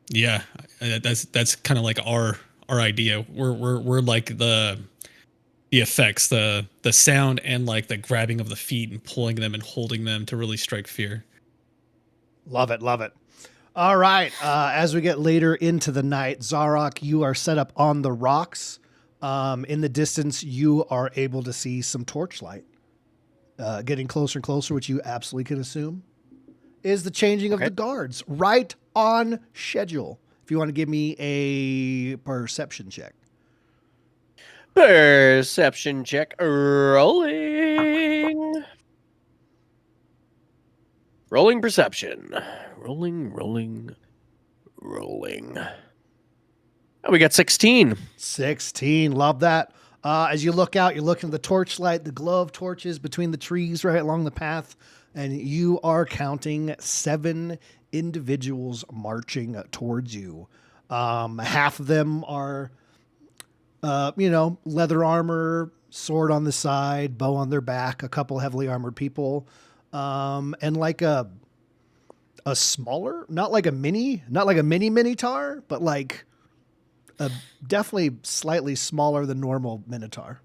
yeah, that's kind of like our idea. We're like the effects, the sound, and like the grabbing of the feet and pulling them and holding them to really strike fear. Love it, love it. All right. As we get later into the night, Zarok, you are set up on the rocks. In the distance, you are able to see some torchlight. Getting closer and closer, which you absolutely can assume is the changing of the guards right on schedule. If you want to give me a perception check. Perception check. Rolling. Rolling perception. Rolling. And we got 16. 16. Love that. As you look out, you're looking at the torchlight, the glow of torches between the trees right along the path, and you are counting 7 individuals marching towards you. Half of them are, leather armor, sword on the side, bow on their back, a couple heavily armored people, and like a smaller, not like a mini Minotaur, but like definitely slightly smaller than normal Minotaur.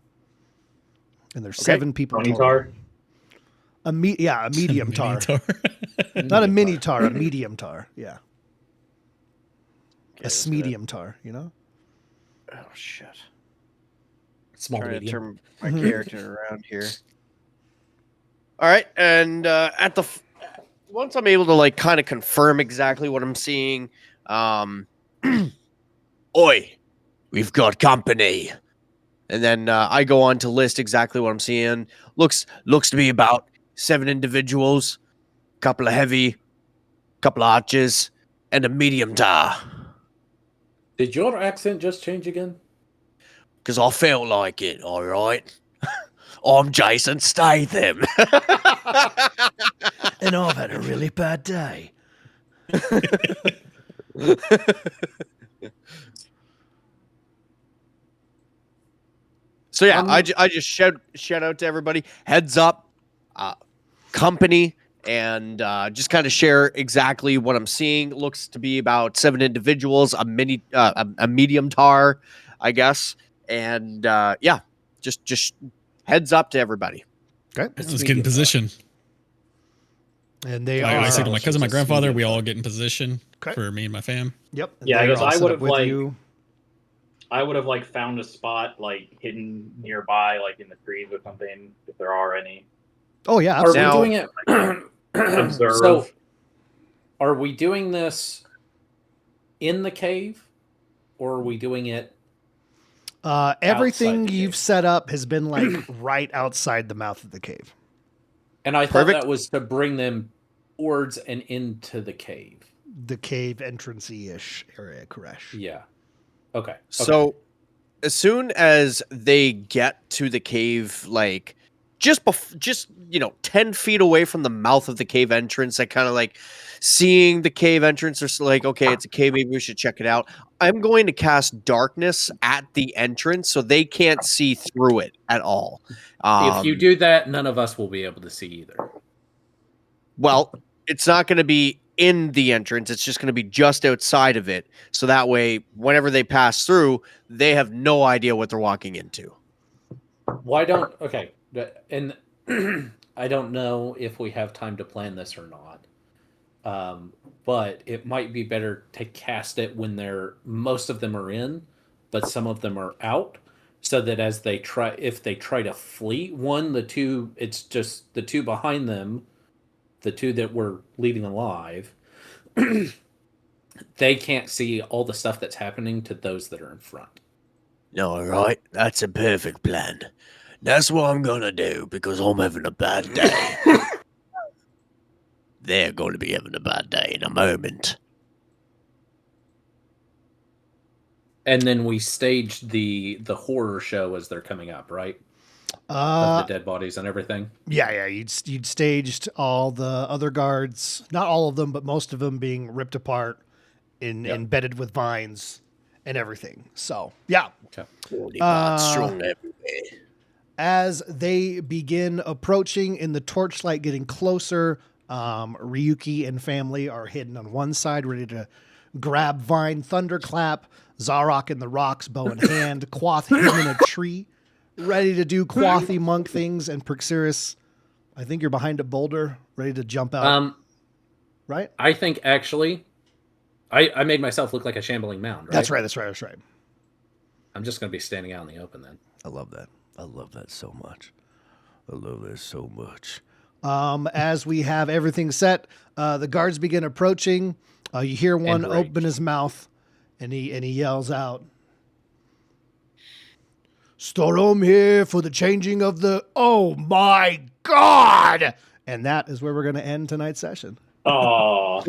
And there's 7 people total. Minotaur? A medium tar. Not a mini tar, a medium tar. Yeah. A smedium tar, Oh, shit. Small Trying to medium. turn my character around here. All right, and once I'm able to like kind of confirm exactly what I'm seeing, oi, we've got company. And then I go on to list exactly what I'm seeing. Looks to be about 7 individuals, couple of heavy, couple of archers, and a medium tar. Did your accent just change again? Because I felt like it, all right? I'm Jason Statham. And I've had a really bad day. So yeah, I just shout out to everybody. Heads up, company, and just kind of share exactly what I'm seeing. Looks to be about 7 individuals, a medium tar, I guess, and just heads up to everybody. Okay. Let's get in position. And they I are. say to my cousin, my Just grandfather, medium we all tar. get in position for me and my fam. Yep. Yeah, I they're guess all I set would up have, with like- you. I would have like found a spot like hidden nearby, like in the trees or something, if there are any. Oh yeah. Are Absolutely. we doing it? Observe. So, are we doing this in the cave, or are we doing it? Everything outside the you've cave. set up has been like right outside the mouth of the cave. And I thought Perfect. that was to bring them towards and into the cave. The cave entrance-y-ish area, Koresh. Yeah. Okay. So as soon as they get to the cave, like just 10 feet away from the mouth of the cave entrance, I kind of like seeing the cave entrance. Or like, okay, it's a cave. Maybe we should check it out. I'm going to cast darkness at the entrance so they can't see through it at all. If you do that, none of us will be able to see either. Well, it's not going to be in the entrance. It's just going to be just outside of it. So that way, whenever they pass through, they have no idea what they're walking into. Why don't and I don't know if we have time to plan this or not. But it might be better to cast it when most of them are in, but some of them are out, so that if they try to flee, it's just the two behind them, the two that we're leaving alive, they can't see all the stuff that's happening to those that are in front. All right, that's a perfect plan. That's what I'm gonna do because I'm having a bad day. They're going to be having a bad day in a moment. And then we staged the horror show as they're coming up, right? Of the dead bodies and everything. Yeah. You'd staged all the other guards, not all of them, but most of them being ripped apart, embedded with vines and everything. So yeah. Okay. Strong everywhere. As they begin approaching and the torchlight getting closer, Ryuki and family are hidden on one side, ready to grab Vine, Thunderclap, Zarok in the rocks, bow in hand, Quoth hidden in a tree, ready to do Quothy monk things, and Perxiris, I think you're behind a boulder, ready to jump out. Right? I think actually, I made myself look like a shambling mound, right? That's right. I'm just going to be standing out in the open then. I love that. I love that so much. As we have everything set, the guards begin approaching. You hear one open his mouth, and he yells out, "Storm here for the changing of the... Oh my God!" And that is where we're going to end tonight's session. Oh,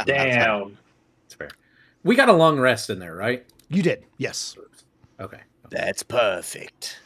damn. That's fair. We got a long rest in there, right? You did, yes. Okay. That's perfect.